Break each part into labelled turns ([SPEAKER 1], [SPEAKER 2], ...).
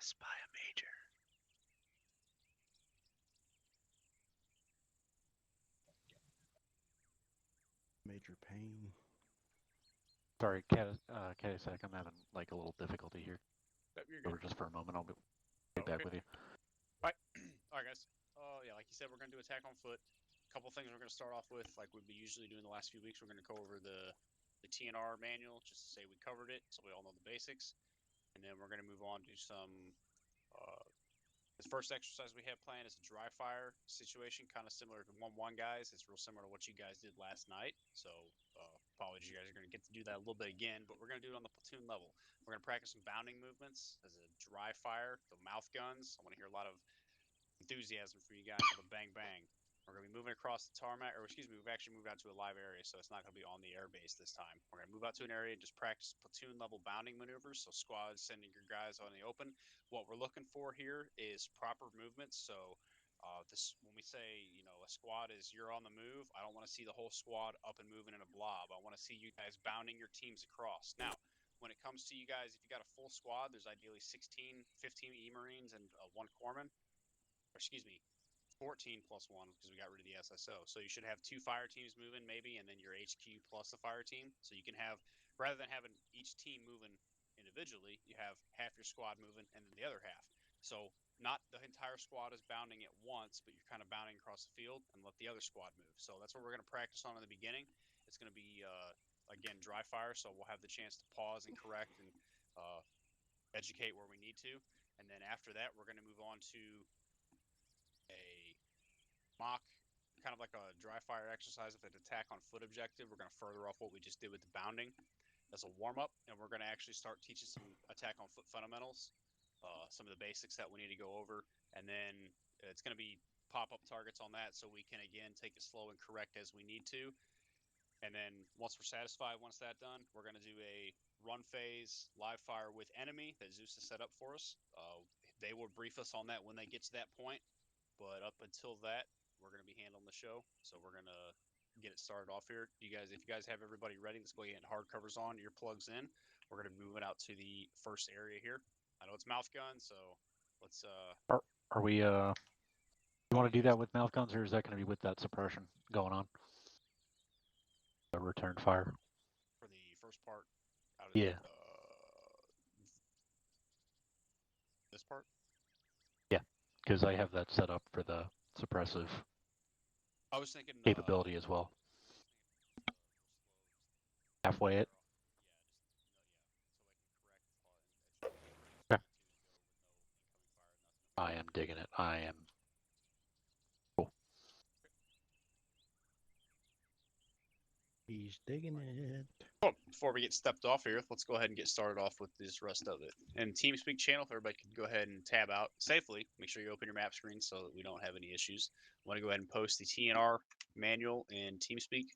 [SPEAKER 1] Less by a major.
[SPEAKER 2] Major pain.
[SPEAKER 3] Sorry, Caddyshack, I'm having like a little difficulty here.
[SPEAKER 4] Yep, you're
[SPEAKER 3] Over
[SPEAKER 4] good.
[SPEAKER 3] just for a moment, I'll be right back with you.
[SPEAKER 4] All right, guys. Yeah, like you said, we're gonna do attack on foot. A couple things we're gonna start off with, like we've been usually doing the last few weeks. We're gonna go over the TNR manual, just to say we covered it, so we all know the basics. And then we're gonna move on to some. The first exercise we have planned is a dry fire situation, kind of similar to 1-1, guys. It's real similar to what you guys did last night. So apologies, you guys are going to get to do that a little bit again, but we're going to do it on the platoon level. We're going to practice some bounding movements as a dry fire, the mouth guns. I want to hear a lot of enthusiasm from you guys for the bang bang. We're going to be moving across the tarmac, or excuse me, we've actually moved out to a live area, so it's not going to be on the airbase this time. We're going to move out to an area and just practice platoon level bounding maneuvers, so squads sending your guys on the open. What we're looking for here is proper movements. So when we say, a squad is you're on the move, I don't want to see the whole squad up and moving in a blob. I want to see you guys bounding your teams across. Now, when it comes to you guys, if you got a full squad, there's ideally 16, 15 E-Marines and 1 Corpsman. Or excuse me, 14 plus 1 because we got rid of the SSO. So you should have 2 fire teams moving maybe, and then your HQ plus the fire team. So you can have, rather than having each team moving individually, you have half your squad moving and then the other half. So not the entire squad is bounding at once, but you're kind of bounding across the field and let the other squad move. So that's what we're going to practice on in the beginning. It's going to be, again, dry fire, so we'll have the chance to pause and correct and educate where we need to. And then after that, we're going to move on to a mock, kind of like a dry fire exercise with an attack on foot objective. We're going to further off what we just did with the bounding as a warm-up, and we're going to actually start teaching some attack on foot fundamentals, some of the basics that we need to go over, and then it's going to be pop-up targets on that, so we can again take it slow and correct as we need to. And then once we're satisfied, once that's done, we're going to do a run phase live fire with enemy that Zeus has set up for us. They will brief us on that when they get to that point. But up until that, we're going to be handling the show. So we're going to get it started off here. If you guys have everybody ready, let's go ahead and hard covers on, earplugs in. We're going to be moving out to the first area here. I know it's mouth gun, so let's.
[SPEAKER 3] Are we? You want to do that with mouth guns, or is that going to be with that suppression going on? The return fire.
[SPEAKER 4] For the first part. Out of
[SPEAKER 3] yeah.
[SPEAKER 4] This part.
[SPEAKER 3] Yeah, because I have that set up for the suppressive.
[SPEAKER 4] I was thinking
[SPEAKER 3] capability as well. Halfway it. Okay. I am digging it. I am. Cool.
[SPEAKER 2] He's digging it.
[SPEAKER 4] Cool. Before we get stepped off here, let's go ahead and get started off with this rest of it. And TeamSpeak channel, if everybody can go ahead and tab out safely. Make sure you open your map screen so that we don't have any issues. I want to go ahead and post the TNR manual in TeamSpeak.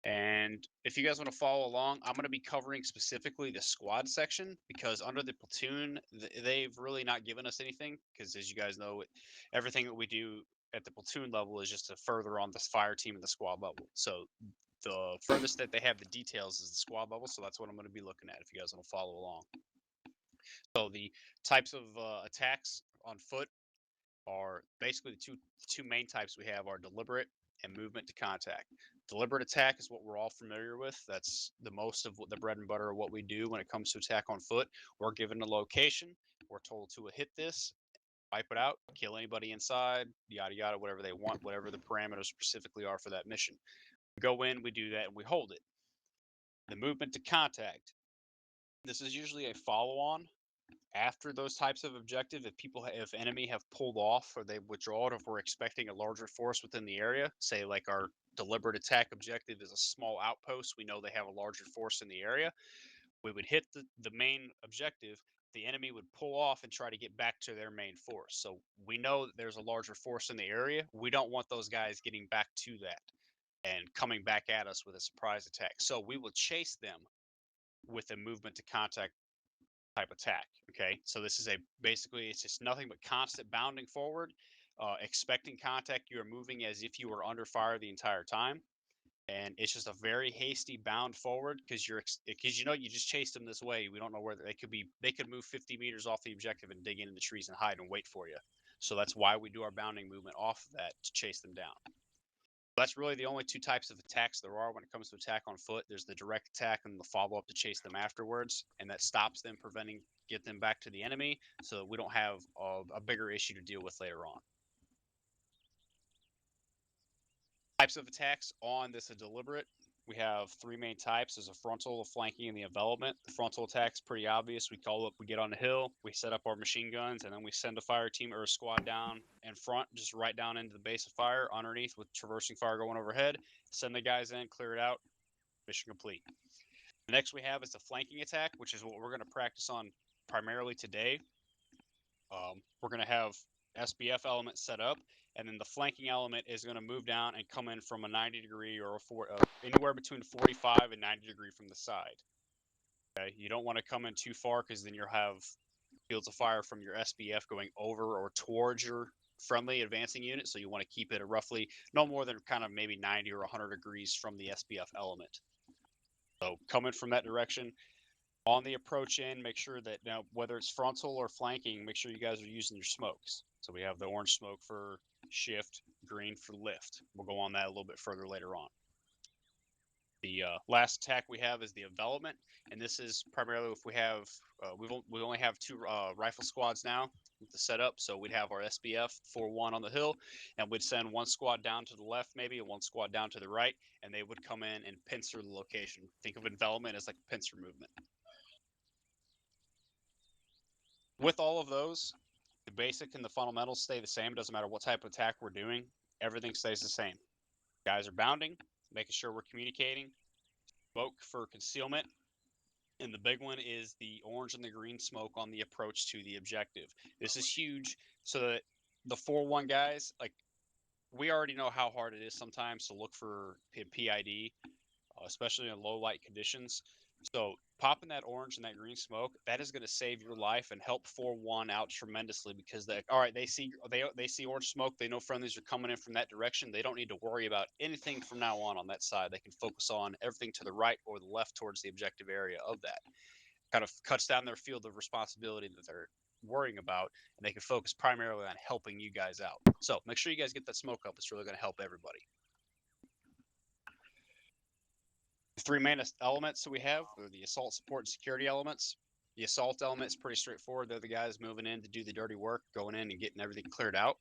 [SPEAKER 4] And if you guys want to follow along, I'm going to be covering specifically the squad section because under the platoon, they've really not given us anything because, as you guys know, everything that we do at the platoon level is just to further on this fire team and the squad level. So the furthest that they have the details is the squad level. So that's what I'm going to be looking at if you guys want to follow along. So the types of attacks on foot are basically the two main types we have are deliberate and movement to contact. Deliberate attack is what we're all familiar with. That's the most of what the bread and butter of what we do when it comes to attack on foot. We're given a location. We're told to hit this, wipe it out, kill anybody inside, yada, yada, whatever they want, whatever the parameters specifically are for that mission. We go in, we do that, and we hold it. The movement to contact. This is usually a follow-on after those types of objective. If enemy have pulled off or they withdraw, if we're expecting a larger force within the area, say like our deliberate attack objective is a small outpost, we know they have a larger force in the area, we would hit the main objective, the enemy would pull off and try to get back to their main force. So we know that there's a larger force in the area. We don't want those guys getting back to that and coming back at us with a surprise attack. So we will chase them with a movement to contact type attack. Okay, so this is basically it's just nothing but constant bounding forward, expecting contact. You are moving as if you were under fire the entire time, and it's just a very hasty bound forward because you just chased them this way. We don't know where they could move 50 meters off the objective and dig into the trees and hide and wait for you. So that's why we do our bounding movement off of that to chase them down. That's really the only two types of attacks there are when it comes to attack on foot. There's the direct attack and the follow-up to chase them afterwards, and that stops them get them back to the enemy, so we don't have a bigger issue to deal with later on. Types of attacks on this are deliberate. We have three main types. There's a frontal, a flanking, and the envelopment. The frontal attack's pretty obvious. We get on the hill, we set up our machine guns, and then we send a fire team or a squad down in front, just right down into the base of fire, underneath with traversing fire going overhead. Send the guys in, clear it out, mission complete. The next we have is the flanking attack, which is what we're going to practice on primarily today. We're going to have SBF element set up, and then the flanking element is going to move down and come in from a 90 degree or anywhere between 45 and 90 degree from the side. Okay, you don't want to come in too far because then you'll have fields of fire from your SBF going over or towards your friendly advancing unit. So you want to keep it at roughly no more than kind of maybe 90 or 100 degrees from the SBF element. So coming from that direction. On the approach in, make sure that now, whether it's frontal or flanking, make sure you guys are using your smokes. So we have the orange smoke for shift, green for lift. We'll go on that a little bit further later on. The last attack we have is the envelopment, and this is primarily if we have, we only have two rifle squads now with the setup, so we'd have our SBF 4-1 on the hill, and we'd send one squad down to the left maybe, and one squad down to the right, and they would come in and pincer the location. Think of envelopment as like a pincer movement. With all of those, the basic and the fundamentals stay the same. It doesn't matter what type of attack we're doing. Everything stays the same. Guys are bounding, making sure we're communicating. Smoke for concealment. And the big one is the orange and the green smoke on the approach to the objective. This is huge so that the 4-1 guys, like, we already know how hard it is sometimes to look for PID, especially in low light conditions. So popping that orange and that green smoke, that is going to save your life and help 4-1 out tremendously because they see orange smoke, they know friendlies are coming in from that direction. They don't need to worry about anything from now on that side. They can focus on everything to the right or the left towards the objective area of that. Kind of cuts down their field of responsibility that they're worrying about, and they can focus primarily on helping you guys out. So make sure you guys get that smoke up. It's really going to help everybody. The three main elements that we have are the assault, support, and security elements. The assault element is pretty straightforward. They're the guys moving in to do the dirty work, going in and getting everything cleared out.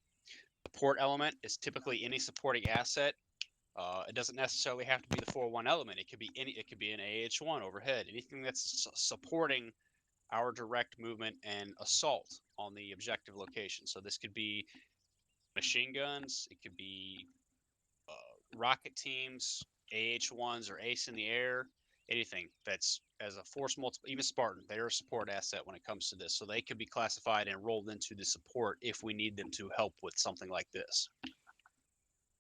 [SPEAKER 4] The support element is typically any supporting asset. It doesn't necessarily have to be the 4-1 element. It could be an AH-1 overhead. Anything that's supporting our direct movement and assault on the objective location. So this could be machine guns. It could be rocket teams, AH-1s or ace in the air, anything that's as a force multiple, even Spartan, they're a support asset when it comes to this. So they could be classified and rolled into the support if we need them to help with something like this.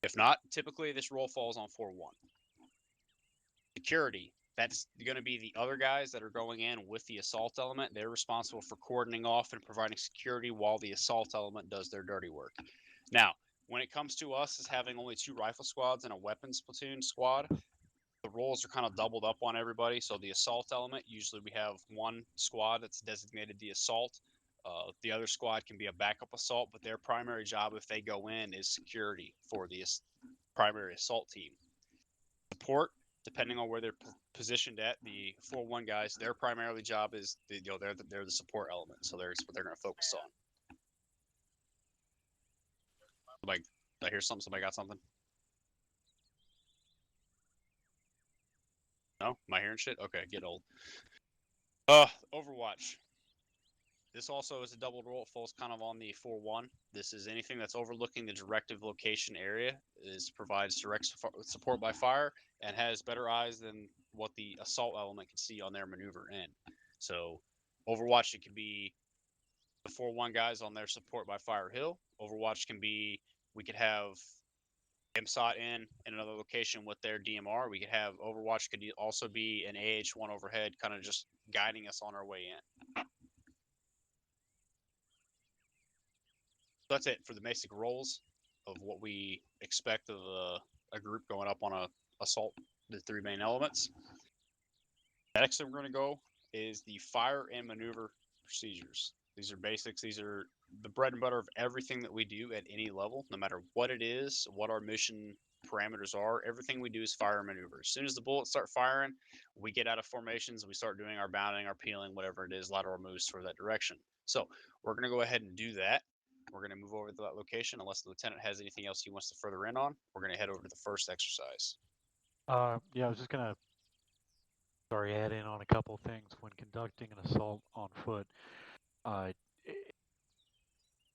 [SPEAKER 4] If not, typically this roll falls on 4-1. Security, that's going to be the other guys that are going in with the assault element. They're responsible for cordoning off and providing security while the assault element does their dirty work. Now, when it comes to us as having only 2 rifle squads and a weapons platoon squad, the roles are kind of doubled up on everybody. So the assault element, usually we have one squad that's designated the assault. The other squad can be a backup assault, but their primary job if they go in is security for the primary assault team. Support, depending on where they're positioned at, the 4-1 guys, their primary job is they're the support element. So that's what they're going to focus on. Like, I hear something. Somebody got something? No? Am I hearing shit? Okay, get old. Overwatch. This also is a double roll. It falls kind of on the 4-1. This is anything that's overlooking the directive location area. Provides direct support by fire and has better eyes than what the assault element can see on their maneuver in. So Overwatch, it can be the 4-1 guys on their support by fire hill. Overwatch can be, we could have MSOT in another location with their DMR. We could have Overwatch could also be an AH-1 overhead, kind of just guiding us on our way in. So that's it for the basic roles of what we expect of a group going up on a assault, the 3 main elements. The next thing we're going to go is the fire and maneuver procedures. These are basics. These are the bread and butter of everything that we do at any level, no matter what it is, what our mission parameters are. Everything we do is fire and maneuver. As soon as the bullets start firing, we get out of formations, we start doing our bounding, our peeling, whatever it is, lateral moves toward that direction. So we're going to go ahead and do that. We're going to move over to that location. Unless the lieutenant has anything else he wants to further in on, we're going to head over to the first exercise.
[SPEAKER 3] Yeah, I was just gonna add in on a couple things when conducting an assault on foot. Uh,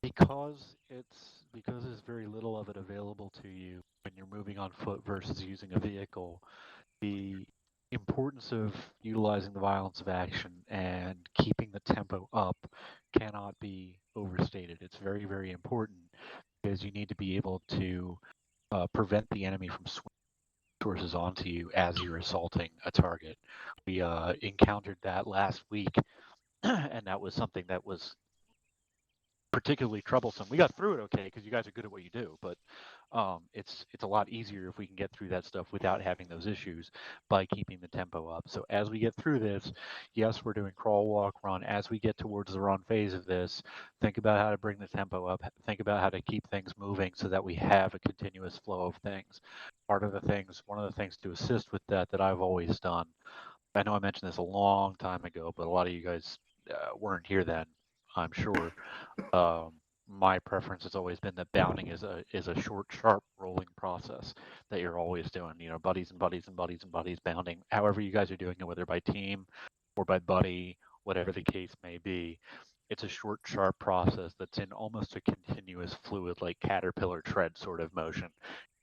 [SPEAKER 3] because there's very little of it available to you when you're moving on foot versus using a vehicle. The importance of utilizing the violence of action and keeping the tempo up cannot be overstated. It's very, very important because you need to be able to prevent the enemy from swinging resources onto you as you're assaulting a target. We encountered that last week, and that was something that was particularly troublesome. We got through it okay because you guys are good at what you do, but it's a lot easier if we can get through that stuff without having those issues by keeping the tempo up. So as we get through this, yes, we're doing crawl, walk, run. As we get towards the run phase of this, think about how to bring the tempo up. Think about how to keep things moving so that we have a continuous flow of things. One of the things to assist with that I've always done. I know I mentioned this a long time ago, but a lot of you guys weren't here then, I'm sure. My preference has always been that bounding is a short, sharp, rolling process that you're always doing. You know, buddies and buddies and buddies and buddies bounding. However you guys are doing it, whether by team or by buddy, whatever the case may be, it's a short, sharp process that's in almost a continuous fluid, like caterpillar tread sort of motion.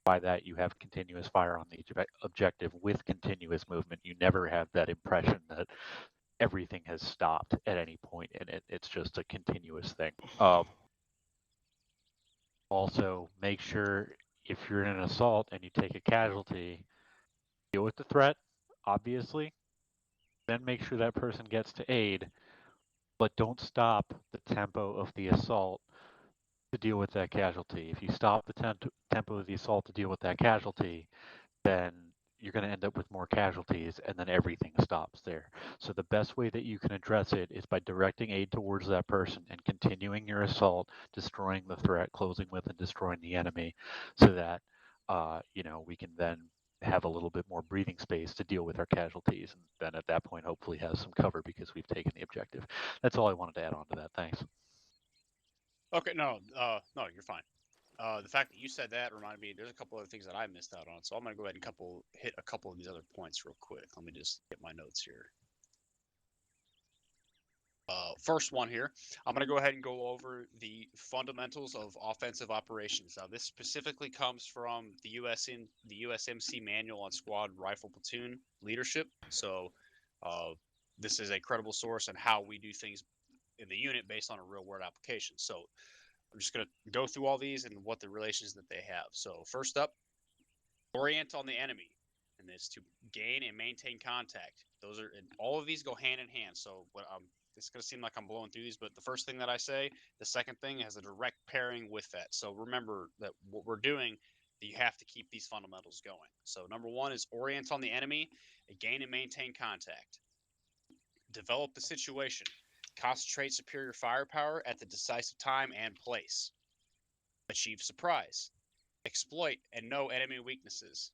[SPEAKER 3] By that, you have continuous fire on the objective with continuous movement. You never have that impression that everything has stopped at any point, and it's just a continuous thing. Also, make sure if you're in an assault and you take a casualty, deal with the threat, obviously, then make sure that person gets to aid, but don't stop the tempo of the assault to deal with that casualty. If you stop the tempo of the assault to deal with that casualty, then you're going to end up with more casualties, and then everything stops there. So the best way that you can address it is by directing aid towards that person and continuing your assault, destroying the threat, closing with and destroying the enemy, so that we can then have a little bit more breathing space to deal with our casualties, and then at that point hopefully have some cover because we've taken the objective. That's all I wanted to add on to that. Thanks.
[SPEAKER 4] Okay, no, you're fine. The fact that you said that reminded me, there's a couple other things that I missed out on, so I'm going to go ahead and hit a couple of these other points real quick. Let me just get my notes here. First one here, I'm going to go ahead and go over the fundamentals of offensive operations. Now, this specifically comes from the USMC Manual on Squad Rifle Platoon Leadership, so this is a credible source on how we do things in the unit based on a real-world application. So I'm just going to go through all these and what the relations that they have. So first up, orient on the enemy, and this to gain and maintain contact. And all of these go hand in hand. So it's going to seem like I'm blowing through these, but the first thing that I say, the second thing has a direct pairing with that. So remember that what we're doing, you have to keep these fundamentals going. So number one is orient on the enemy, gain and maintain contact. Develop the situation. Concentrate superior firepower at the decisive time and place. Achieve surprise. Exploit and know enemy weaknesses.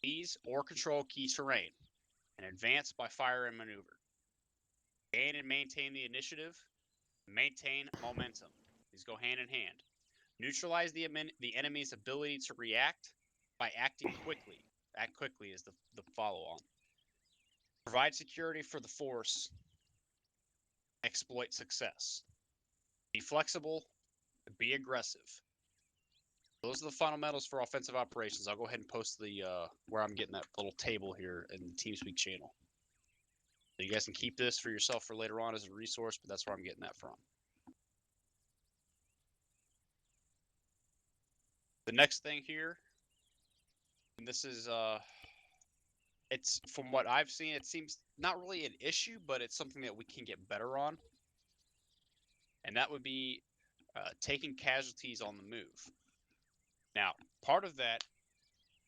[SPEAKER 4] Seize or control key terrain. And advance by fire and maneuver. Gain and maintain the initiative. Maintain momentum. These go hand in hand. Neutralize the enemy's ability to react by acting quickly. Act quickly is the follow-on. Provide security for the force. Exploit success. Be flexible. Be aggressive. Those are the fundamentals for offensive operations. I'll go ahead and post the where I'm getting that little table here in the TeamSpeak channel. So you guys can keep this for yourself for later on as a resource, but that's where I'm getting that from. The next thing here, and this is it's from what I've seen, it seems not really an issue, but it's something that we can get better on. And that would be taking casualties on the move. Now, part of that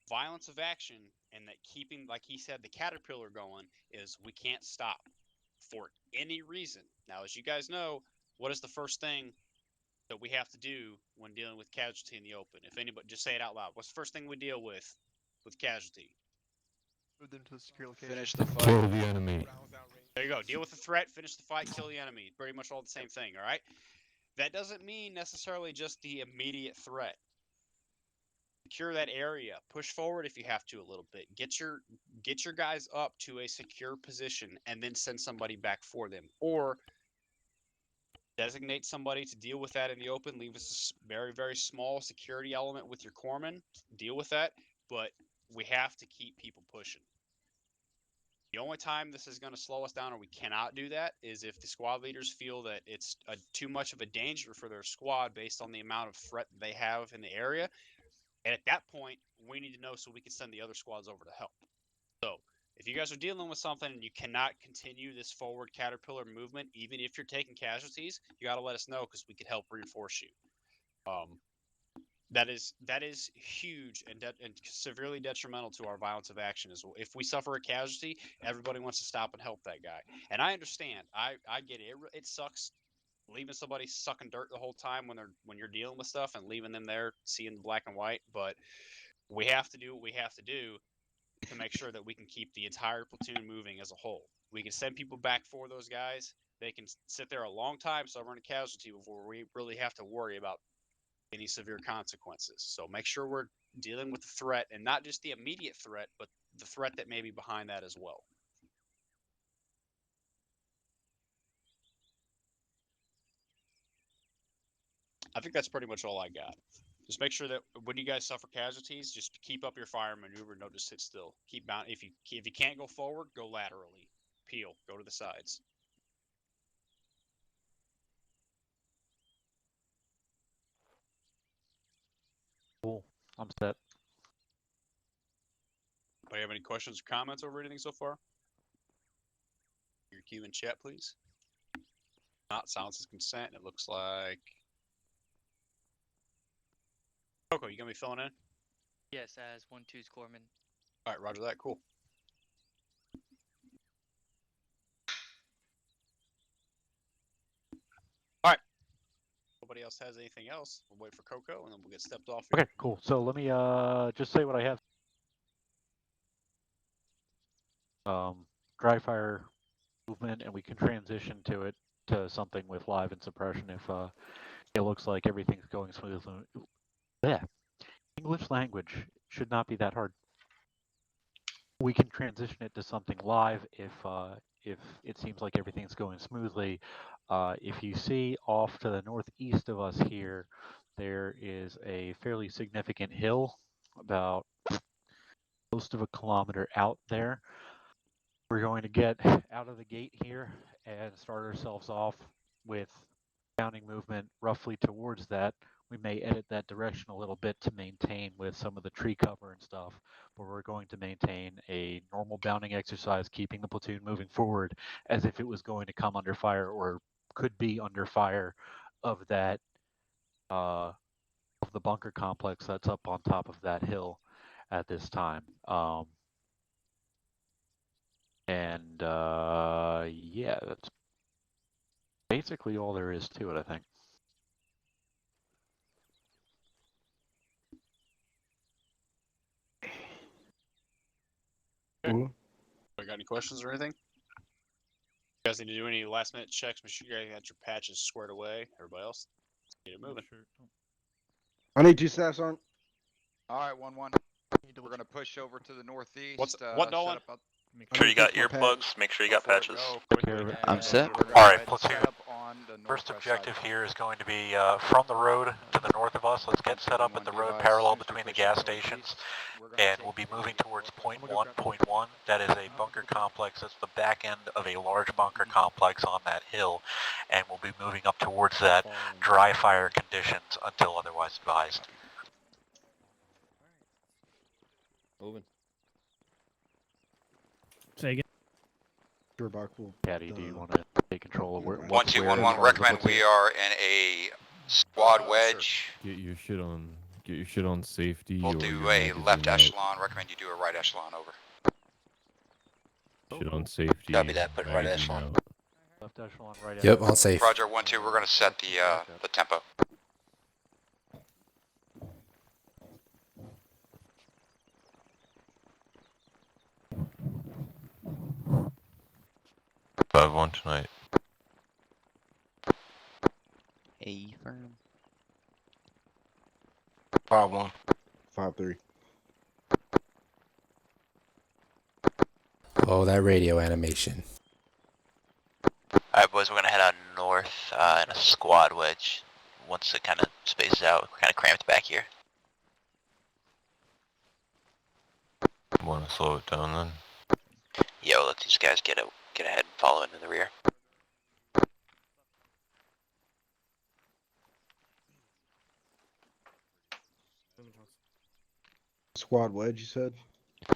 [SPEAKER 4] violence of action and that keeping, like he said, the caterpillar going is we can't stop for any reason. Now, as you guys know, what is the first thing that we have to do when dealing with casualty in the open? If anybody, just say it out loud. What's the first thing we deal with casualty?
[SPEAKER 1] Move them to a secure location.
[SPEAKER 5] Finish the fight.
[SPEAKER 6] Kill the enemy.
[SPEAKER 4] There you go. Deal with the threat, finish the fight, kill the enemy. Pretty much all the same thing, all right? That doesn't mean necessarily just the immediate threat. Secure that area. Push forward if you have to a little bit. Get your guys up to a secure position and then send somebody back for them. Or designate somebody to deal with that in the open. Leave us a very, very small security element with your corpsmen. Deal with that. But we have to keep people pushing. The only time this is going to slow us down or we cannot do that is if the squad leaders feel that it's too much of a danger for their squad based on the amount of threat they have in the area. And at that point, we need to know so we can send the other squads over to help. So if you guys are dealing with something and you cannot continue this forward caterpillar movement, even if you're taking casualties, you got to let us know because we could help reinforce you. That is huge and severely detrimental to our violence of action as well. If we suffer a casualty, everybody wants to stop and help that guy. And I understand. I get it. It sucks leaving somebody sucking dirt the whole time when you're dealing with stuff and leaving them there seeing the black and white. But we have to do what we have to do to make sure that we can keep the entire platoon moving as a whole. We can send people back for those guys. They can sit there a long time suffering a casualty before we really have to worry about any severe consequences. So make sure we're dealing with the threat and not just the immediate threat, but the threat that may be behind that as well. I think that's pretty much all I got. Just make sure that when you guys suffer casualties, just keep up your fire maneuver. Don't just sit still. Keep bound. If you can't go forward, go laterally. Peel. Go to the sides.
[SPEAKER 3] Cool. I'm set.
[SPEAKER 4] Do you have any questions or comments over anything so far? Your cue in chat, please. Not silence is consent. It looks like Coco, you gonna be filling in?
[SPEAKER 7] Yes, as 1-2's corpsman.
[SPEAKER 4] All right, roger that. Cool. All right. Nobody else has anything else. We'll wait for Coco, and then we'll get stepped off here.
[SPEAKER 3] Okay, cool. So let me just say what I have. Dry fire movement, and we can transition to it to something with live and suppression if it looks like everything's going smoothly. Yeah. English language should not be that hard. We can transition it to something live if it seems like everything's going smoothly. If you see off to the northeast of us here, there is a fairly significant hill about close to a kilometer out there. We're going to get out of the gate here and start ourselves off with bounding movement roughly towards that. We may edit that direction a little bit to maintain with some of the tree cover and stuff, but we're going to maintain a normal bounding exercise, keeping the platoon moving forward as if it was going to come under fire or could be under fire of that of the bunker complex that's up on top of that hill at this time. Yeah, that's basically all there is to it, I think.
[SPEAKER 4] Okay. You got any questions or anything? You guys need to do any last minute checks? Make sure you guys got your patches squared away. Everybody else, get it moving.
[SPEAKER 2] I need 2 staffs on.
[SPEAKER 5] All right, 1-1. We're gonna push over to the northeast.
[SPEAKER 4] What, Dolan?
[SPEAKER 8] Make sure you got earplugs. Make sure you got patches.
[SPEAKER 6] I'm set.
[SPEAKER 3] Alright, platoon. First objective here is going to be from the road to the north of us. Let's get set up at the road parallel between the gas stations, and we'll be moving towards point 1. That is a bunker complex. That's the back end of a large bunker complex on that hill, and we'll be moving up towards that dry fire conditions until otherwise advised.
[SPEAKER 8] Moving.
[SPEAKER 2] Say again. Sure, Barkpool.
[SPEAKER 3] Caddy, do you want to take control of where?
[SPEAKER 5] 1211. Recommend we are in a squad wedge.
[SPEAKER 6] Get your shit on Get your shit on safety.
[SPEAKER 5] We'll
[SPEAKER 6] or
[SPEAKER 5] do
[SPEAKER 6] your
[SPEAKER 5] a left
[SPEAKER 6] magazine out.
[SPEAKER 5] echelon. Recommend you do a right echelon over.
[SPEAKER 6] Shit on safety.
[SPEAKER 8] Copy that, put right
[SPEAKER 6] magazine
[SPEAKER 8] echelon.
[SPEAKER 6] out.
[SPEAKER 3] Left echelon, right
[SPEAKER 9] Yep,
[SPEAKER 3] echelon.
[SPEAKER 9] on safe.
[SPEAKER 5] Roger, 1-2, we're gonna set the tempo.
[SPEAKER 8] Five one tonight.
[SPEAKER 7] Hey, firm.
[SPEAKER 8] 5-1.
[SPEAKER 2] 5-3.
[SPEAKER 9] Oh, that radio animation.
[SPEAKER 8] Alright, boys, we're gonna head out north in a squad wedge. Once it kind of spaces out, we're kind of cramped back here. Want to slow it down then? Yeah, we'll let these guys get ahead and follow into the rear.
[SPEAKER 2] Squad wedge, you said?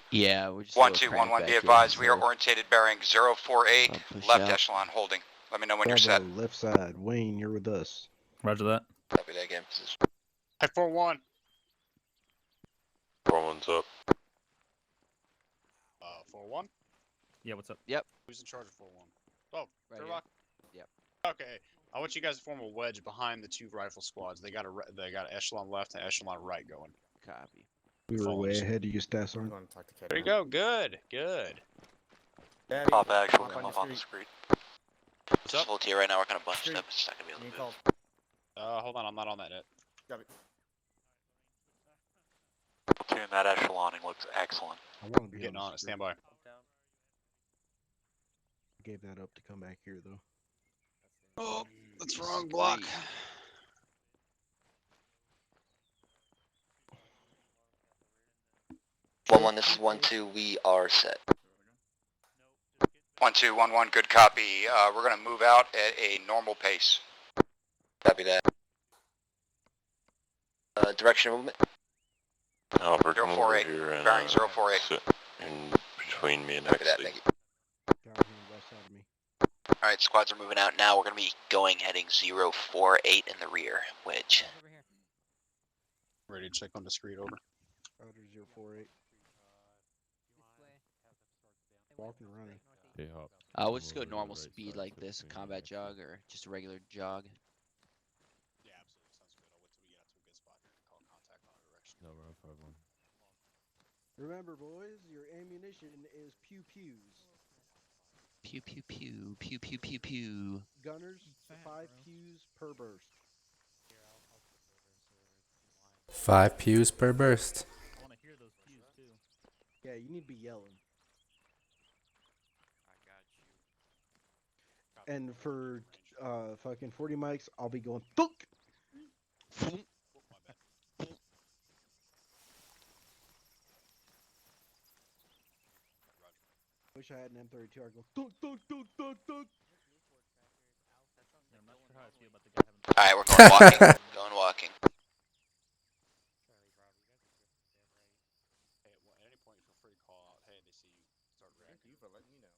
[SPEAKER 7] Yeah, we're just
[SPEAKER 5] 1-2, 1-1, be advised, we are orientated bearing 048, left echelon, holding. Let me know when you're set.
[SPEAKER 2] Bravo, left side. Wayne, you're with us.
[SPEAKER 6] Roger that.
[SPEAKER 8] Copy that again.
[SPEAKER 4] Hey, 4-1.
[SPEAKER 8] 4-1's up.
[SPEAKER 4] 4-1.
[SPEAKER 6] Yeah, what's up?
[SPEAKER 4] Who's in charge of 4-1? Oh,
[SPEAKER 7] Right
[SPEAKER 4] Turlock?
[SPEAKER 7] Yep.
[SPEAKER 4] Okay. I want you guys to form a wedge behind the two rifle squads. They got a echelon left and echelon right going.
[SPEAKER 7] Copy.
[SPEAKER 2] We were
[SPEAKER 4] Follows.
[SPEAKER 2] way ahead of you, Stats Sergeant.
[SPEAKER 4] There you go. Good.
[SPEAKER 8] Pop actual, come up on the screen.
[SPEAKER 4] What's
[SPEAKER 8] Just
[SPEAKER 4] up?
[SPEAKER 8] hold here right now, we're kind of bunched up. It's not going to be able to move.
[SPEAKER 4] Hold on. I'm not on that yet.
[SPEAKER 8] Platoon, that echeloning looks excellent.
[SPEAKER 2] I want to be
[SPEAKER 4] Getting on it.
[SPEAKER 2] the screen.
[SPEAKER 4] Stand by.
[SPEAKER 2] Gave that up to come back here, though.
[SPEAKER 4] Oh, that's wrong block.
[SPEAKER 8] 1-1, this is 1-2, we are set.
[SPEAKER 5] 1-2, 1-1, good copy. We're gonna move out at a normal pace.
[SPEAKER 8] Copy that. Direction of movement? Albert, come over
[SPEAKER 5] 048,
[SPEAKER 8] here and,
[SPEAKER 5] bearing 048.
[SPEAKER 8] sit in between me and
[SPEAKER 5] Copy that,
[SPEAKER 8] Exley.
[SPEAKER 5] thank you.
[SPEAKER 2] Down here, west side of me.
[SPEAKER 8] Alright, squads are moving out now. We're going to be going heading 048 in the rear, wedge.
[SPEAKER 4] Ready to check on discreet over.
[SPEAKER 2] Roger, 048. Walking or running?
[SPEAKER 6] Hey, hop.
[SPEAKER 7] We'll just go normal speed like this, combat jog, or just a regular jog.
[SPEAKER 4] Yeah, absolutely. Sounds good. I'll wait till we get out to a good spot here and call contact on our direction.
[SPEAKER 6] No, we're on 5-1.
[SPEAKER 2] Remember, boys, your ammunition is pew-pews.
[SPEAKER 7] Pew pew pew pew pew pew pew.
[SPEAKER 2] Gunners, 5 pews per burst.
[SPEAKER 9] 5 pews per burst.
[SPEAKER 6] I want to hear those pews, too.
[SPEAKER 2] Yeah, you need to be yelling. And for fucking 40 mics, I'll be going thunk. Wish I had an M32. I'd go thunk thunk thunk thunk thunk.
[SPEAKER 6] Yeah, I'm not sure how I feel about the guy having...
[SPEAKER 8] Alright, we're going walking. Going walking.
[SPEAKER 4] Hey, at any point, feel free to call out. Hey, they see you. Start reacting.
[SPEAKER 10] Thank you for letting me know.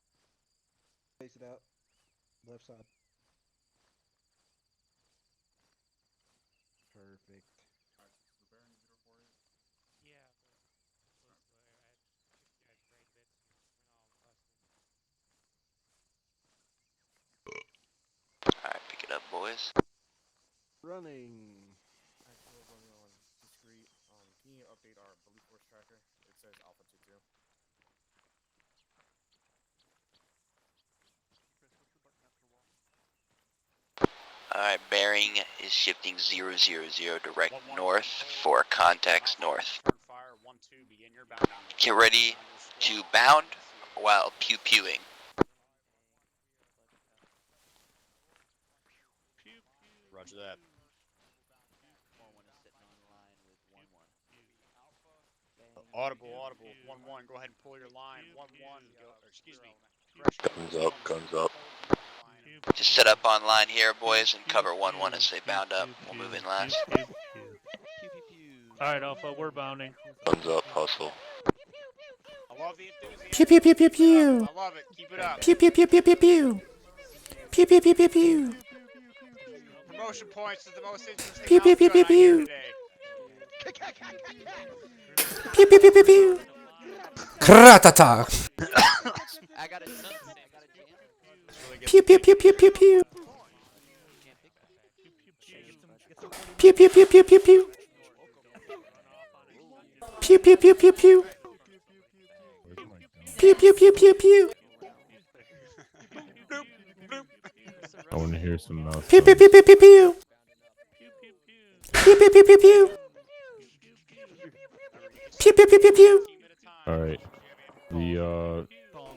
[SPEAKER 2] Face it out. Left side. Perfect.
[SPEAKER 8] Alright, pick it up, boys.
[SPEAKER 2] Running.
[SPEAKER 10] Actual running on discreet. Can you update our bully force tracker? It says Alpha 22.
[SPEAKER 8] Alright, bearing is shifting 000 direct north for context north.
[SPEAKER 4] Fire 1-2. Begin your bound.
[SPEAKER 8] Get ready to bound while pew-pewing.
[SPEAKER 4] Roger that. Audible. 1-1. Go ahead and pull your line. 1-1. Go. Or excuse me.
[SPEAKER 8] Guns up. Just set up on line here, boys, and cover 1-1 as they bound up. We'll move in last.
[SPEAKER 6] Alright, Alpha, we're bounding.
[SPEAKER 8] Guns up, hustle.
[SPEAKER 4] I love the enthusiasm.
[SPEAKER 9] Pew pew pew pew pew.
[SPEAKER 4] I love it. Keep it up.
[SPEAKER 9] Pew pew pew pew pew pew. Pew pew pew pew pew.
[SPEAKER 4] Promotion points is the most interesting.
[SPEAKER 9] Pew pew pew pew
[SPEAKER 4] outcome I hear
[SPEAKER 9] pew.
[SPEAKER 4] today.
[SPEAKER 9] Pew pew pew pew pew. Kratata.
[SPEAKER 7] I got a jam.
[SPEAKER 9] Pew pew pew pew pew pew. Pew pew pew pew pew pew. Pew pew pew pew pew. Pew pew pew pew pew.
[SPEAKER 11] I want to hear some mouse
[SPEAKER 9] Pew pew pew pew pew pew. Pew pew pew pew pew. Pew pew pew pew pew.
[SPEAKER 11] Alright. The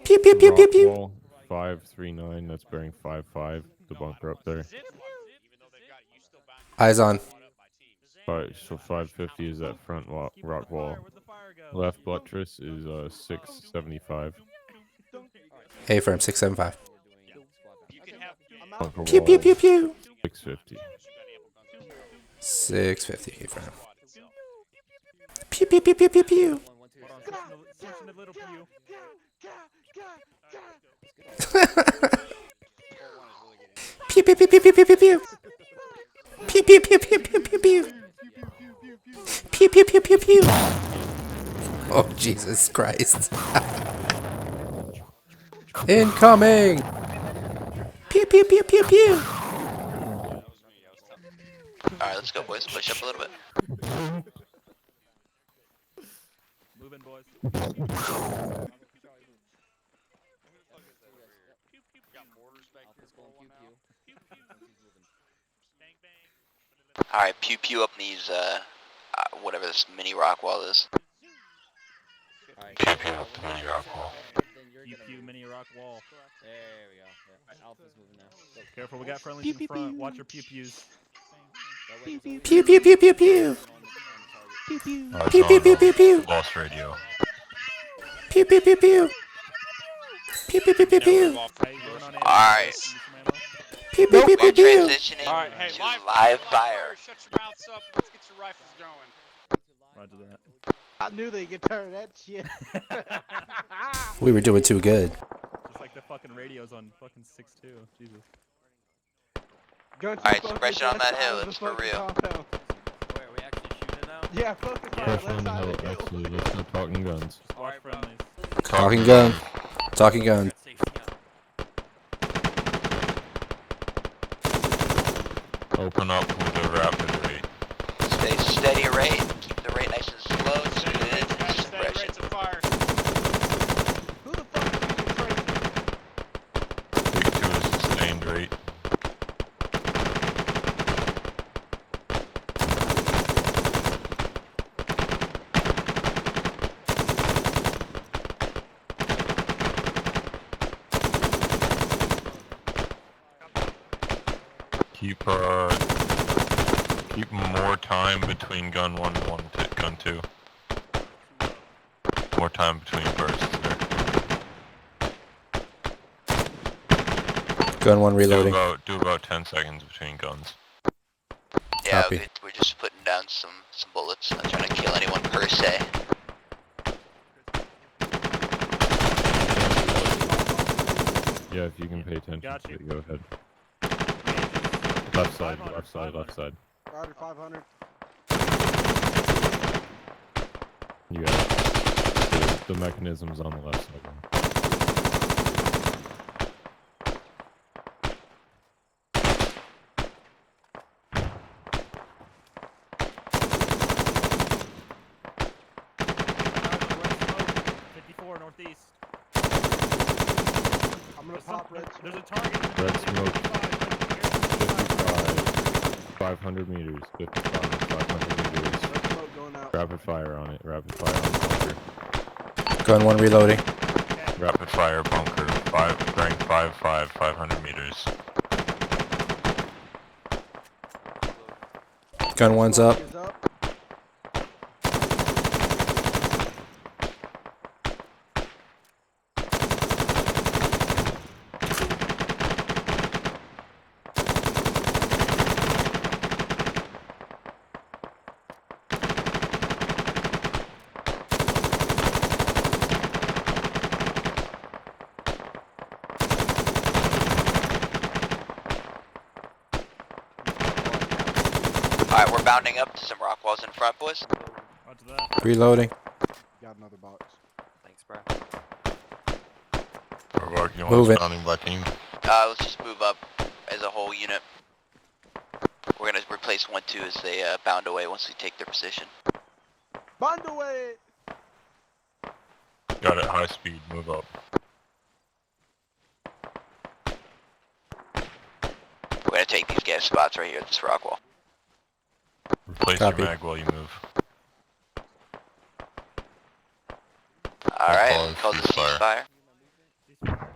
[SPEAKER 9] Pew pew pew pew pew.
[SPEAKER 11] Rockwall 539, that's bearing 5-5, the bunker up there.
[SPEAKER 9] Eyes on.
[SPEAKER 11] So 550 is that front rock wall. Left buttress is 675.
[SPEAKER 9] A firm 675.
[SPEAKER 11] Bunker
[SPEAKER 9] Pew pew
[SPEAKER 11] wall
[SPEAKER 9] pew pew.
[SPEAKER 11] 650.
[SPEAKER 9] 650 A firm. Pew pew pew pew pew pew. Pew pew pew pew pew pew pew pew. Pew pew pew pew pew pew pew. Pew pew pew pew pew. Oh Jesus Christ. Incoming. Pew pew pew pew pew.
[SPEAKER 8] Alright, let's go, boys. Push up a little bit.
[SPEAKER 6] Moving, boys.
[SPEAKER 8] Alright, pew pew up in these, whatever this mini rock wall is.
[SPEAKER 11] Pew pew up the mini rock wall.
[SPEAKER 6] Pew pew mini rock wall.
[SPEAKER 7] There we go. Yeah. Alpha's moving now. Go.
[SPEAKER 6] Careful, we got friendlies in front. Watch your pew pews.
[SPEAKER 9] Pew pew pew pew pew. Pew pew pew pew pew.
[SPEAKER 11] Lost radio.
[SPEAKER 9] Pew pew pew pew. Pew pew pew pew pew.
[SPEAKER 8] Alright.
[SPEAKER 9] Pew pew pew pew
[SPEAKER 8] We're
[SPEAKER 9] pew.
[SPEAKER 8] transitioning
[SPEAKER 4] Alright, hey,
[SPEAKER 8] to live fire.
[SPEAKER 4] Shut your mouths up. Let's get your rifles going.
[SPEAKER 6] Roger that.
[SPEAKER 2] I knew they could turn that shit.
[SPEAKER 9] We were doing too good.
[SPEAKER 6] Just like the fucking radios on fucking 6.2. Jesus.
[SPEAKER 8] Alright, suppression on that hill, it's for real.
[SPEAKER 7] Wait, are we actually shooting now?
[SPEAKER 2] Yeah, focus on the
[SPEAKER 11] Pressure on
[SPEAKER 2] left
[SPEAKER 11] the
[SPEAKER 2] side
[SPEAKER 11] hill,
[SPEAKER 2] of the hill.
[SPEAKER 11] actually, let's not talking guns.
[SPEAKER 6] Watch friendlies.
[SPEAKER 9] Talking gun. Talking gun.
[SPEAKER 11] Open up with a rapid rate.
[SPEAKER 8] Stay steady rate. Keep the rate nice and slow. It's
[SPEAKER 4] Steady
[SPEAKER 8] good.
[SPEAKER 4] rates
[SPEAKER 8] Suppression.
[SPEAKER 4] of fire.
[SPEAKER 2] Who the fuck are you training?
[SPEAKER 11] Stick to a sustained rate. Keep more time between gun 1 and gun 2. More time between bursts there.
[SPEAKER 9] Gun one reloading.
[SPEAKER 11] Do about 10 seconds between guns.
[SPEAKER 8] Yeah,
[SPEAKER 9] Copy.
[SPEAKER 8] we're just putting down some bullets. Not trying to kill anyone per se.
[SPEAKER 11] Yeah, if you can pay attention
[SPEAKER 6] Got
[SPEAKER 11] to
[SPEAKER 6] you.
[SPEAKER 11] it, go ahead. Left side,
[SPEAKER 6] 500,
[SPEAKER 11] left side, left side.
[SPEAKER 2] Roger 500.
[SPEAKER 11] You got it. The mechanism's on the left side now.
[SPEAKER 6] Northeast.
[SPEAKER 2] I'm gonna pop red.
[SPEAKER 6] There's a target.
[SPEAKER 11] Red smoke. 55. 500 meters. 55. 500 meters.
[SPEAKER 2] Red smoke going out.
[SPEAKER 11] Rapid fire on it. Rapid fire on the bunker.
[SPEAKER 9] Gun one reloading.
[SPEAKER 11] Rapid fire bunker. Bearing 5-5. 500 meters.
[SPEAKER 9] Gun one's up.
[SPEAKER 2] Is up.
[SPEAKER 8] Alright, we're bounding up to some rock walls in front, boys.
[SPEAKER 6] Roger that.
[SPEAKER 9] Reloading.
[SPEAKER 2] Got another box.
[SPEAKER 7] Thanks, bro.
[SPEAKER 11] You
[SPEAKER 9] Move it.
[SPEAKER 8] Let's just move up as a whole unit. We're gonna replace 1-2 as they bound away once we take their position.
[SPEAKER 2] Bond away!
[SPEAKER 11] Got it, high speed, move up.
[SPEAKER 8] We're gonna take these gas spots right here at this rock wall.
[SPEAKER 11] Replace
[SPEAKER 9] Copy.
[SPEAKER 11] your mag while you move.
[SPEAKER 8] Alright, call the
[SPEAKER 11] ceasefire.
[SPEAKER 8] ceasefire.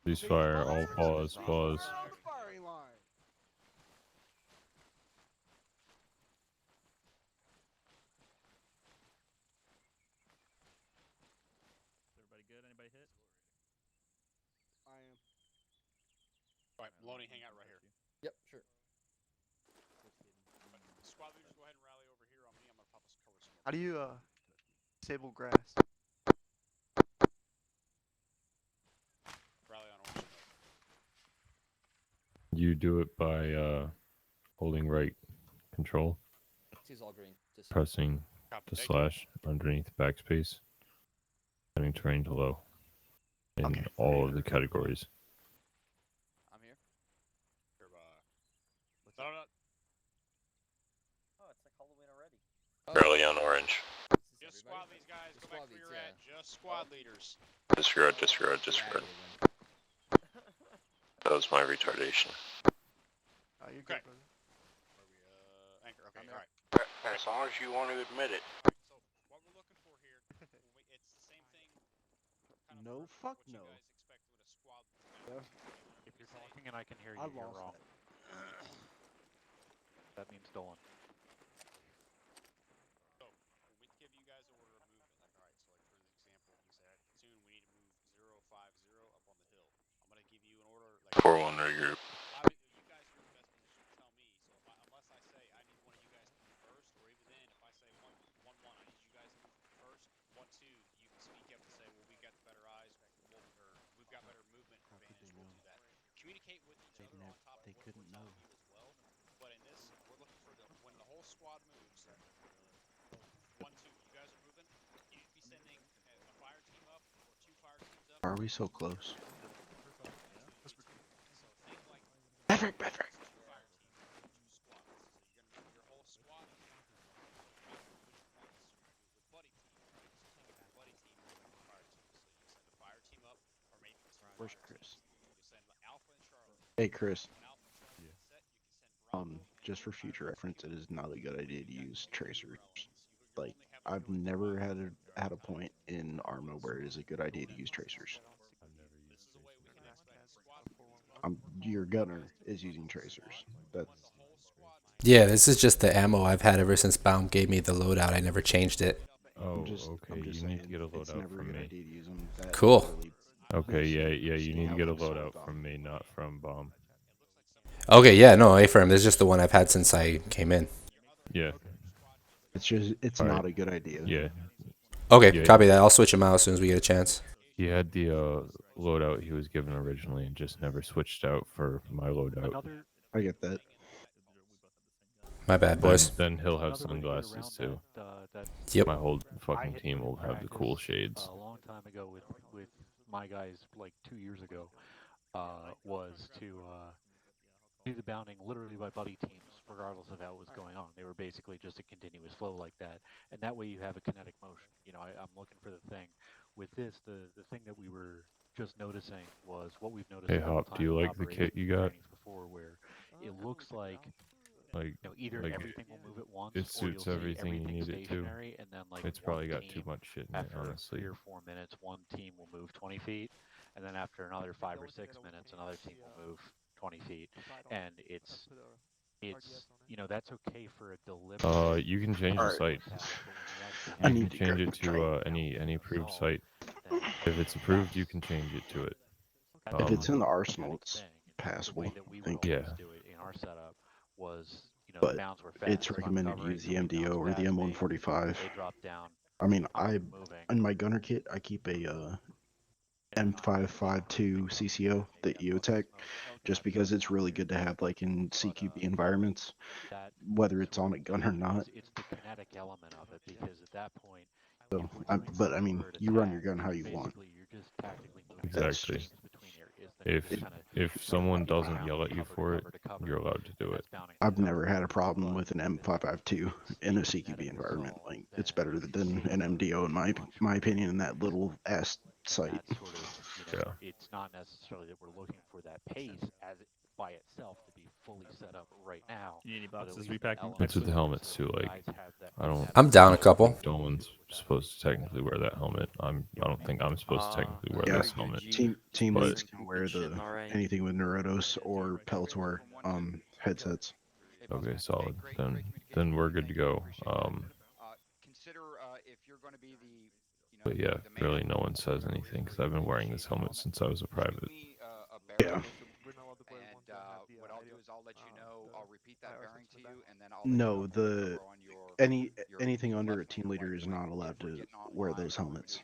[SPEAKER 11] Ceasefire, all pause, pause.
[SPEAKER 2] Firing line.
[SPEAKER 6] Everybody good? Anybody hit?
[SPEAKER 2] I am.
[SPEAKER 4] Alright, Maloney, hang out right here.
[SPEAKER 7] Yep, sure.
[SPEAKER 4] Squad leaders, go ahead and rally over here on me. I'm gonna pop us cover some more.
[SPEAKER 1] How do you disable grass?
[SPEAKER 4] Rally on orange.
[SPEAKER 11] You do it by holding right control,
[SPEAKER 7] He's all green. Just
[SPEAKER 11] pressing
[SPEAKER 4] Copy.
[SPEAKER 11] the
[SPEAKER 4] Thank you.
[SPEAKER 11] slash underneath backspace, setting terrain to low in
[SPEAKER 2] Okay.
[SPEAKER 11] all of the categories.
[SPEAKER 7] I'm here.
[SPEAKER 4] No, no,
[SPEAKER 6] Oh, it's like Halloween already.
[SPEAKER 11] Barely on orange.
[SPEAKER 4] just squad leads, guys. Go back
[SPEAKER 7] Squad
[SPEAKER 4] where
[SPEAKER 7] leads,
[SPEAKER 4] you're at. Just squad leaders.
[SPEAKER 11] Disregard, disregard, disregard. That was my retardation.
[SPEAKER 1] You're
[SPEAKER 4] Okay.
[SPEAKER 1] good, brother.
[SPEAKER 4] Where we, anchor. Okay,
[SPEAKER 7] I'm there.
[SPEAKER 4] alright.
[SPEAKER 5] As long as you want to admit it.
[SPEAKER 4] So, what we're looking for here, it's the same thing. Kind of
[SPEAKER 2] No,
[SPEAKER 4] what
[SPEAKER 2] fuck
[SPEAKER 4] you
[SPEAKER 2] no.
[SPEAKER 4] guys expect with a squad.
[SPEAKER 3] If you're talking and I can hear you,
[SPEAKER 2] I
[SPEAKER 3] you're
[SPEAKER 2] lost
[SPEAKER 3] wrong.
[SPEAKER 2] that.
[SPEAKER 3] That means stolen.
[SPEAKER 4] So, when we give you guys an order of movement, like, alright, so like for example, you say, alright, Platoon, we need to move 050 up on the hill. I'm gonna give you an order, like,
[SPEAKER 11] 4-1 regroup.
[SPEAKER 4] you guys are in the best position to tell me, so if unless I say I need one of you guys to move first, or even then, if I say 1-1, I need you guys to move first, 1-2, you can speak up and say, well, we got the better eyes, or we've got better movement advantage, we'll do that. Communicate with each other on top of what we're telling you as well, but in this, we're looking for when the whole squad moves, 1-2, you guys are moving, you'd be sending a fire team up, or 2 fire teams up.
[SPEAKER 2] Are we so close?
[SPEAKER 4] So think like
[SPEAKER 2] Maverick, Maverick.
[SPEAKER 4] 2 fire teams, 2 squads. So you're gonna move your whole squad up. Which ones with buddy teams, right? So think of your buddy team as like a fire team. So you send a fire team up, or maybe 2
[SPEAKER 2] Where's
[SPEAKER 4] fire
[SPEAKER 2] Chris?
[SPEAKER 4] teams. You send Alpha and Charlie.
[SPEAKER 2] Hey, Chris.
[SPEAKER 4] When Alpha and Charlie get set, you can send Bravo.
[SPEAKER 2] Just for future reference, it is not a good idea to use tracers. Like,
[SPEAKER 4] only having
[SPEAKER 2] I've
[SPEAKER 4] to do it
[SPEAKER 2] never
[SPEAKER 4] with
[SPEAKER 2] had a point in ArmA where it is a good idea to use tracers.
[SPEAKER 4] This is a way we can expedite the squad movements.
[SPEAKER 2] Your gunner is using tracers. That's
[SPEAKER 4] When the whole squad
[SPEAKER 9] Yeah, this is just the ammo I've had ever since Baum gave me the loadout. I never changed it.
[SPEAKER 11] Oh,
[SPEAKER 2] I'm
[SPEAKER 11] okay,
[SPEAKER 2] just
[SPEAKER 11] you need to
[SPEAKER 2] saying,
[SPEAKER 11] get a
[SPEAKER 2] it's
[SPEAKER 11] loadout
[SPEAKER 2] never a
[SPEAKER 11] from
[SPEAKER 2] good
[SPEAKER 11] me.
[SPEAKER 2] idea to use them. That
[SPEAKER 9] Cool.
[SPEAKER 2] really
[SPEAKER 11] Okay, yeah, you need to get a
[SPEAKER 2] Alpha
[SPEAKER 11] loadout
[SPEAKER 2] sold
[SPEAKER 11] from me, not from Bomb.
[SPEAKER 9] Okay, yeah, no, A-firm. This is just the one I've had since I came in.
[SPEAKER 11] Yeah,
[SPEAKER 2] it's
[SPEAKER 11] Alright.
[SPEAKER 2] not a good idea.
[SPEAKER 11] yeah.
[SPEAKER 9] Okay,
[SPEAKER 11] Yeah.
[SPEAKER 9] copy that. I'll switch them out as soon as we get a chance.
[SPEAKER 11] He had the loadout he was given originally and just never switched out for my loadout.
[SPEAKER 3] Another
[SPEAKER 2] I get that.
[SPEAKER 9] My bad, boys.
[SPEAKER 11] Then he'll have
[SPEAKER 3] another way to get
[SPEAKER 11] sunglasses
[SPEAKER 3] around
[SPEAKER 11] too.
[SPEAKER 3] that
[SPEAKER 9] Yep.
[SPEAKER 11] My whole
[SPEAKER 3] I
[SPEAKER 11] fucking
[SPEAKER 3] had
[SPEAKER 11] team
[SPEAKER 3] put
[SPEAKER 11] will
[SPEAKER 3] in
[SPEAKER 11] have the cool
[SPEAKER 3] practice,
[SPEAKER 11] shades.
[SPEAKER 3] a long time ago with my guys, like 2 years ago, was to do the bounding literally by buddy teams, regardless of how it was going on. They were basically just a continuous flow like that, and that way you have a kinetic motion. You know, I'm looking for the thing. With this, the thing that we were just noticing was what we've noticed.
[SPEAKER 11] Hey
[SPEAKER 3] a couple
[SPEAKER 11] Hop, do you
[SPEAKER 3] times in
[SPEAKER 11] like the kit you
[SPEAKER 3] operations
[SPEAKER 11] got?
[SPEAKER 3] trainings before, where it looks like
[SPEAKER 11] Like,
[SPEAKER 3] either
[SPEAKER 11] like
[SPEAKER 3] everything will move at once,
[SPEAKER 11] it
[SPEAKER 3] or
[SPEAKER 11] suits
[SPEAKER 3] you'll see
[SPEAKER 11] everything you need it to.
[SPEAKER 3] stationary, and then like
[SPEAKER 11] It's
[SPEAKER 3] one
[SPEAKER 11] probably got
[SPEAKER 3] team,
[SPEAKER 11] too much shit in it,
[SPEAKER 3] after
[SPEAKER 11] honestly.
[SPEAKER 3] 3 or 4 minutes, one team will move 20 feet, and then after another 5 or 6 minutes, another team will move 20 feet, and it's that's okay for a deliberate.
[SPEAKER 11] You can change the
[SPEAKER 2] Alright.
[SPEAKER 11] site.
[SPEAKER 2] I
[SPEAKER 11] You
[SPEAKER 2] need
[SPEAKER 11] can
[SPEAKER 2] to
[SPEAKER 11] change
[SPEAKER 2] grab
[SPEAKER 11] it
[SPEAKER 2] the train.
[SPEAKER 11] to any approved site. If it's approved, you can change it to it.
[SPEAKER 2] If it's in the
[SPEAKER 3] kinetic
[SPEAKER 2] arsenal, it's
[SPEAKER 3] thing. And
[SPEAKER 2] passable.
[SPEAKER 3] the way that we
[SPEAKER 2] I
[SPEAKER 3] would
[SPEAKER 2] think.
[SPEAKER 3] always
[SPEAKER 11] Yeah.
[SPEAKER 3] do it in our setup was, the
[SPEAKER 2] But
[SPEAKER 3] bounds were fast.
[SPEAKER 2] it's
[SPEAKER 3] If I'm
[SPEAKER 2] recommended to
[SPEAKER 3] covering
[SPEAKER 2] use the
[SPEAKER 3] somebody
[SPEAKER 2] MDO or
[SPEAKER 3] bounce
[SPEAKER 2] the
[SPEAKER 3] past me,
[SPEAKER 2] M145.
[SPEAKER 3] they drop down.
[SPEAKER 2] I mean,
[SPEAKER 3] I'm moving.
[SPEAKER 2] in my gunner kit, I keep a M552 CCO, the EOTech, just because it's really good to have like in CQB environments, whether it's on a gun or not.
[SPEAKER 3] It's the kinetic element of it, because at that point,
[SPEAKER 2] So, but I mean, you run your gun how you want.
[SPEAKER 3] you're just tactically moving
[SPEAKER 11] Exactly.
[SPEAKER 3] between areas.
[SPEAKER 11] If someone doesn't yell at you for it, you're allowed to do it.
[SPEAKER 2] I've never had a problem with an M552 in a CQB environment. Like, it's better than an MDO in my opinion in that little ass site.
[SPEAKER 11] Yeah.
[SPEAKER 3] It's not necessarily that we're looking for that pace as it by itself to be fully set up right now.
[SPEAKER 6] You need any
[SPEAKER 3] but at
[SPEAKER 6] boxes
[SPEAKER 3] least
[SPEAKER 6] repacking?
[SPEAKER 11] That's with the helmets too. Like, I don't.
[SPEAKER 9] I'm down a couple.
[SPEAKER 11] No one's supposed to technically wear that helmet. I don't think I'm supposed to technically wear this helmet.
[SPEAKER 2] Team
[SPEAKER 11] but-
[SPEAKER 2] leads can wear the anything with Neurodos or Peltor headsets.
[SPEAKER 11] Okay, solid. Then we're good to go. But yeah, really, no one says anything because I've been wearing this helmet since I was a private.
[SPEAKER 2] Yeah.
[SPEAKER 5] What I'll do is I'll let you know. I'll repeat that bearing to you, and then I'll.
[SPEAKER 2] No, anything under a team leader is not allowed to wear those helmets.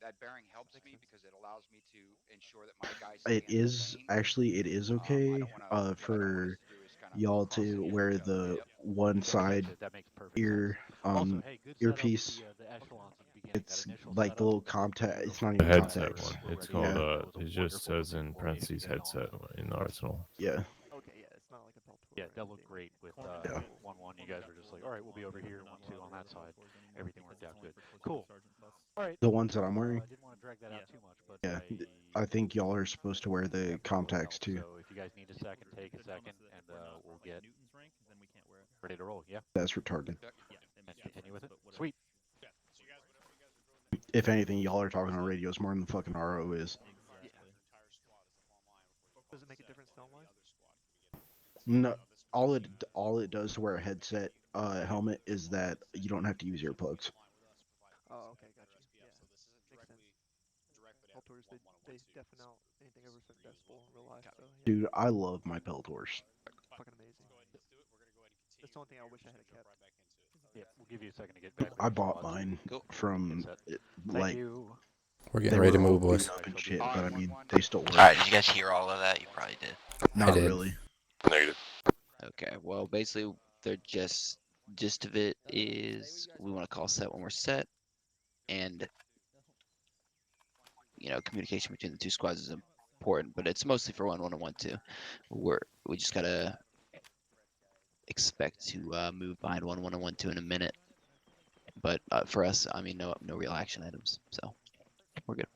[SPEAKER 5] That bearing helps me because it allows me to ensure that my guys.
[SPEAKER 2] It is okay for y'all to wear the one side earpiece. It's like the little contact. It's not
[SPEAKER 11] The
[SPEAKER 2] even
[SPEAKER 11] headset
[SPEAKER 2] contacts.
[SPEAKER 11] one. It's called it just says in parentheses headset in the arsenal.
[SPEAKER 2] Yeah.
[SPEAKER 1] Okay, yeah, it's not like a belt.
[SPEAKER 3] Yeah, that looked great with 1-1. You guys were just like, all right, we'll be over here. 1-2 on that side. Everything worked out good. Cool. All right.
[SPEAKER 2] The ones that I'm wearing.
[SPEAKER 3] I didn't want to drag that out too much, but
[SPEAKER 2] Yeah, I think y'all are supposed to wear the contacts too.
[SPEAKER 3] So if you guys need a second, take a second, and we'll get ready to roll. Yeah.
[SPEAKER 2] That's retarded.
[SPEAKER 3] And continue with it. Sweet.
[SPEAKER 2] If anything, y'all are talking on radios more than the fucking RO is.
[SPEAKER 1] Does it make a difference film-wise?
[SPEAKER 2] No, all it does to wear a headset helmet is that you don't have to use earplugs.
[SPEAKER 1] Oh, okay, gotcha. Yeah, makes sense. Peltors, they deafen out anything over a certain decibel in real life, so yeah.
[SPEAKER 2] Dude, I love my Peltors.
[SPEAKER 1] Fucking amazing. That's the only thing I wish I had kept.
[SPEAKER 3] Yeah, we'll give you a second to get back.
[SPEAKER 2] I bought mine from like.
[SPEAKER 9] We're getting ready to move, boys.
[SPEAKER 2] And shit, but I mean, they still work.
[SPEAKER 8] Alright, did you guys hear all of that? You probably did.
[SPEAKER 2] Not
[SPEAKER 9] did.
[SPEAKER 2] really.
[SPEAKER 11] Negative.
[SPEAKER 7] Okay, well, basically, they're gist of it is we want to call set when we're set, and communication between the two squads is important, but it's mostly for 1-1 and 1-2. We just gotta expect to move behind 1-1 and 1-2 in a minute, but for us, I mean, no real action items, so we're good.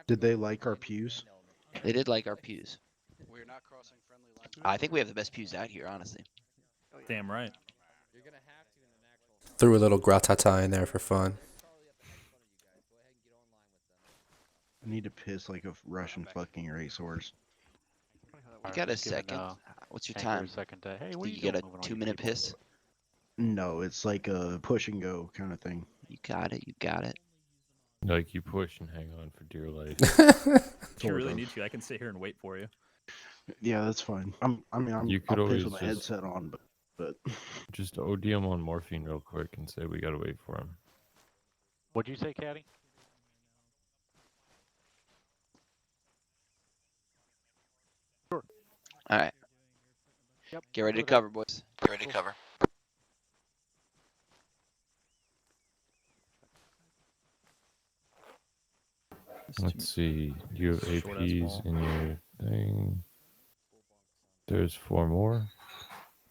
[SPEAKER 2] Did they like our pews?
[SPEAKER 7] They did like our pews.
[SPEAKER 5] We're not crossing friendly lines.
[SPEAKER 7] I think we have the best pews out here, honestly.
[SPEAKER 6] Damn right.
[SPEAKER 9] Threw a little gratata in there for fun.
[SPEAKER 2] I need to piss like a Russian fucking racehorse.
[SPEAKER 7] You got a second? What's your time?
[SPEAKER 3] Hey,
[SPEAKER 7] Do you get a 2-minute piss?
[SPEAKER 2] No, it's like a push and go kind of thing.
[SPEAKER 7] You got it.
[SPEAKER 11] Like you push and hang on for dear life.
[SPEAKER 6] If you really need to, I can sit here and wait for you.
[SPEAKER 2] Yeah, that's fine.
[SPEAKER 11] You could
[SPEAKER 2] I'll
[SPEAKER 11] always
[SPEAKER 2] piss with my headset on, but
[SPEAKER 11] just OD him on morphine real quick and say we gotta wait for him.
[SPEAKER 3] What'd you say, Caddy? Sure.
[SPEAKER 7] All right.
[SPEAKER 3] Yep.
[SPEAKER 7] Get ready to cover, boys.
[SPEAKER 8] Get ready to cover.
[SPEAKER 11] Let's see. You have APs in your thing. There's 4 more.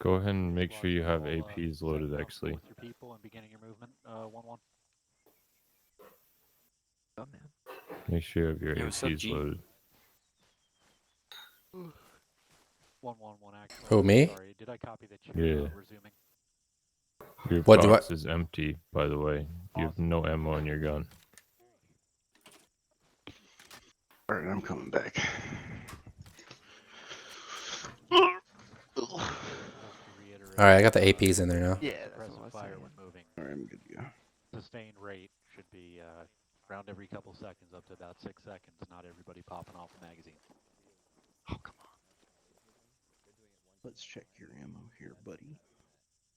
[SPEAKER 11] Go ahead and make sure you have APs loaded, actually.
[SPEAKER 3] With your people and beginning your movement, 1-1.
[SPEAKER 1] Oh man.
[SPEAKER 11] Make sure you have your APs loaded.
[SPEAKER 3] 1-1 actually.
[SPEAKER 9] Who, me?
[SPEAKER 3] Sorry, did I copy that you're
[SPEAKER 11] Yeah.
[SPEAKER 3] resuming?
[SPEAKER 11] Your
[SPEAKER 9] What do
[SPEAKER 11] box is empty, by the way. You have no ammo in your gun.
[SPEAKER 2] alright, I'm coming back.
[SPEAKER 9] Alright, I got the APs in there now.
[SPEAKER 1] Yeah, that's
[SPEAKER 3] Press
[SPEAKER 1] what I was
[SPEAKER 3] fire
[SPEAKER 1] saying.
[SPEAKER 3] when moving.
[SPEAKER 2] Alright, I'm good to go.
[SPEAKER 3] Sustained rate should be around every couple seconds up to about 6 seconds. Not everybody popping off a magazine.
[SPEAKER 2] Oh, come on. Let's check your ammo here, buddy.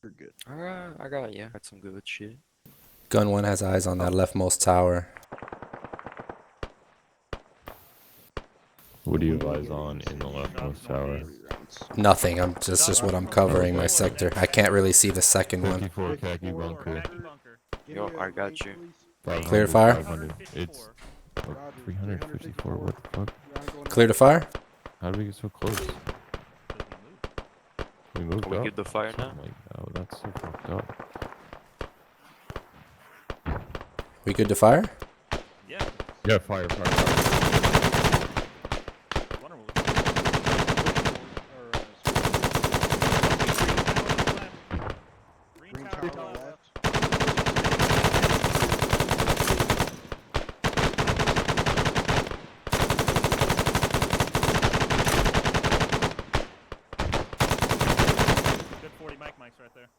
[SPEAKER 2] You're good.
[SPEAKER 12] Alright, I got you. Got some good shit.
[SPEAKER 9] Gun 1 has eyes on that leftmost tower.
[SPEAKER 11] What do you advise on in the leftmost tower?
[SPEAKER 9] Nothing. That's just what I'm covering my sector. I can't really see the second one.
[SPEAKER 11] 54 khaki bunker.
[SPEAKER 7] Yo, I got you.
[SPEAKER 11] 500,
[SPEAKER 9] Clear to fire?
[SPEAKER 11] 500. It's 354. What the fuck?
[SPEAKER 9] Clear to fire?
[SPEAKER 11] How did we get so close? We moved
[SPEAKER 7] Are we
[SPEAKER 11] up.
[SPEAKER 7] good to fire now?
[SPEAKER 11] Like, oh, that's so fucked up.
[SPEAKER 9] We good to fire?
[SPEAKER 11] Yeah, fire.
[SPEAKER 2] Green tower on the left.
[SPEAKER 6] Good 40 mics right there.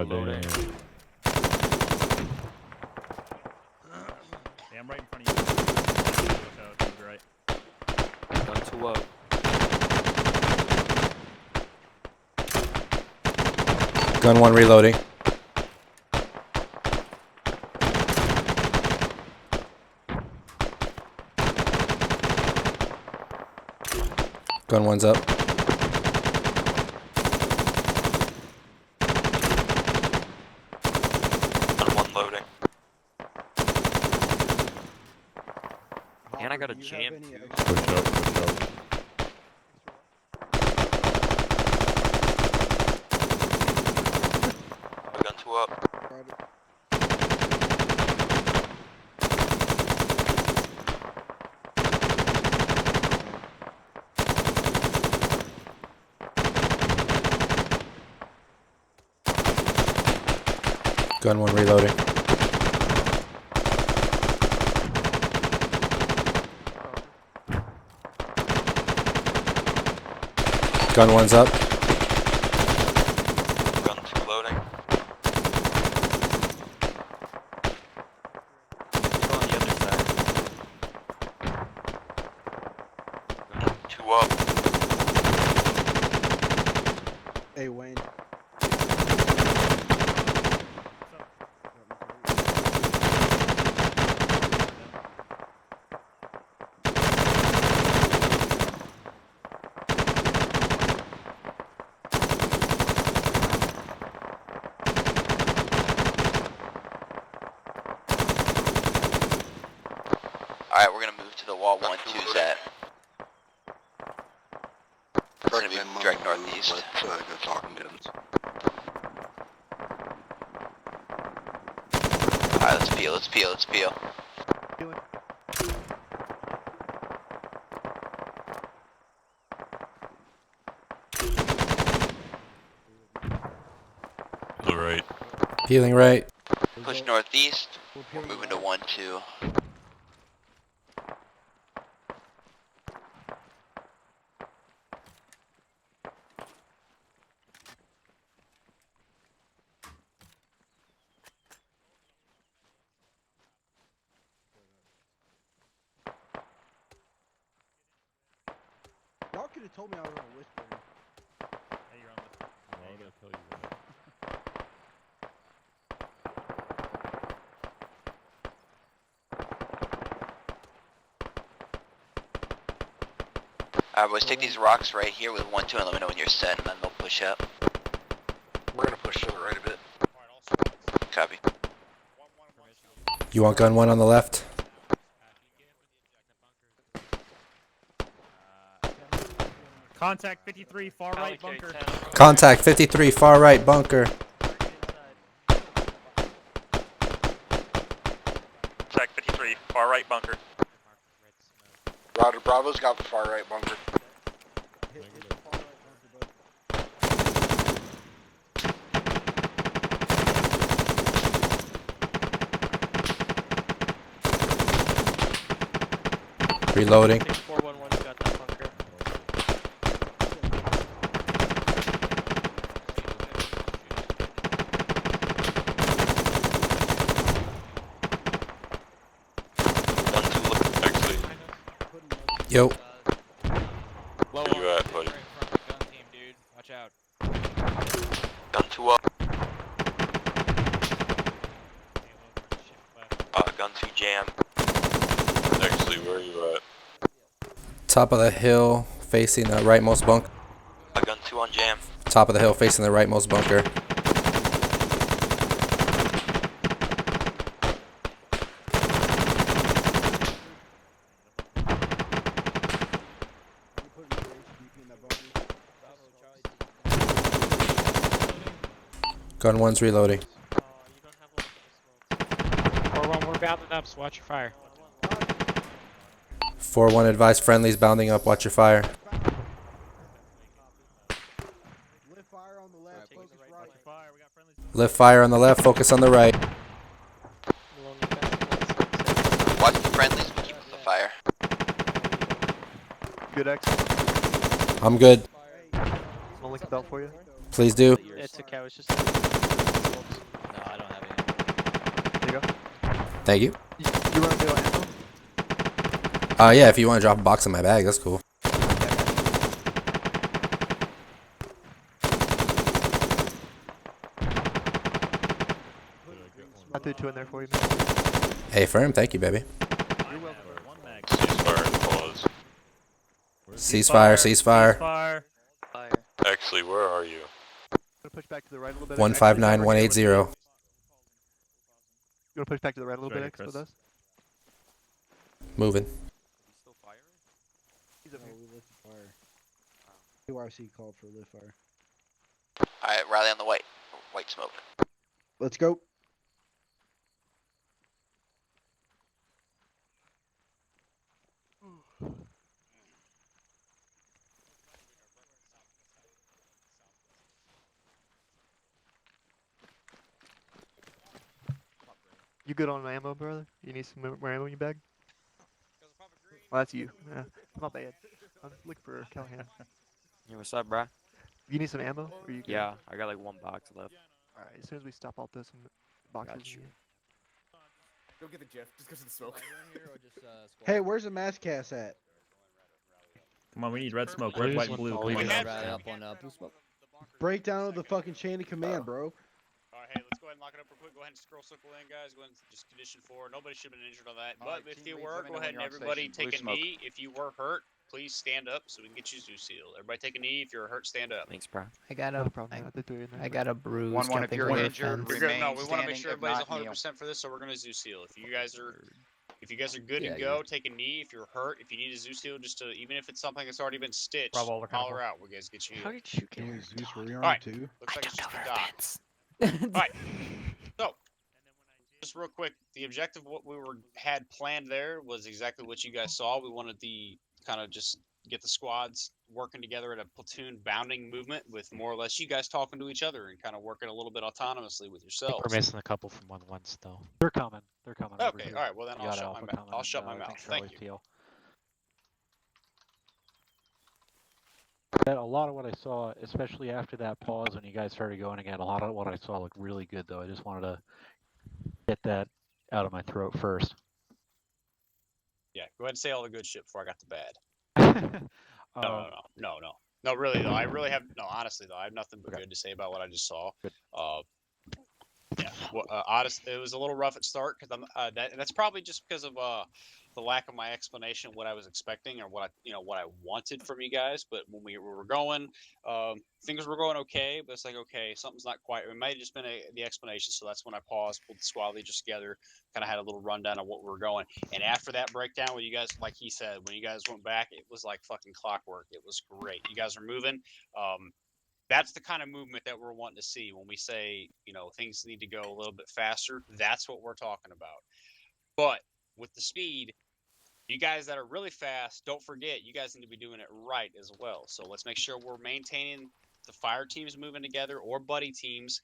[SPEAKER 7] Loading.
[SPEAKER 6] Yeah, I'm right in front of you. Right.
[SPEAKER 7] Gun 2 up.
[SPEAKER 9] Gun 1 reloading. Gun 1's up.
[SPEAKER 7] Gun 1 loading. And I got a jam too.
[SPEAKER 11] Push up.
[SPEAKER 7] Gun 2 up.
[SPEAKER 9] Gun 1 reloading. Gun 1's up.
[SPEAKER 7] Gun 2 loading. Go on the other side. Gun 2 up.
[SPEAKER 2] Hey, Wayne.
[SPEAKER 5] Alright, we're gonna move to the wall 1-2's at. We're gonna move direct northeast. Alright, let's peel.
[SPEAKER 11] Right.
[SPEAKER 9] Peeling right.
[SPEAKER 5] Push northeast. We're moving to 1-2.
[SPEAKER 2] Y'all could have told me I was on a whisper.
[SPEAKER 6] Hey, you're on this.
[SPEAKER 11] Why would I tell you that?
[SPEAKER 5] Alright, boys, take these rocks right here with 1-2 and let me know when you're set, and then they'll push up.
[SPEAKER 12] We're gonna push to the right a bit.
[SPEAKER 5] Copy.
[SPEAKER 9] You want gun 1 on the left?
[SPEAKER 6] Contact 53, far right bunker.
[SPEAKER 9] Contact 53, far right bunker.
[SPEAKER 6] Contact 53, far right bunker.
[SPEAKER 12] Roger, Bravo's got the far right bunker.
[SPEAKER 9] Reloading.
[SPEAKER 13] 411's got that bunker.
[SPEAKER 9] Yo.
[SPEAKER 13] Where
[SPEAKER 11] you at, buddy?
[SPEAKER 13] Gun team, dude. Watch out.
[SPEAKER 7] Gun 2 up. Gun 2 jam.
[SPEAKER 11] Exley, where are you at?
[SPEAKER 9] Top of the hill, facing the rightmost bunker.
[SPEAKER 8] Gun 2 on jam.
[SPEAKER 9] Top of the hill, facing the rightmost bunker. Gun 1's reloading.
[SPEAKER 13] 4-1, we're bounding up, so watch your fire.
[SPEAKER 9] 4-1 advised friendlies bounding up. Watch your fire. Lift fire on the left. Focus on the right.
[SPEAKER 8] Watch the friendlies, but keep up the fire.
[SPEAKER 1] Good X.
[SPEAKER 9] I'm good.
[SPEAKER 1] I'll link a belt for you.
[SPEAKER 9] Please do.
[SPEAKER 13] It's okay, I was just...
[SPEAKER 5] No, I don't have any.
[SPEAKER 1] There you go.
[SPEAKER 9] Thank you.
[SPEAKER 1] You want to do ammo?
[SPEAKER 9] Yeah, if you want to drop a box in my bag, that's cool.
[SPEAKER 1] I threw 2 in there for you, man.
[SPEAKER 9] Hey, firm. Thank you, baby.
[SPEAKER 1] You're welcome.
[SPEAKER 11] Ceasefire, pause.
[SPEAKER 9] Ceasefire, ceasefire.
[SPEAKER 6] Fire.
[SPEAKER 11] Exley, where are you?
[SPEAKER 1] I'm gonna push back to the right a little bit.
[SPEAKER 9] 159180.
[SPEAKER 1] You want to push back to the right a little bit, X, with us?
[SPEAKER 9] Moving.
[SPEAKER 1] He's up here.
[SPEAKER 2] QRC called for lift fire.
[SPEAKER 8] Alright, rally on the white smoke.
[SPEAKER 2] Let's go.
[SPEAKER 1] You good on ammo, brother? You need some more ammo in your bag? Well, that's you. Yeah, not bad. I'm looking for Callahan.
[SPEAKER 5] Yeah, what's up, bro?
[SPEAKER 1] You need some ammo? Or you good?
[SPEAKER 5] Yeah, I got like 1 box left.
[SPEAKER 1] Alright, as soon as we stop, I'll throw some boxes in you.
[SPEAKER 10] Go get the GIF, just because of the smoke.
[SPEAKER 2] Hey, where's the mass cast at?
[SPEAKER 6] Come on, we need red smoke. Red, white, and blue. Come on.
[SPEAKER 2] Break down the fucking chain of command, bro.
[SPEAKER 4] Alright, hey, let's go ahead and lock it up real quick. Go ahead and scroll circle in, guys. Go ahead and just condition 4. Nobody should have been injured on that. But if you were, go ahead and everybody take a knee. If you were hurt, please stand up so we can get you Zoo Seal. Everybody take a knee. If you're hurt, stand up.
[SPEAKER 5] Thanks, bro.
[SPEAKER 14] I got
[SPEAKER 1] No
[SPEAKER 14] a,
[SPEAKER 1] problem. I did 3 in there.
[SPEAKER 14] I got a bruise.
[SPEAKER 5] 1-1 if you're injured,
[SPEAKER 4] We're good. No, we want to make sure everybody's 100% for this, so we're gonna Zoo Seal. If you guys are good to go, take a knee. If you're hurt, if you need a Zoo Seal, just to even if it's something that's already been stitched, holler out. We guys get you.
[SPEAKER 14] How did you get
[SPEAKER 2] Can we Zeus rearm
[SPEAKER 4] Alright.
[SPEAKER 2] too?
[SPEAKER 4] Looks like it's just a dot. Alright. So, just real quick, the objective what we had planned there was exactly what you guys saw. We wanted the kind of just get the squads working together at a platoon bounding movement with more or less you guys talking to each other and kind of working a little bit autonomously with yourselves.
[SPEAKER 3] We're missing a couple from 1-1 still. They're coming. They're coming. over
[SPEAKER 4] Okay,
[SPEAKER 3] here.
[SPEAKER 4] alright, well then
[SPEAKER 3] You
[SPEAKER 4] I'll
[SPEAKER 3] got
[SPEAKER 4] shut
[SPEAKER 3] Alpha
[SPEAKER 4] my mouth.
[SPEAKER 3] coming
[SPEAKER 4] I'll shut
[SPEAKER 3] and,
[SPEAKER 4] my mouth.
[SPEAKER 3] I think
[SPEAKER 4] Thank
[SPEAKER 3] Charlie
[SPEAKER 4] you.
[SPEAKER 3] Teal. A lot of what I saw, especially after that pause when you guys started going again, a lot of what I saw looked really good though. I just wanted to get that out of my throat first.
[SPEAKER 4] Yeah, go ahead and say all the good shit before I got the bad. No, really though, I really have honestly though, I have nothing but good to say about what I just saw. Yeah, well, honestly, it was a little rough at start because that's probably just because of the lack of my explanation of what I was expecting or what I wanted from you guys. But when we were going, things were going okay, but it's like okay, something's not quite. It might have just been the explanation, so that's when I paused, pulled the squad leaders together, kind of had a little rundown of what we were going. And after that breakdown, when you guys, like he said, when you guys went back, it was like fucking clockwork. It was great. You guys are moving. That's the kind of movement that we're wanting to see when we say, things need to go a little bit faster. That's what we're talking about. But with the speed, you guys that are really fast, don't forget, you guys need to be doing it right as well. So let's make sure we're maintaining the fire teams moving together or buddy teams.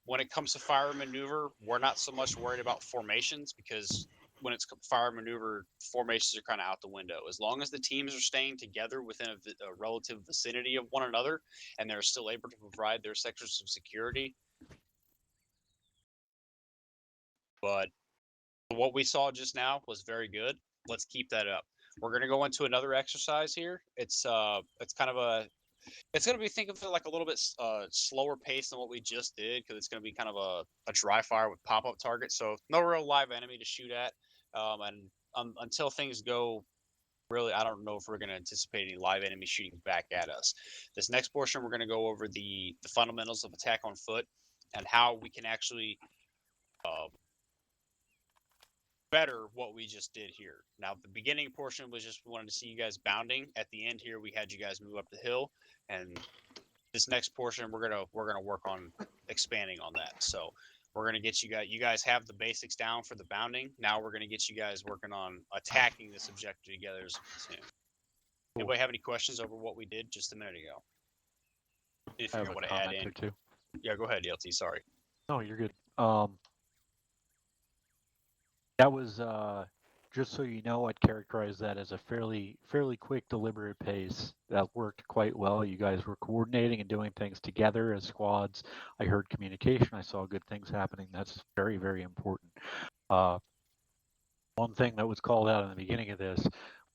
[SPEAKER 4] When it comes to fire maneuver, we're not so much worried about formations because when it's fire maneuver, formations are kind of out the window. As long as the teams are staying together within a relative vicinity of one another and they're still able to provide their sectors of security. But what we saw just now was very good. Let's keep that up. We're going to go into another exercise here. It's going to be, think of it like a little bit slower pace than what we just did because it's going to be kind of a dry fire with pop-up targets. So no real live enemy to shoot at. And until things go really, I don't know if we're going to anticipate any live enemy shooting back at us. This next portion, we're going to go over the fundamentals of attack on foot and how we can actually better what we just did here. Now, the beginning portion was just we wanted to see you guys bounding. At the end here, we had you guys move up the hill, and this next portion we're gonna work on expanding on that. So we're gonna get you guys have the basics down for the bounding. Now we're gonna get you guys working on attacking this objective together as a platoon. Anybody have any questions over what we did just a minute ago? If you want to add in,
[SPEAKER 3] too.
[SPEAKER 4] Yeah, go ahead, LT. Sorry.
[SPEAKER 3] No, you're good. That was just so you know, I'd characterize that as a fairly quick, deliberate pace that worked quite well. You guys were coordinating and doing things together as squads. I heard communication. I saw good things happening. That's very, very important. One thing that was called out in the beginning of this,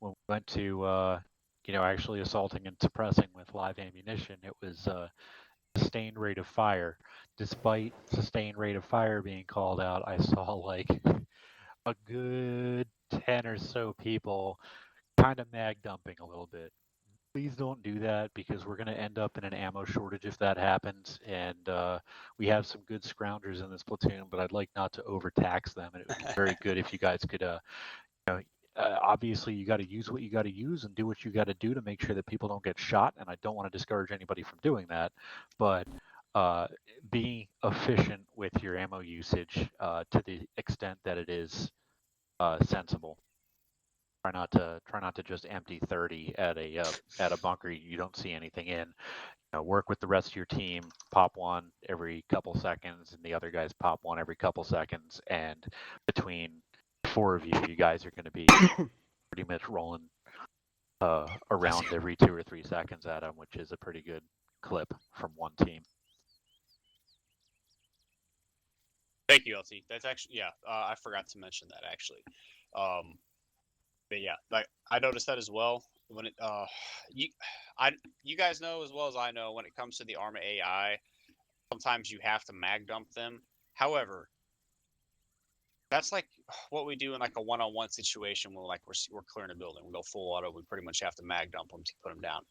[SPEAKER 3] when we went to actually assaulting and suppressing with live ammunition, it was sustained rate of fire. Despite sustained rate of fire being called out, I saw like a good 10 or so people kind of mag dumping a little bit. Please don't do that because we're going to end up in an ammo shortage if that happens. And we have some good scroungers in this platoon, but I'd like not to overtax them. And it would be very good if you guys could, obviously you got to use what you got to use and do what you got to do to make sure that people don't get shot. And I don't want to discourage anybody from doing that, but be efficient with your ammo usage to the extent that it is sensible. Try not to just empty 30 at a bunker you don't see anything in. Work with the rest of your team. Pop one every couple seconds, and the other guys pop one every couple seconds. And between 4 of you guys are going to be pretty much rolling around every 2 or 3 seconds at them, which is a pretty good clip from one team.
[SPEAKER 4] Thank you, LT. That's actually, yeah, I forgot to mention that actually. But yeah, like I noticed that as well. When it, you guys know as well as I know, when it comes to the ArmA AI, sometimes you have to mag dump them. However, that's like what we do in like a one-on-one situation when like we're clearing a building. We go full auto. We pretty much have to mag dump them to put them down.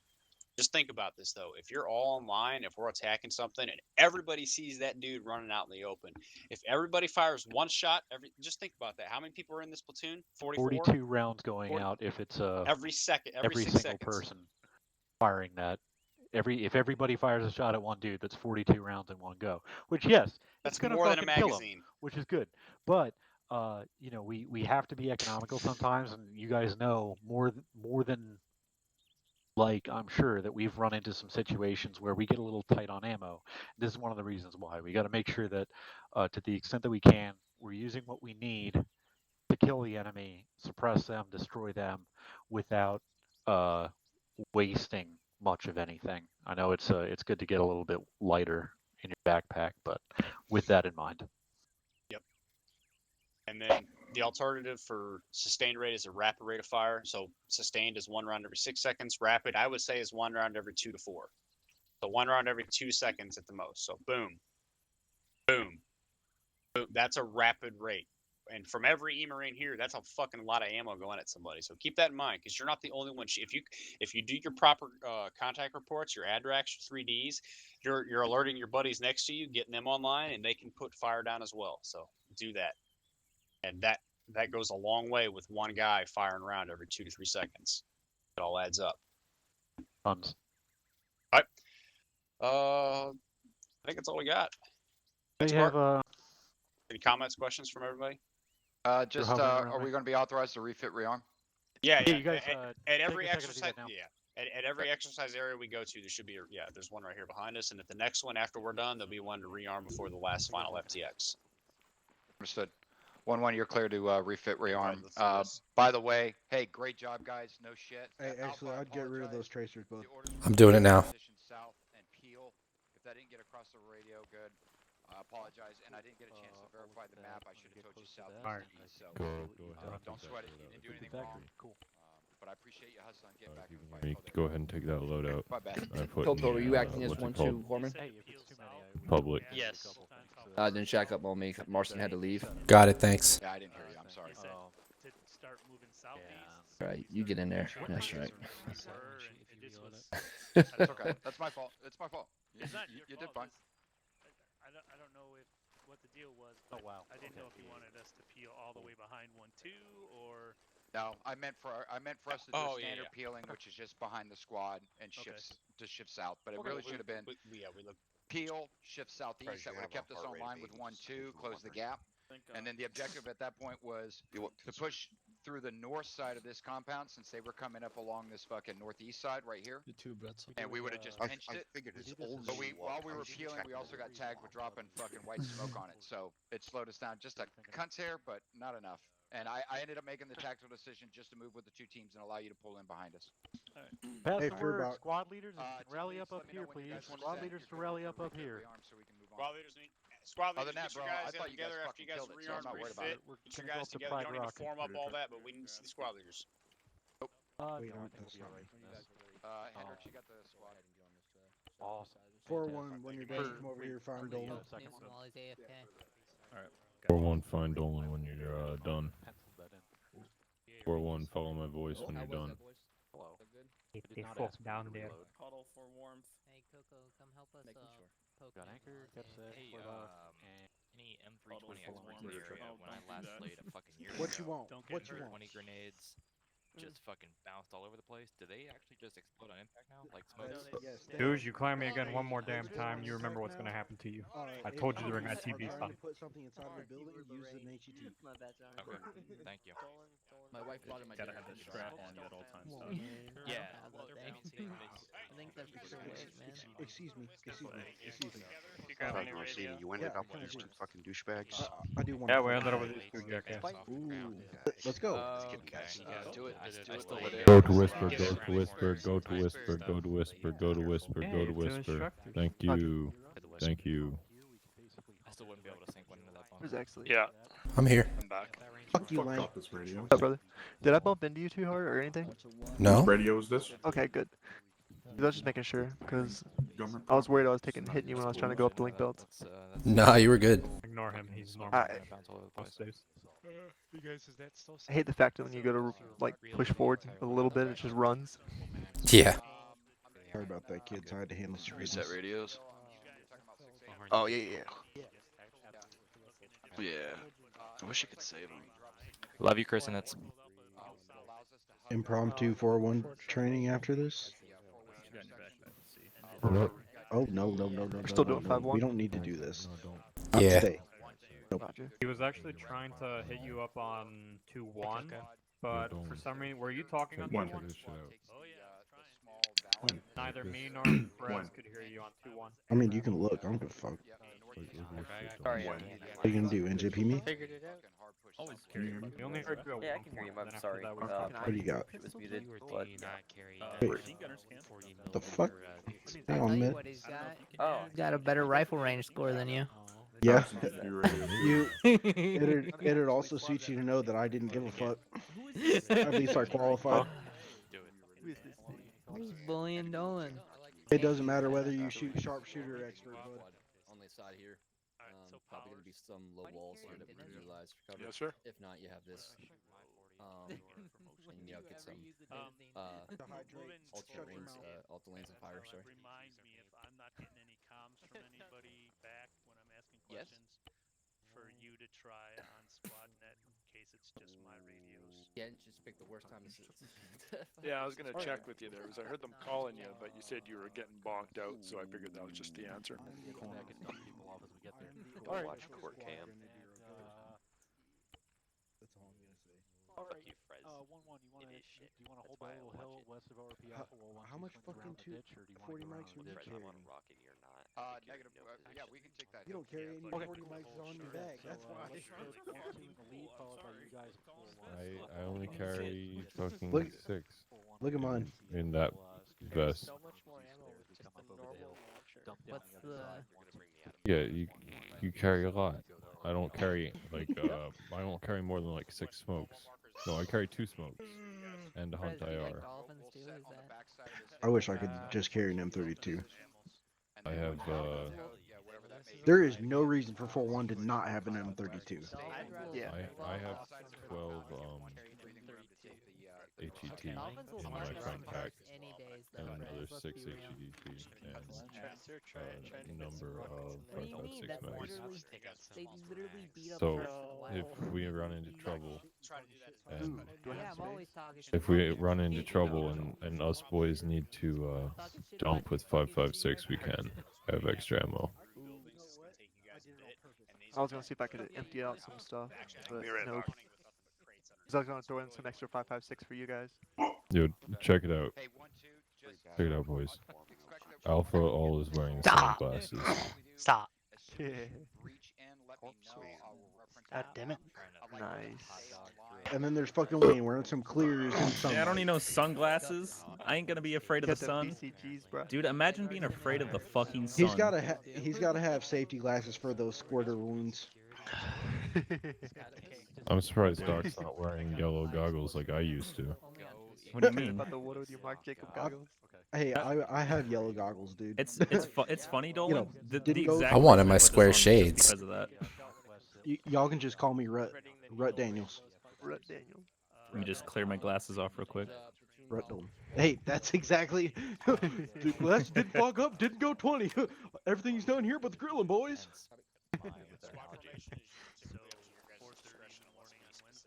[SPEAKER 4] Just think about this though. If you're all online, if we're attacking something and everybody sees that dude running out in the open, if everybody fires one shot, just think about that. How many people are in this platoon? 44?
[SPEAKER 3] 42 rounds going out if it's
[SPEAKER 4] every second,
[SPEAKER 3] every
[SPEAKER 4] single
[SPEAKER 3] seconds. Person firing that. If everybody fires a shot at one dude, that's 42 rounds in one go. Which yes,
[SPEAKER 4] that's
[SPEAKER 3] gonna
[SPEAKER 4] more than a magazine.
[SPEAKER 3] Kill him, which is good. But we have to be economical sometimes, and you guys know more than. Like, I'm sure that we've run into some situations where we get a little tight on ammo. This is one of the reasons why. We got to make sure that, to the extent that we can, we're using what we need to kill the enemy, suppress them, destroy them, without wasting much of anything. I know it's good to get a little bit lighter in your backpack, but with that in mind.
[SPEAKER 4] Yep. And then the alternative for sustained rate is a rapid rate of fire. So sustained is 1 round every 6 seconds. Rapid, I would say, is 1 round every 2 to 4. So 1 round every 2 seconds at the most. So boom, boom, boom. That's a rapid rate. And from every E-Marine here, that's a fucking lot of ammo going at somebody. So keep that in mind, because you're not the only one. If you do your proper contact reports, your ADRACs, your 3Ds, you're alerting your buddies next to you, getting them online, and they can put fire down as well. So do that. And that goes a long way with one guy firing around every 2 to 3 seconds. It all adds up.
[SPEAKER 3] Tons.
[SPEAKER 4] All right. I think that's all we got.
[SPEAKER 3] They have
[SPEAKER 4] any comments, questions from everybody?
[SPEAKER 5] Are we going to be authorized to refit rearm?
[SPEAKER 4] Yeah.
[SPEAKER 3] You guys,
[SPEAKER 4] at every exercise, at every exercise area we go to, there should be there's one right here behind us, and at the next one after we're done, there'll be one to rearm before the last final FTX.
[SPEAKER 5] Understood. 1-1, you're clear to refit rearm. By the way, hey, great job, guys. No shit.
[SPEAKER 2] Hey, actually, I'd get rid of those tracers, both.
[SPEAKER 9] I'm doing it now.
[SPEAKER 5] South and peel. If that didn't get across the radio, good. I apologize, and I didn't get a chance to verify the map. I should have told you south and east. So don't sweat it. You didn't do anything wrong.
[SPEAKER 3] Cool.
[SPEAKER 5] But I appreciate you hustling. Get back in the fight.
[SPEAKER 11] Go ahead and take that load out.
[SPEAKER 5] My bad.
[SPEAKER 14] Piltoad, are you acting as 1-2, Corman?
[SPEAKER 11] Public.
[SPEAKER 13] Yes.
[SPEAKER 14] Then shack up on me. Marston had to leave.
[SPEAKER 9] Got it, thanks.
[SPEAKER 5] Yeah, I didn't hear you. I'm sorry.
[SPEAKER 13] To start moving southeast.
[SPEAKER 14] right. You get in there. That's right.
[SPEAKER 5] That's okay. That's my fault. It's my fault.
[SPEAKER 15] It's not your
[SPEAKER 5] You did
[SPEAKER 15] fault.
[SPEAKER 5] fine.
[SPEAKER 15] I don't know what the deal was, but I didn't know if you wanted us to peel all the way behind 1-2 or.
[SPEAKER 5] No, I meant for us to do standard peeling, which is just behind the squad and shifts to shift south. But it really should have been peel, shift southeast. That would have kept us online with 1-2, close the gap. And then the objective at that point was to push through the north side of this compound, since they were coming up along this fucking northeast side right here. And we would have just pinched it. But while we were peeling, we also got tagged with dropping fucking white smoke on it. So it slowed us down just a cunt's hair, but not enough. And I ended up making the tactical decision just to move with the two teams and allow you to pull in behind us.
[SPEAKER 3] Pass the word, squad leaders, rally up here, please. Squad leaders to rally up here.
[SPEAKER 4] Squad
[SPEAKER 5] Other
[SPEAKER 4] leaders,
[SPEAKER 5] than that,
[SPEAKER 4] get your
[SPEAKER 5] bro,
[SPEAKER 4] guys
[SPEAKER 5] I thought you guys
[SPEAKER 4] together after you guys
[SPEAKER 5] fucking killed it, so I'm
[SPEAKER 4] rearmed
[SPEAKER 5] not
[SPEAKER 4] pretty
[SPEAKER 5] worried about
[SPEAKER 4] fit.
[SPEAKER 5] it.
[SPEAKER 4] Get your guys together. You don't need to form up all that, but we need to see the squad leaders.
[SPEAKER 5] Hendrix, you got the squad.
[SPEAKER 3] Awesome.
[SPEAKER 16] 4-1, when you're done, come over here, find Dolan.
[SPEAKER 11] Alright. 4-1, find Dolan when you're done. 4-1, follow my voice when you're done.
[SPEAKER 13] They fuck down there.
[SPEAKER 10] Huddle for warmth.
[SPEAKER 17] Hey Coco, come help us poke
[SPEAKER 3] Got anchor, get set,
[SPEAKER 18] Hey,
[SPEAKER 3] split up.
[SPEAKER 18] any M320 experts in the area when I last played a fucking year
[SPEAKER 16] What
[SPEAKER 18] ago.
[SPEAKER 16] you want? What you want?
[SPEAKER 18] 20 grenades just fucking bounced all over the place. Do they actually just explode on impact now? Like smoke?
[SPEAKER 13] Dude, you climb me again one more damn time, you remember what's gonna happen to you. I told you during that TV
[SPEAKER 16] Trying
[SPEAKER 13] stuff.
[SPEAKER 16] to put something inside of the building, use an HET.
[SPEAKER 18] Okay, thank you.
[SPEAKER 14] My wife bought it my
[SPEAKER 6] Gotta
[SPEAKER 14] dinner.
[SPEAKER 6] have the strap on you at all times.
[SPEAKER 18] Yeah,
[SPEAKER 17] well, I think that's for sure weight, man.
[SPEAKER 16] Excuse me.
[SPEAKER 2] You ended up with these two fucking douchebags.
[SPEAKER 16] I do want
[SPEAKER 13] Yeah,
[SPEAKER 16] to
[SPEAKER 13] we
[SPEAKER 16] fight.
[SPEAKER 13] ended up with these two jackasses.
[SPEAKER 16] Ooh. Let's go.
[SPEAKER 18] do it. Let's do it.
[SPEAKER 11] Go to whisper, go to whisper, go to whisper, go to whisper, go to whisper, go to whisper. Thank you. Thank you.
[SPEAKER 18] I still wouldn't be able to sink one into that bomb.
[SPEAKER 1] Where's Exley?
[SPEAKER 6] Yeah.
[SPEAKER 9] I'm here.
[SPEAKER 6] I'm back.
[SPEAKER 16] Fuck you, Lang.
[SPEAKER 1] What's up, brother? Did I bump into you too hard or anything?
[SPEAKER 9] No.
[SPEAKER 19] Radio is this?
[SPEAKER 1] Okay, good. I was just making sure, because I was worried I was hitting you when I was trying to go up the link belt.
[SPEAKER 9] Nah, you were good.
[SPEAKER 13] Ignore him, he's normal.
[SPEAKER 18] Bounce all over the place.
[SPEAKER 13] You guys, is that still
[SPEAKER 1] I hate the fact that when you go to like push forward a little bit, it just runs.
[SPEAKER 9] Yeah.
[SPEAKER 2] Sorry about that, kids. I had to handle some
[SPEAKER 7] Reset
[SPEAKER 2] business.
[SPEAKER 7] radios. Oh, yeah. Yeah. I wish I could save them.
[SPEAKER 18] Love you, Chris, and that's
[SPEAKER 2] Impromptu 4-1 training after this?
[SPEAKER 11] What?
[SPEAKER 2] Oh, no.
[SPEAKER 1] We're still doing 5-1.
[SPEAKER 2] We don't need to do this.
[SPEAKER 9] Yeah.
[SPEAKER 2] Stay. Nope.
[SPEAKER 13] He was actually trying to hit you up on 2-1, but for some reason, were you talking on 2-1? Neither me nor Perez could hear you on 2-1.
[SPEAKER 2] I mean, you can look. I don't give a fuck.
[SPEAKER 18] sorry.
[SPEAKER 2] What are you gonna do? NJP me?
[SPEAKER 18] Figured it out.
[SPEAKER 6] Always carry me.
[SPEAKER 13] We only heard you at
[SPEAKER 14] Yeah, I
[SPEAKER 13] one
[SPEAKER 14] can hear you.
[SPEAKER 13] point,
[SPEAKER 14] I'm
[SPEAKER 13] then
[SPEAKER 14] sorry.
[SPEAKER 13] after that,
[SPEAKER 2] What do you got?
[SPEAKER 14] It was muted, but
[SPEAKER 2] Wait.
[SPEAKER 6] Machine gunners can.
[SPEAKER 2] The fuck? Hang
[SPEAKER 17] I'll
[SPEAKER 2] on a
[SPEAKER 17] tell you
[SPEAKER 2] minute.
[SPEAKER 17] what he's got.
[SPEAKER 14] oh,
[SPEAKER 17] He's got a better rifle range score than you.
[SPEAKER 2] Yeah. It'd also suit you to know that I didn't give a fuck. At least I qualified.
[SPEAKER 17] He's bullying Dolan.
[SPEAKER 2] It doesn't matter whether you shoot sharpshooter or expert, bud.
[SPEAKER 14] on the side here. Probably gonna be some low walls here that we can utilize for cover.
[SPEAKER 6] Yes, sir.
[SPEAKER 14] If not, you have this. And you know, get some alternate lanes, alter lanes of fire. Sorry.
[SPEAKER 15] Remind me if I'm not getting any comms from anybody back when I'm asking
[SPEAKER 14] Yes.
[SPEAKER 15] questions for you to try on SquadNet in case it's just my radios.
[SPEAKER 14] Yeah, and just pick the worst time to sit.
[SPEAKER 6] Yeah, I was gonna check with you there because I heard them calling you, but you said you were getting bonked out, so I figured that was just the answer.
[SPEAKER 13] Alright.
[SPEAKER 18] Watch court cam.
[SPEAKER 13] Alright, 1-1, do you wanna hold that little hill west of our PF?
[SPEAKER 16] How much fucking 40 mics are you carrying?
[SPEAKER 5] Negative. Yeah, we can take that.
[SPEAKER 16] You don't carry any 40 mics on your bag. That's why.
[SPEAKER 11] I only carry fucking
[SPEAKER 2] Look-
[SPEAKER 11] 6
[SPEAKER 2] Look at mine.
[SPEAKER 11] in that vest.
[SPEAKER 17] What's the?
[SPEAKER 11] Yeah, you carry a lot. I don't carry like I don't carry more than like 6 smokes. No, I carry 2 smokes and a hunt IR.
[SPEAKER 2] I wish I could just carry an M32.
[SPEAKER 11] I have
[SPEAKER 2] There is no reason for 4-1 to not have an M32.
[SPEAKER 1] Yeah.
[SPEAKER 11] I have 12 HET
[SPEAKER 17] Dolphins will
[SPEAKER 11] in
[SPEAKER 17] mark
[SPEAKER 11] my
[SPEAKER 17] us
[SPEAKER 11] front
[SPEAKER 17] on
[SPEAKER 11] pack,
[SPEAKER 17] first any days,
[SPEAKER 11] and
[SPEAKER 17] though.
[SPEAKER 11] another
[SPEAKER 17] Let's
[SPEAKER 11] 6
[SPEAKER 17] be real.
[SPEAKER 11] HEDP, and a number of
[SPEAKER 17] What do you mean?
[SPEAKER 11] 5.56
[SPEAKER 17] That's
[SPEAKER 11] mags.
[SPEAKER 17] literally they literally beat up
[SPEAKER 11] So
[SPEAKER 17] first and
[SPEAKER 11] if
[SPEAKER 17] last.
[SPEAKER 11] we run into trouble, and
[SPEAKER 17] Yeah, I'm always talking shit.
[SPEAKER 11] if we run into trouble and us boys need to dump with 5.56, we can have extra ammo.
[SPEAKER 1] I was gonna see if I could empty out some stuff, but nope. Cause I was gonna throw in some extra 5.56 for you guys.
[SPEAKER 11] Dude, check it out. Check it out, boys. Alpha all is wearing the same
[SPEAKER 19] Stop.
[SPEAKER 11] glasses.
[SPEAKER 19] Stop.
[SPEAKER 1] Yeah.
[SPEAKER 19] God damn it.
[SPEAKER 1] Nice.
[SPEAKER 2] And then there's fucking Wayne wearing some clears and sunlight.
[SPEAKER 20] Yeah, I don't need no sunglasses. I ain't gonna be afraid of the sun.
[SPEAKER 1] BCGs, bro.
[SPEAKER 20] Dude, imagine being afraid of the fucking sun.
[SPEAKER 2] He's gotta have safety glasses for those squirter wounds.
[SPEAKER 11] I'm surprised Doc's not wearing yellow goggles like I used to.
[SPEAKER 20] What do you mean?
[SPEAKER 1] About the what with your Mark Jacob goggles?
[SPEAKER 2] Hey, I have yellow goggles, dude.
[SPEAKER 20] It's funny, Dolan.
[SPEAKER 2] You know,
[SPEAKER 20] the exact
[SPEAKER 9] I wanted
[SPEAKER 20] reason
[SPEAKER 9] my
[SPEAKER 20] put this
[SPEAKER 9] square
[SPEAKER 20] on was just
[SPEAKER 9] shades.
[SPEAKER 20] Because of that.
[SPEAKER 2] Y'all can just call me Rut Daniels.
[SPEAKER 1] Rut Daniel.
[SPEAKER 20] Let me just clear my glasses off real quick.
[SPEAKER 2] Rut Dolan. Hey, that's exactly. The glass didn't fog up, didn't go 20. Everything's done here but the grilling, boys.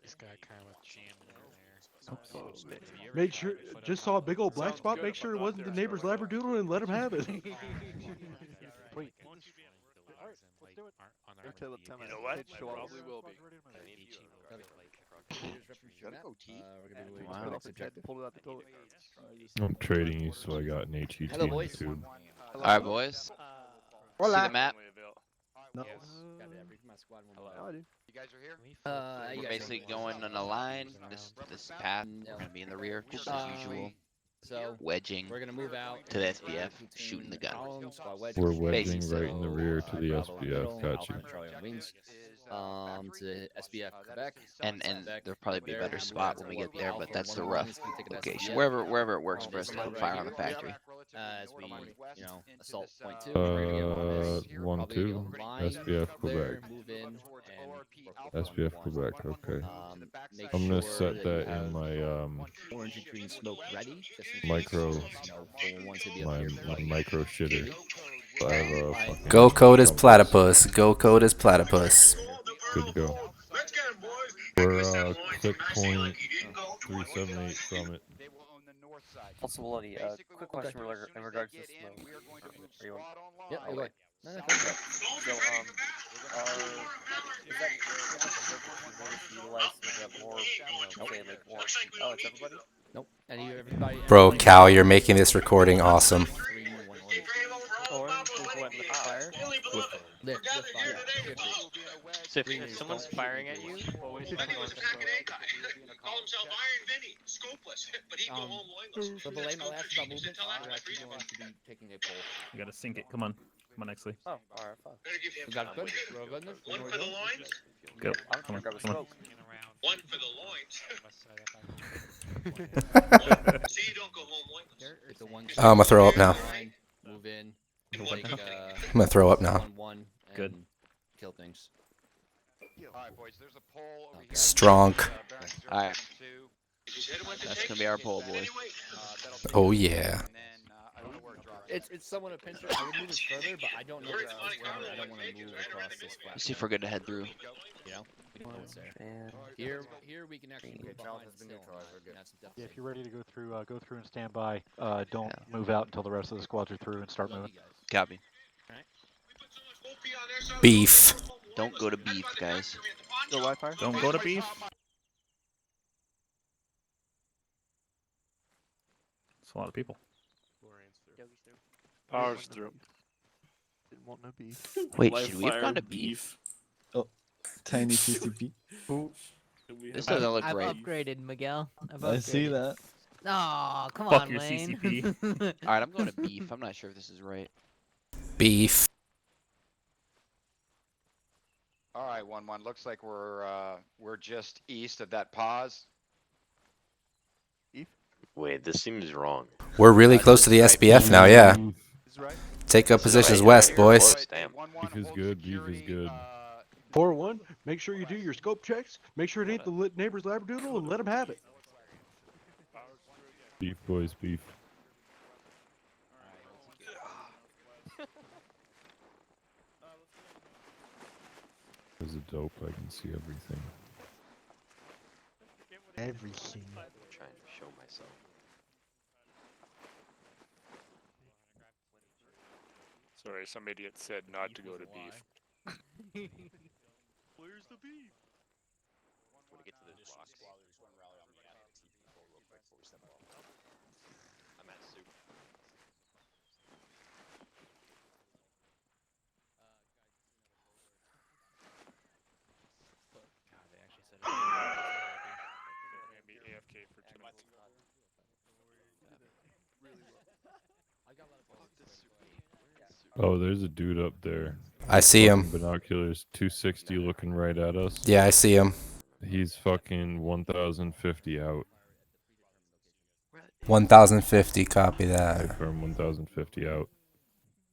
[SPEAKER 19] This guy kind of jammed in there.
[SPEAKER 2] Make sure, just saw a big old black spot. Make sure it wasn't the neighbor's labradoodle and let him have it.
[SPEAKER 1] Wait. Until the time
[SPEAKER 6] You know what?
[SPEAKER 1] it
[SPEAKER 6] I
[SPEAKER 1] show up.
[SPEAKER 6] probably will be.
[SPEAKER 1] Wow. Pull it out the toilet.
[SPEAKER 11] I'm trading you, so I got an HET
[SPEAKER 14] Hello,
[SPEAKER 11] in the
[SPEAKER 14] boys.
[SPEAKER 11] tube.
[SPEAKER 8] Alright, boys. See the map?
[SPEAKER 2] No.
[SPEAKER 1] I do.
[SPEAKER 5] You guys are here?
[SPEAKER 8] We're basically going on a line. This path. We're gonna be in the rear, just as usual.
[SPEAKER 14] So
[SPEAKER 8] Wedging
[SPEAKER 14] we're gonna move out
[SPEAKER 8] to the SBF, shooting the gun.
[SPEAKER 11] We're wedging
[SPEAKER 8] Basically.
[SPEAKER 11] right in the rear to the SBF. Got you.
[SPEAKER 14] To SBF Quebec.
[SPEAKER 8] And there'll probably be a better spot when we get there, but that's the rough location. Wherever it works for us to put fire on the factory.
[SPEAKER 14] As we, assault point 2.
[SPEAKER 11] 1-2, SBF Quebec.
[SPEAKER 14] Move in
[SPEAKER 11] SBF Quebec, okay.
[SPEAKER 14] make
[SPEAKER 11] I'm gonna
[SPEAKER 14] sure
[SPEAKER 11] set
[SPEAKER 14] you
[SPEAKER 11] that in
[SPEAKER 14] have
[SPEAKER 11] my
[SPEAKER 14] orange and green smoke ready. Just in
[SPEAKER 11] micro,
[SPEAKER 14] case, ones to be up here.
[SPEAKER 11] my micro shitter. I have a fucking
[SPEAKER 9] Go code is platypus. Go code is platypus.
[SPEAKER 11] good to go. We're click point 378 from it.
[SPEAKER 21] Possibility. Quick question in regards to smoke. Are you on?
[SPEAKER 14] Yeah,
[SPEAKER 21] Oh,
[SPEAKER 14] go
[SPEAKER 21] wait.
[SPEAKER 14] ahead.
[SPEAKER 21] So, is that utilized? Is that more, say like more? Oh, it's everybody?
[SPEAKER 14] Nope. Everybody.
[SPEAKER 9] Bro, Cal, you're making this recording awesome.
[SPEAKER 21] Orange is what, with fire?
[SPEAKER 14] With fire.
[SPEAKER 21] So if someone's firing at you, always have an orange smoke.
[SPEAKER 12] Call himself Iron Vinny, scopeless, but he go home wineless.
[SPEAKER 14] So belay my last about movement, we're actually going to be taking a poll.
[SPEAKER 20] You gotta sink it. Come on, Exley.
[SPEAKER 21] Oh, alright, fine.
[SPEAKER 14] We got it good? We're all good?
[SPEAKER 12] One for the loins.
[SPEAKER 20] Go.
[SPEAKER 21] I'm
[SPEAKER 20] Come on.
[SPEAKER 21] grab a
[SPEAKER 20] Come on.
[SPEAKER 21] smoke.
[SPEAKER 12] One for the loins. See, you don't go home wineless.
[SPEAKER 9] I'm gonna throw up now.
[SPEAKER 14] Move in.
[SPEAKER 20] I'm
[SPEAKER 9] I'm gonna throw up now.
[SPEAKER 14] 1-1
[SPEAKER 20] Good.
[SPEAKER 14] Kill things.
[SPEAKER 5] Alright, boys, there's a pole over here.
[SPEAKER 9] Strong.
[SPEAKER 8] Alright. That's gonna be our poll, boys.
[SPEAKER 9] Oh yeah.
[SPEAKER 14] It's somewhat a pinch. I would move it further, but I don't know where I don't want to move across this flat.
[SPEAKER 8] Let's see if we're good to head through.
[SPEAKER 14] Here we can actually move behind still.
[SPEAKER 3] Yeah, if you're ready to go through and stand by. Don't move out until the rest of the squads are through and start moving.
[SPEAKER 8] Copy.
[SPEAKER 9] Beef.
[SPEAKER 8] Don't go to beef, guys.
[SPEAKER 1] Go Wi-Fi.
[SPEAKER 20] Don't go to beef. It's a lot of people.
[SPEAKER 6] Power's through.
[SPEAKER 1] Didn't want no beef.
[SPEAKER 8] Wait, should we have gone to beef?
[SPEAKER 22] Oh, tiny CCP.
[SPEAKER 8] This doesn't look
[SPEAKER 17] I've
[SPEAKER 8] right.
[SPEAKER 17] upgraded, Miguel.
[SPEAKER 22] I see that.
[SPEAKER 17] Oh, come
[SPEAKER 20] Fuck
[SPEAKER 17] on,
[SPEAKER 20] your
[SPEAKER 17] Wayne.
[SPEAKER 20] CCP.
[SPEAKER 8] Alright, I'm going to beef. I'm not sure if this is right.
[SPEAKER 9] Beef.
[SPEAKER 5] Alright, 1-1. Looks like we're just east of that pause.
[SPEAKER 23] Wait, this seems wrong.
[SPEAKER 9] We're really close to the SBF now, yeah. Take up positions west, boys.
[SPEAKER 11] Beef is good, beef is good.
[SPEAKER 2] 4-1. Make sure you do your scope checks. Make sure it ain't the neighbor's labradoodle and let him have it.
[SPEAKER 11] Beef, boys, beef. This is dope. I can see everything.
[SPEAKER 2] Everything.
[SPEAKER 23] I'm trying to show myself.
[SPEAKER 6] Sorry, some idiot said not to go to beef.
[SPEAKER 15] Where's the beef?
[SPEAKER 18] When we get to those rocks. I'm at soup. God, they actually said it.
[SPEAKER 6] I'm gonna be AFK for 2 minutes.
[SPEAKER 11] Oh, there's a dude up there.
[SPEAKER 9] I see him.
[SPEAKER 11] Fucking binoculars, 260 looking right at us.
[SPEAKER 9] Yeah, I see him.
[SPEAKER 11] He's fucking 1,050 out.
[SPEAKER 9] 1050, copy that.
[SPEAKER 11] Confirm 1,050 out.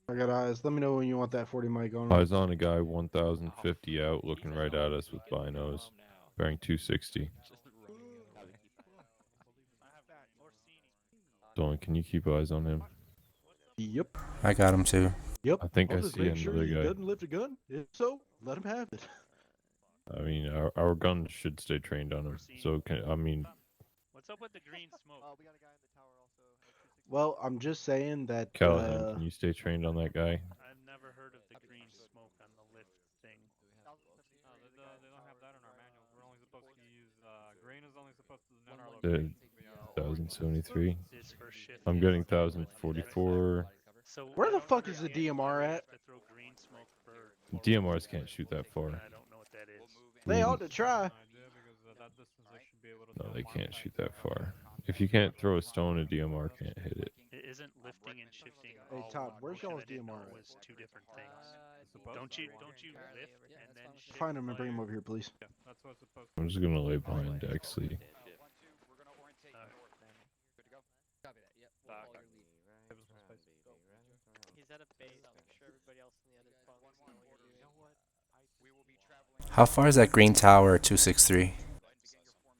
[SPEAKER 2] I got eyes. Let me know when you want that 40 mic on.
[SPEAKER 11] Eyes on a guy 1,050 out looking right at us with binos. Bearing 260. Dolan, can you keep eyes on him?
[SPEAKER 2] Yep.
[SPEAKER 9] I got him too.
[SPEAKER 2] Yep.
[SPEAKER 11] I think
[SPEAKER 2] I'll
[SPEAKER 11] I
[SPEAKER 2] just
[SPEAKER 11] see
[SPEAKER 2] make sure
[SPEAKER 11] another
[SPEAKER 2] he
[SPEAKER 11] guy.
[SPEAKER 2] doesn't lift a gun. If so, let him have it.
[SPEAKER 11] I mean, our guns should stay trained on him. So,
[SPEAKER 15] What's up with the green smoke?
[SPEAKER 1] We got a guy in the tower also.
[SPEAKER 2] Well, I'm just saying that.
[SPEAKER 11] Callahan, can you stay trained on that guy?
[SPEAKER 15] I've never heard of the green smoke on the lift thing.
[SPEAKER 13] No, they don't have that in our manual. We're only supposed to use, green is only supposed to denote our location.
[SPEAKER 11] 1,073.
[SPEAKER 15] Is for shift.
[SPEAKER 11] I'm getting 1,044.
[SPEAKER 15] So
[SPEAKER 2] Where the fuck is the DMR at?
[SPEAKER 15] to throw green smoke for
[SPEAKER 11] DMRs can't shoot that far.
[SPEAKER 15] I don't know what that is.
[SPEAKER 2] They ought to try.
[SPEAKER 11] No, they can't shoot that far. If you can't throw a stone, a DMR can't hit it.
[SPEAKER 15] It isn't lifting and shifting.
[SPEAKER 2] Hey
[SPEAKER 15] all
[SPEAKER 2] Todd,
[SPEAKER 15] one
[SPEAKER 2] where's
[SPEAKER 15] motion.
[SPEAKER 2] y'all's
[SPEAKER 15] I didn't know
[SPEAKER 2] DMR?
[SPEAKER 15] it was two different things. Don't you lift and then shift?
[SPEAKER 2] Find him and bring him over here, please.
[SPEAKER 13] Yeah, that's what's supposed
[SPEAKER 11] I'm just gonna lay behind Exley.
[SPEAKER 4] He's at a base. I'm sure everybody else in the other bunks know what you're doing.
[SPEAKER 9] How far is that green tower 263?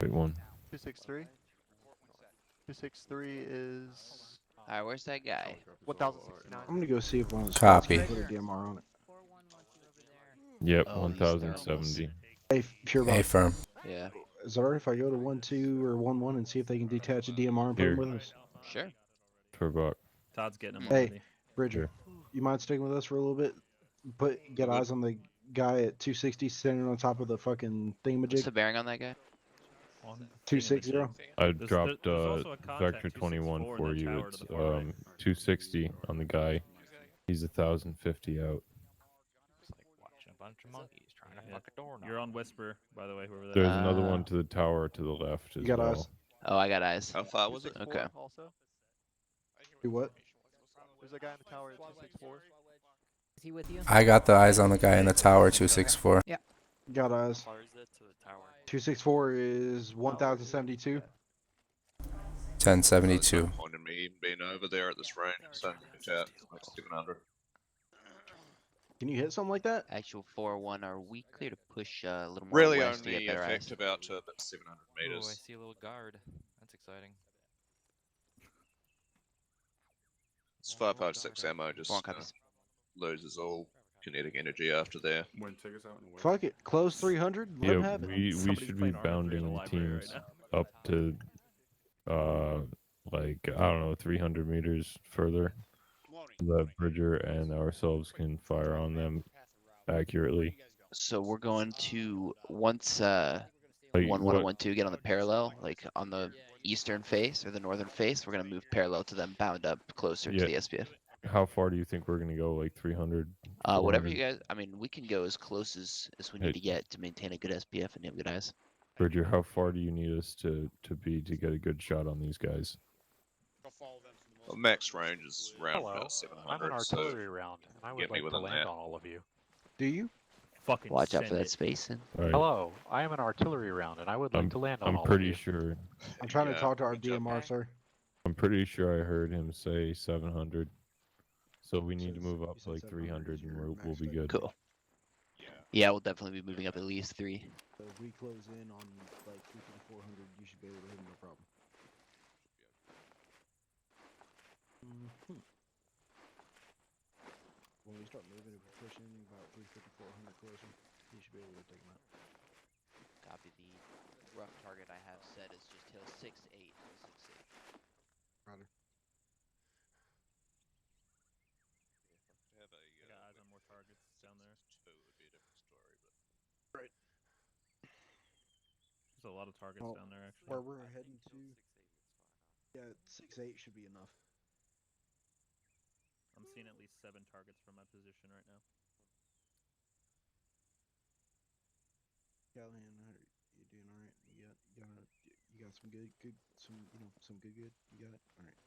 [SPEAKER 11] Wait, one.
[SPEAKER 1] 263. 263 is.
[SPEAKER 7] Alright, where's that guy?
[SPEAKER 1] 1069.
[SPEAKER 2] I'm gonna go see if one of the
[SPEAKER 9] Copy.
[SPEAKER 2] spots can put a DMR on it.
[SPEAKER 11] Yep,
[SPEAKER 7] Oh, he's
[SPEAKER 11] 1,070.
[SPEAKER 2] Hey, pure
[SPEAKER 9] A firm.
[SPEAKER 7] Yeah.
[SPEAKER 2] Is it alright if I go to 1-2 or 1-1 and see if they can detach a DMR and put him
[SPEAKER 11] Here.
[SPEAKER 2] with us?
[SPEAKER 7] Sure.
[SPEAKER 11] Per buck.
[SPEAKER 20] Todd's getting him
[SPEAKER 2] Hey,
[SPEAKER 20] already.
[SPEAKER 2] Bridger, you mind sticking with us for a little bit? Get eyes on the guy at 260 standing on top of the fucking thingamajig.
[SPEAKER 7] What's the bearing on that guy?
[SPEAKER 2] 260.
[SPEAKER 11] I
[SPEAKER 20] There's
[SPEAKER 11] dropped
[SPEAKER 20] also a contact
[SPEAKER 11] Vector 21
[SPEAKER 20] 264 in
[SPEAKER 11] for
[SPEAKER 20] that
[SPEAKER 11] you.
[SPEAKER 20] tower
[SPEAKER 11] It's
[SPEAKER 20] to the far right.
[SPEAKER 11] 260 on the guy. He's 1,050 out.
[SPEAKER 18] It's like watching a bunch of monkeys trying to fuck a door.
[SPEAKER 20] You're on Whisper, by the way, whoever that
[SPEAKER 11] There's
[SPEAKER 20] is.
[SPEAKER 11] another one to the tower to the left as
[SPEAKER 2] You got
[SPEAKER 11] well.
[SPEAKER 2] eyes?
[SPEAKER 7] Oh, I got eyes.
[SPEAKER 21] How far was it?
[SPEAKER 1] 264
[SPEAKER 7] Okay.
[SPEAKER 1] Also.
[SPEAKER 2] Do what?
[SPEAKER 1] There's a guy in the tower at 264.
[SPEAKER 17] Is he with you?
[SPEAKER 9] I got the eyes on the guy in the tower 264.
[SPEAKER 17] Yeah.
[SPEAKER 2] Got eyes.
[SPEAKER 18] How far is it to the tower?
[SPEAKER 2] 264 is 1,072.
[SPEAKER 9] 1072.
[SPEAKER 12] There's no point in me even being over there at this range, so chat, like 700.
[SPEAKER 2] Can you hit something like that?
[SPEAKER 7] Actual 4-1, are we clear to push a little more
[SPEAKER 12] Really
[SPEAKER 7] west to
[SPEAKER 12] only
[SPEAKER 7] get better eyes?
[SPEAKER 12] effective out to about 700
[SPEAKER 18] Oh, I
[SPEAKER 12] meters.
[SPEAKER 18] see a little guard. That's exciting.
[SPEAKER 12] It's 556 ammo, just
[SPEAKER 7] Foreign copies.
[SPEAKER 12] loses all kinetic energy after there.
[SPEAKER 2] Fuck it. Close 300. Let him
[SPEAKER 11] Yeah,
[SPEAKER 2] have it.
[SPEAKER 11] we
[SPEAKER 20] Somebody's
[SPEAKER 11] should be
[SPEAKER 20] playing ArmA 3 in the
[SPEAKER 11] bounding
[SPEAKER 20] library right
[SPEAKER 11] teams
[SPEAKER 20] now.
[SPEAKER 11] up to like I don't know 300 meters further. So that Bridger and ourselves can fire on them accurately.
[SPEAKER 7] So we're going to once
[SPEAKER 11] Like,
[SPEAKER 7] 1-1
[SPEAKER 11] what-
[SPEAKER 7] and 1-2 get on the parallel, like on the eastern face or the northern face. We're gonna move parallel to them, bound up closer to
[SPEAKER 11] Yeah.
[SPEAKER 7] the SPF.
[SPEAKER 11] How far do you think we're gonna go? Like 300?
[SPEAKER 7] Whatever
[SPEAKER 11] 400?
[SPEAKER 7] you guys. I mean, we can go as close as we need to get to maintain a good SPF and have good eyes.
[SPEAKER 11] Bridger, how far do you need us to be to get a good shot on these guys?
[SPEAKER 12] Well, max range is around
[SPEAKER 3] Hello,
[SPEAKER 12] about
[SPEAKER 3] I'm
[SPEAKER 12] 700,
[SPEAKER 3] an artillery round, and I would
[SPEAKER 12] get me
[SPEAKER 3] like to
[SPEAKER 12] within
[SPEAKER 3] land
[SPEAKER 12] that.
[SPEAKER 3] on all of you.
[SPEAKER 2] Do you?
[SPEAKER 20] Fucking
[SPEAKER 7] Watch out
[SPEAKER 20] send
[SPEAKER 7] for that
[SPEAKER 20] it.
[SPEAKER 7] spacing.
[SPEAKER 11] Alright.
[SPEAKER 3] Hello, I am an artillery round, and I would like to land on
[SPEAKER 11] I'm
[SPEAKER 3] all
[SPEAKER 11] pretty
[SPEAKER 3] of you.
[SPEAKER 11] sure.
[SPEAKER 2] I'm trying to
[SPEAKER 12] Yeah,
[SPEAKER 2] talk to our
[SPEAKER 12] good job.
[SPEAKER 2] DMR, sir.
[SPEAKER 11] I'm pretty sure I heard him say 700. So we need to
[SPEAKER 2] Says-
[SPEAKER 11] move
[SPEAKER 2] you
[SPEAKER 11] up
[SPEAKER 2] said
[SPEAKER 11] like 300
[SPEAKER 2] 700
[SPEAKER 11] and
[SPEAKER 2] is your
[SPEAKER 11] we'll be
[SPEAKER 2] max
[SPEAKER 11] good.
[SPEAKER 7] Cool. Yeah, we'll definitely be moving up at least 3.
[SPEAKER 2] So if we close in on like 350, 400, you should be able to hit him no problem. start moving, if we push in about 350, 400 closer, he should be able to take him out.
[SPEAKER 7] Copy. The rough target I have set is just hill 6-8. Hill 6-8.
[SPEAKER 2] Roger.
[SPEAKER 13] I got eyes on more targets down there.
[SPEAKER 6] Right.
[SPEAKER 13] There's a lot of targets down there, actually.
[SPEAKER 2] Where we're heading to, yeah, 6-8 should be enough.
[SPEAKER 13] I'm seeing at least 7 targets from my position right now.
[SPEAKER 2] Callahan, you doing all right? You got some good, some good. You got it. All right.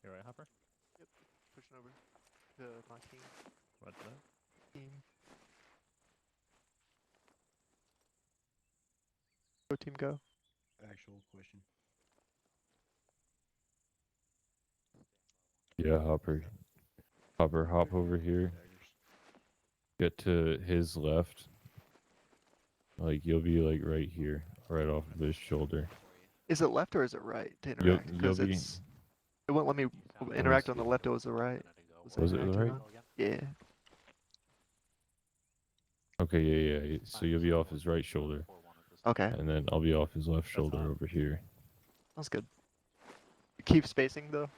[SPEAKER 13] You alright, Hopper?
[SPEAKER 1] Yep. Pushing over to my team.
[SPEAKER 13] Roger that.
[SPEAKER 1] Team. Go team, go.
[SPEAKER 2] Actual question.
[SPEAKER 11] Yeah, Hopper. Hopper, hop over here. Get to his left. Like, you'll be, like, right here. Right off of his shoulder.
[SPEAKER 1] Is it left or is it right to interact? Because it wouldn't let me interact on the left, it was the right.
[SPEAKER 11] Was it the right?
[SPEAKER 1] Yeah.
[SPEAKER 11] Okay, yeah. So you'll be off his right shoulder.
[SPEAKER 1] Okay.
[SPEAKER 11] And then I'll be off his left shoulder over here.
[SPEAKER 1] That's good. Keep spacing, though.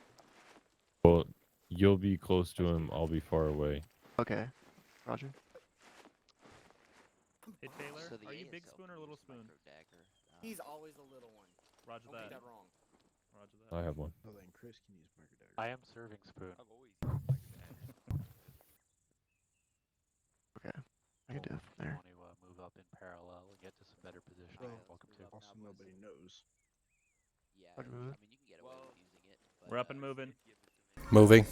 [SPEAKER 11] Well, you'll be close to him. I'll be far away.
[SPEAKER 1] Okay. Roger.
[SPEAKER 13] Hey, Taylor, are you Big Spoon or Little Spoon?
[SPEAKER 14] He's always a little one.
[SPEAKER 13] Roger
[SPEAKER 14] Don't
[SPEAKER 13] that.
[SPEAKER 14] get that wrong.
[SPEAKER 13] Roger that.
[SPEAKER 11] I have one.
[SPEAKER 2] Oh, then Chris can use micro dagger.
[SPEAKER 3] I am serving Spoon.
[SPEAKER 18] I've always used micro
[SPEAKER 1] Okay. I can do it from there.
[SPEAKER 3] Want to move up in parallel and get to some better position. Welcome to.
[SPEAKER 2] Also, nobody knows.
[SPEAKER 7] Yeah,
[SPEAKER 1] Roger, move.
[SPEAKER 7] I mean, you can get away with using it. But,
[SPEAKER 13] We're up and moving.
[SPEAKER 9] Moving.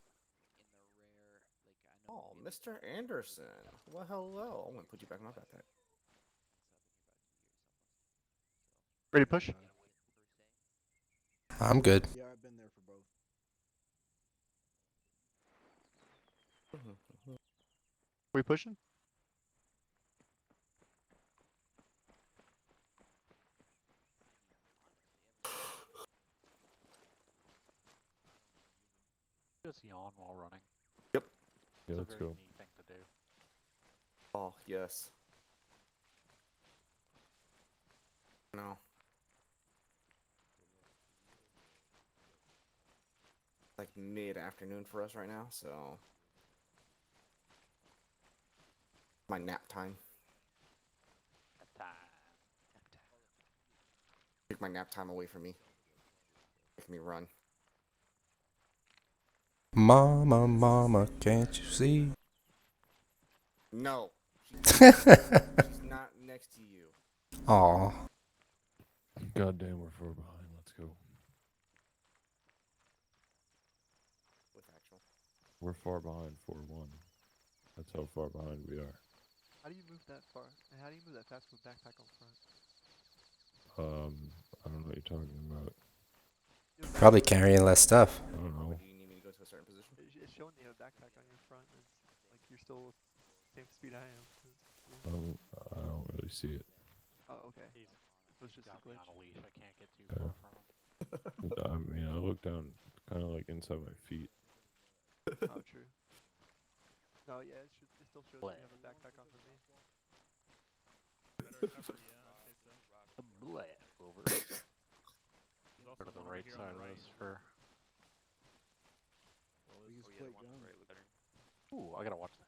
[SPEAKER 14] Oh, Mr. Anderson. Well, hello. I'm gonna put you back on my backpack.
[SPEAKER 1] Ready to push?
[SPEAKER 9] I'm good.
[SPEAKER 2] Yeah, I've been there for both.
[SPEAKER 1] We pushing?
[SPEAKER 3] Just yawn while running.
[SPEAKER 14] Yep.
[SPEAKER 11] Yeah,
[SPEAKER 3] It's
[SPEAKER 11] let's
[SPEAKER 3] a very
[SPEAKER 11] go.
[SPEAKER 3] neat thing to do.
[SPEAKER 14] Oh, yes. No. Like mid-afternoon for us right now, so my nap time. Take my nap time away from me. Make me run.
[SPEAKER 9] Mama, can't you see?
[SPEAKER 14] No. She's not next to you.
[SPEAKER 9] Aw.
[SPEAKER 11] Goddamn, we're far behind. Let's go.
[SPEAKER 14] With actual.
[SPEAKER 11] We're far behind 4-1. That's how far behind we are.
[SPEAKER 1] How do you move that far? And how do you move that fast with backpack on front?
[SPEAKER 11] I don't know what you're talking about.
[SPEAKER 9] Probably carrying less stuff.
[SPEAKER 11] I don't know.
[SPEAKER 14] Do you need me to go to a certain position?
[SPEAKER 1] It's showing you a backpack on your front. And it's like you're still same speed I am.
[SPEAKER 11] I don't really see it.
[SPEAKER 1] Oh, okay. It was just a glitch.
[SPEAKER 3] On a leash. I can't get too far from him.
[SPEAKER 11] I mean, I look down kind of like inside my feet.
[SPEAKER 1] Oh, true. No, yeah, it still shows that you have a backpack on for me.
[SPEAKER 3] Over. Go to the right side of this for. Ooh, I gotta watch that.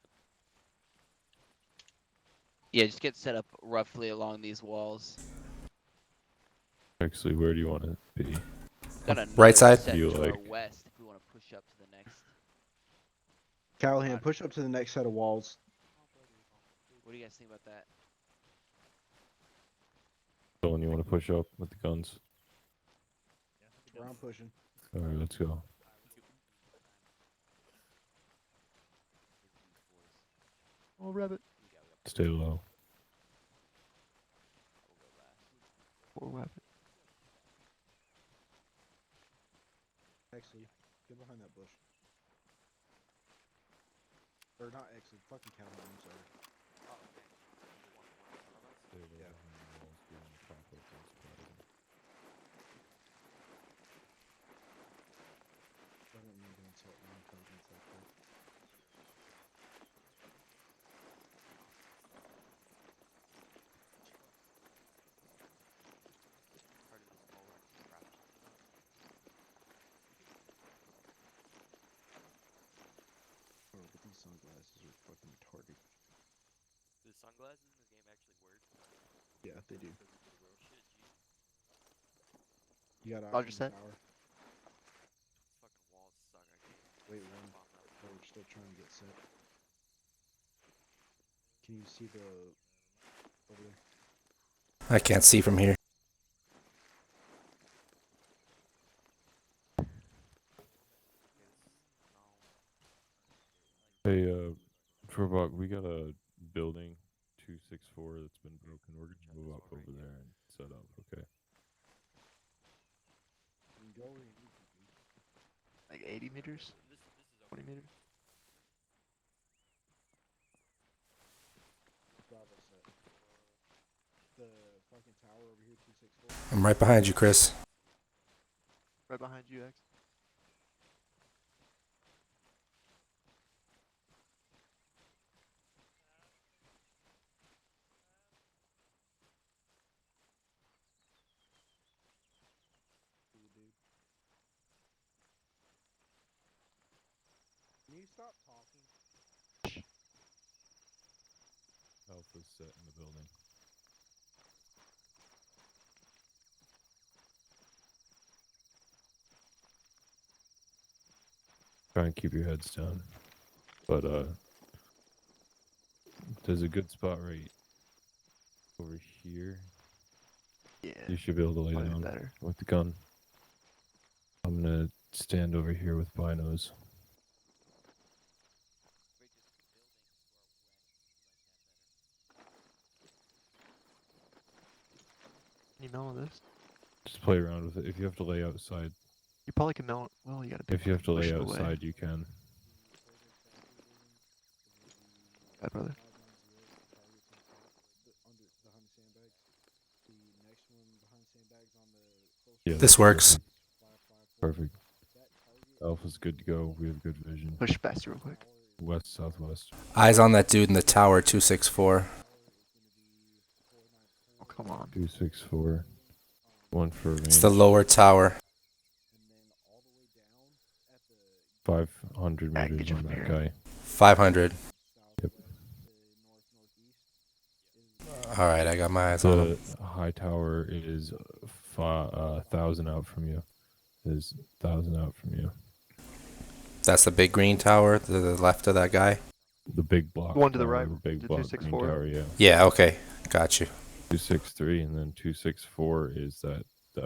[SPEAKER 7] Yeah, just get set up roughly along these walls.
[SPEAKER 11] Actually, where do you want to be?
[SPEAKER 7] Got a
[SPEAKER 9] Right side?
[SPEAKER 7] set
[SPEAKER 11] You
[SPEAKER 7] to
[SPEAKER 11] like?
[SPEAKER 7] our west if we want to push up to the next.
[SPEAKER 2] Callahan, push up to the next set of walls.
[SPEAKER 7] What do you guys think about that?
[SPEAKER 11] Dylan, you want to push up with the guns?
[SPEAKER 2] Where I'm pushing.
[SPEAKER 11] Alright, let's go.
[SPEAKER 1] Oh, rabbit.
[SPEAKER 11] Stay low.
[SPEAKER 1] Poor rabbit.
[SPEAKER 2] Exley, get behind that bush. Or not Exley, fucking Callahan, I'm sorry.
[SPEAKER 11] Stay low behind the walls, we want to pop up and surprise them.
[SPEAKER 2] Yeah, they do. You got
[SPEAKER 1] Roger set.
[SPEAKER 2] tower. Wait, one. Oh, we're still trying to get set. Can you see the over there?
[SPEAKER 9] I can't see from here.
[SPEAKER 11] Hey, Turbok, we got a building 264 that's been broken. We're gonna move up over there and set up. Okay.
[SPEAKER 2] You can go where you need to be.
[SPEAKER 1] Like 80 meters? 20 meters?
[SPEAKER 2] Bravo set. The fucking tower over here, 264.
[SPEAKER 9] I'm right behind you, Chris.
[SPEAKER 1] Right behind you, X.
[SPEAKER 2] Can you stop talking?
[SPEAKER 11] Alpha's set in the building. Try and keep your heads down. But there's a good spot right over here.
[SPEAKER 1] Yeah.
[SPEAKER 11] You should be able to lay down with the gun. I'm gonna stand over here with binos.
[SPEAKER 1] Can you mount on this?
[SPEAKER 11] Just play around with it. If you have to lay outside.
[SPEAKER 1] You probably can mount. Well, you gotta.
[SPEAKER 11] If you have to
[SPEAKER 1] push
[SPEAKER 11] lay
[SPEAKER 1] it away.
[SPEAKER 11] outside, you can.
[SPEAKER 1] Bad brother.
[SPEAKER 11] Yeah,
[SPEAKER 9] This works.
[SPEAKER 11] Perfect. Alpha's good to go. We have good vision.
[SPEAKER 1] Push faster real quick.
[SPEAKER 11] West, southwest.
[SPEAKER 9] Eyes on that dude in the tower, 264.
[SPEAKER 1] Oh, come on.
[SPEAKER 11] 264. One for range.
[SPEAKER 9] It's the lower tower.
[SPEAKER 11] 500 meters on that guy.
[SPEAKER 9] 500.
[SPEAKER 11] Yep.
[SPEAKER 9] All right, I got my eyes on him.
[SPEAKER 11] The high tower is 1,000 out from you. Is 1,000 out from you.
[SPEAKER 9] That's the big green tower to the left of that guy?
[SPEAKER 11] The big block.
[SPEAKER 1] One to the
[SPEAKER 11] tower,
[SPEAKER 1] right.
[SPEAKER 11] The big
[SPEAKER 1] The
[SPEAKER 11] block green
[SPEAKER 1] 264.
[SPEAKER 11] tower, yeah.
[SPEAKER 9] Yeah, okay. Got you.
[SPEAKER 11] 263 and then 264 is that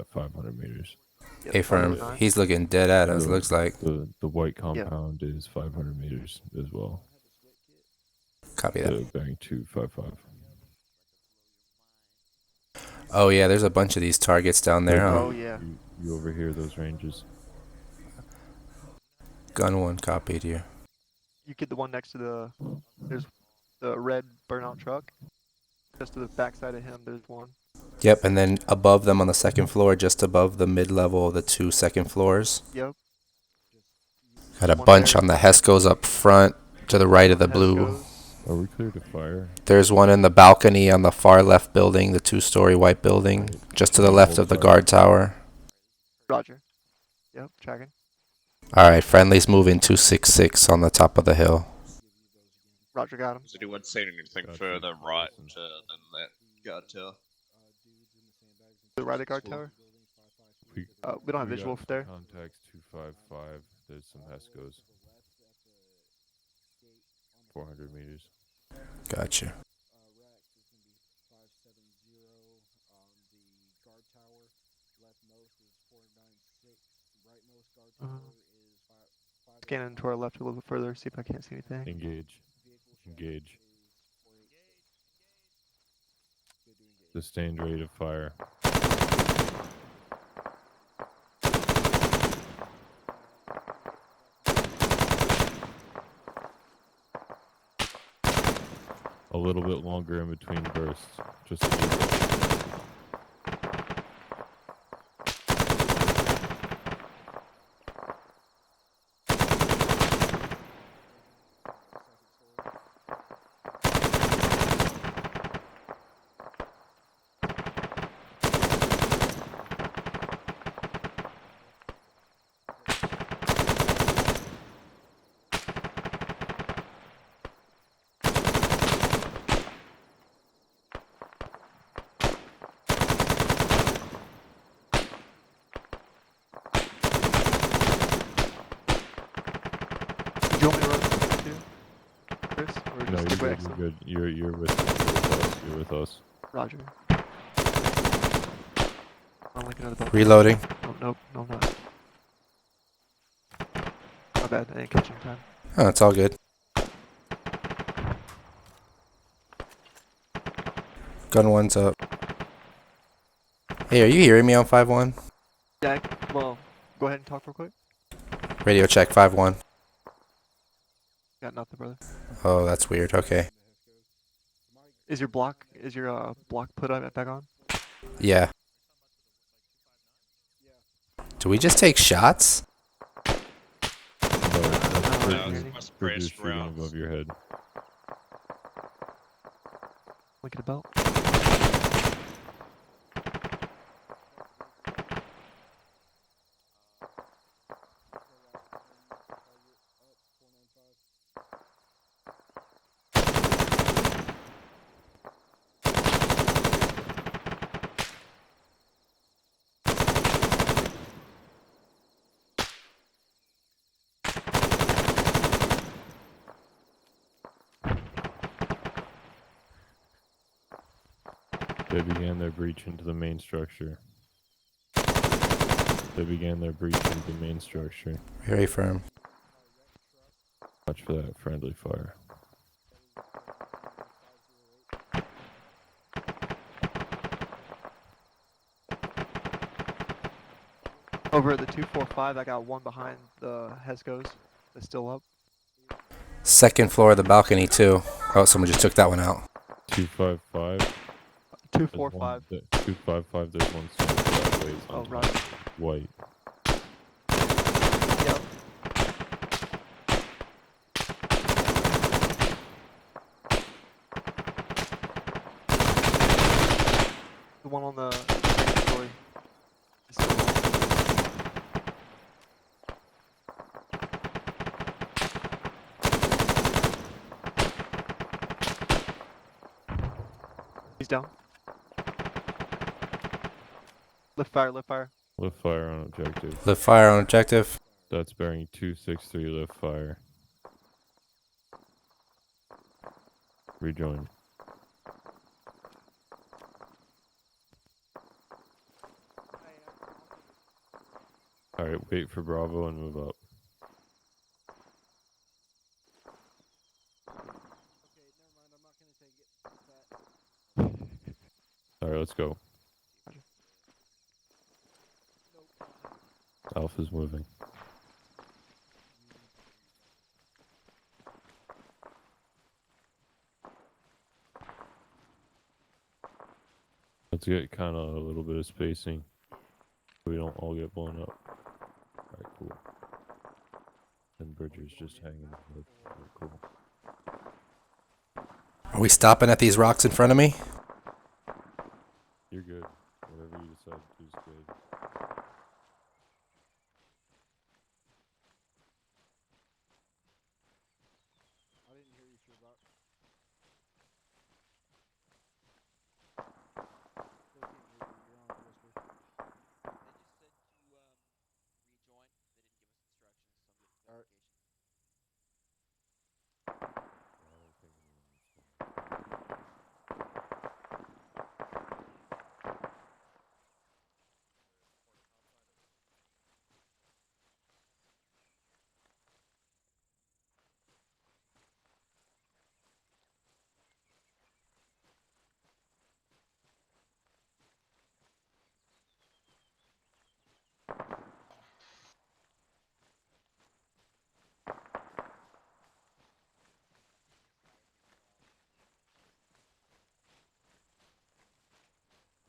[SPEAKER 11] 500 meters.
[SPEAKER 1] Yep,
[SPEAKER 9] Hey, firm.
[SPEAKER 1] 509.
[SPEAKER 9] He's looking dead at us, looks like.
[SPEAKER 11] The white compound is 500 meters as well.
[SPEAKER 9] Copy that.
[SPEAKER 11] Bearing 255.
[SPEAKER 9] Oh, yeah, there's a bunch of these targets down there, huh?
[SPEAKER 1] Oh, yeah.
[SPEAKER 11] You overhear those ranges.
[SPEAKER 9] Gun 1 copied here.
[SPEAKER 1] You get the one next to the. There's the red burnout truck. Just to the backside of him, there's one.
[SPEAKER 9] Yep, and then above them on the second floor, just above the mid-level of the 2 second floors.
[SPEAKER 1] Yep.
[SPEAKER 9] Got a bunch on the Hescos up front to the right of the blue.
[SPEAKER 1] Hescos.
[SPEAKER 11] Are we clear to fire?
[SPEAKER 9] There's one in the balcony on the far left building, the 2-story white building, just to the left of the guard tower.
[SPEAKER 1] Roger. Yep, tracking.
[SPEAKER 9] Alright, friendly's moving 266 on the top of the hill.
[SPEAKER 1] Roger, got him.
[SPEAKER 12] Has anyone seen anything further right than that guard tower?
[SPEAKER 1] The right of guard tower? We don't have visual there.
[SPEAKER 11] Contacts 255. There's some Hescos. 400 meters.
[SPEAKER 9] Gotcha.
[SPEAKER 1] Scanning to our left a little bit further, see if I can't see anything.
[SPEAKER 11] Engage. Engage. Sustained rate of fire. A little bit longer in between bursts. Just a little bit.
[SPEAKER 1] Do you want me to run too, Chris? Or
[SPEAKER 11] No,
[SPEAKER 1] just
[SPEAKER 11] you're
[SPEAKER 1] stick with
[SPEAKER 11] good.
[SPEAKER 1] Exley?
[SPEAKER 11] You're good. You're with us. You're with us.
[SPEAKER 1] Roger. I'll link another button.
[SPEAKER 9] Reloading.
[SPEAKER 1] Oh, nope, no, I'm not. My bad, I didn't catch you in time.
[SPEAKER 9] Oh, it's all good. Gun 1's up. Hey, are you hearing me on 5-1?
[SPEAKER 1] Yeah, well, go ahead and talk real quick.
[SPEAKER 9] Radio check 5-1.
[SPEAKER 1] Got nothing, brother.
[SPEAKER 9] Oh, that's weird. Okay.
[SPEAKER 1] Is your block put up back on?
[SPEAKER 9] Yeah. Do we just take shots?
[SPEAKER 11] Bridges shooting above your head.
[SPEAKER 1] Look at the belt.
[SPEAKER 11] They began their breach into the main structure. They began their breach into the main structure.
[SPEAKER 9] Very firm.
[SPEAKER 11] Watch for that friendly fire.
[SPEAKER 1] Over at the 245, I got one behind the Hescos that's still up.
[SPEAKER 9] Second floor of the balcony, too. Oh, someone just took that one out.
[SPEAKER 11] 255.
[SPEAKER 1] 245.
[SPEAKER 11] 255, there's one sideways on
[SPEAKER 1] right.
[SPEAKER 11] White.
[SPEAKER 1] Yep. The one on the story. He's down. Lift fire, lift fire.
[SPEAKER 11] Lift fire on objective.
[SPEAKER 9] Lift fire on objective.
[SPEAKER 11] That's bearing 263, lift fire. Rejoin. Alright, wait for Bravo and move up. Alright, let's go. Alpha's moving. Let's get kind of a little bit of spacing so we don't all get blown up. Alright, cool. And Bridger's just hanging. Alright, cool.
[SPEAKER 9] Are we stopping at these rocks in front of me?
[SPEAKER 11] You're good. Whatever you decide to do is good.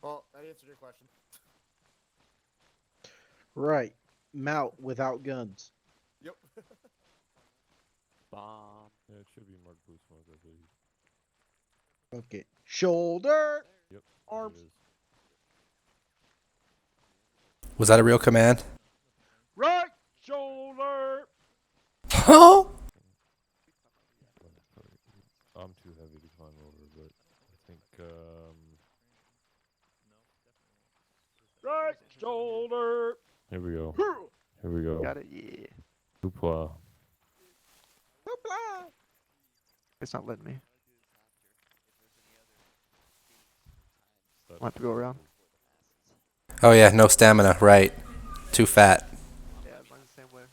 [SPEAKER 14] Well, that answered your question.
[SPEAKER 2] Right. Mount without guns.
[SPEAKER 14] Yep.
[SPEAKER 3] Bomb.
[SPEAKER 11] Yeah, it should be marked blue smoke, I believe.
[SPEAKER 2] Okay. Shoulder.
[SPEAKER 11] Yep.
[SPEAKER 2] Arms.
[SPEAKER 9] Was that a real command?
[SPEAKER 2] Right shoulder.
[SPEAKER 9] Oh!
[SPEAKER 11] I'm too heavy to climb over, but I think
[SPEAKER 2] Right shoulder.
[SPEAKER 11] here we go. Here we go.
[SPEAKER 1] Got it, yeah.
[SPEAKER 11] Hoopla.
[SPEAKER 1] It's not letting me. I'll have to go around.
[SPEAKER 9] Oh yeah, no stamina. Right. Too fat.
[SPEAKER 1] Yeah, mine's the same way.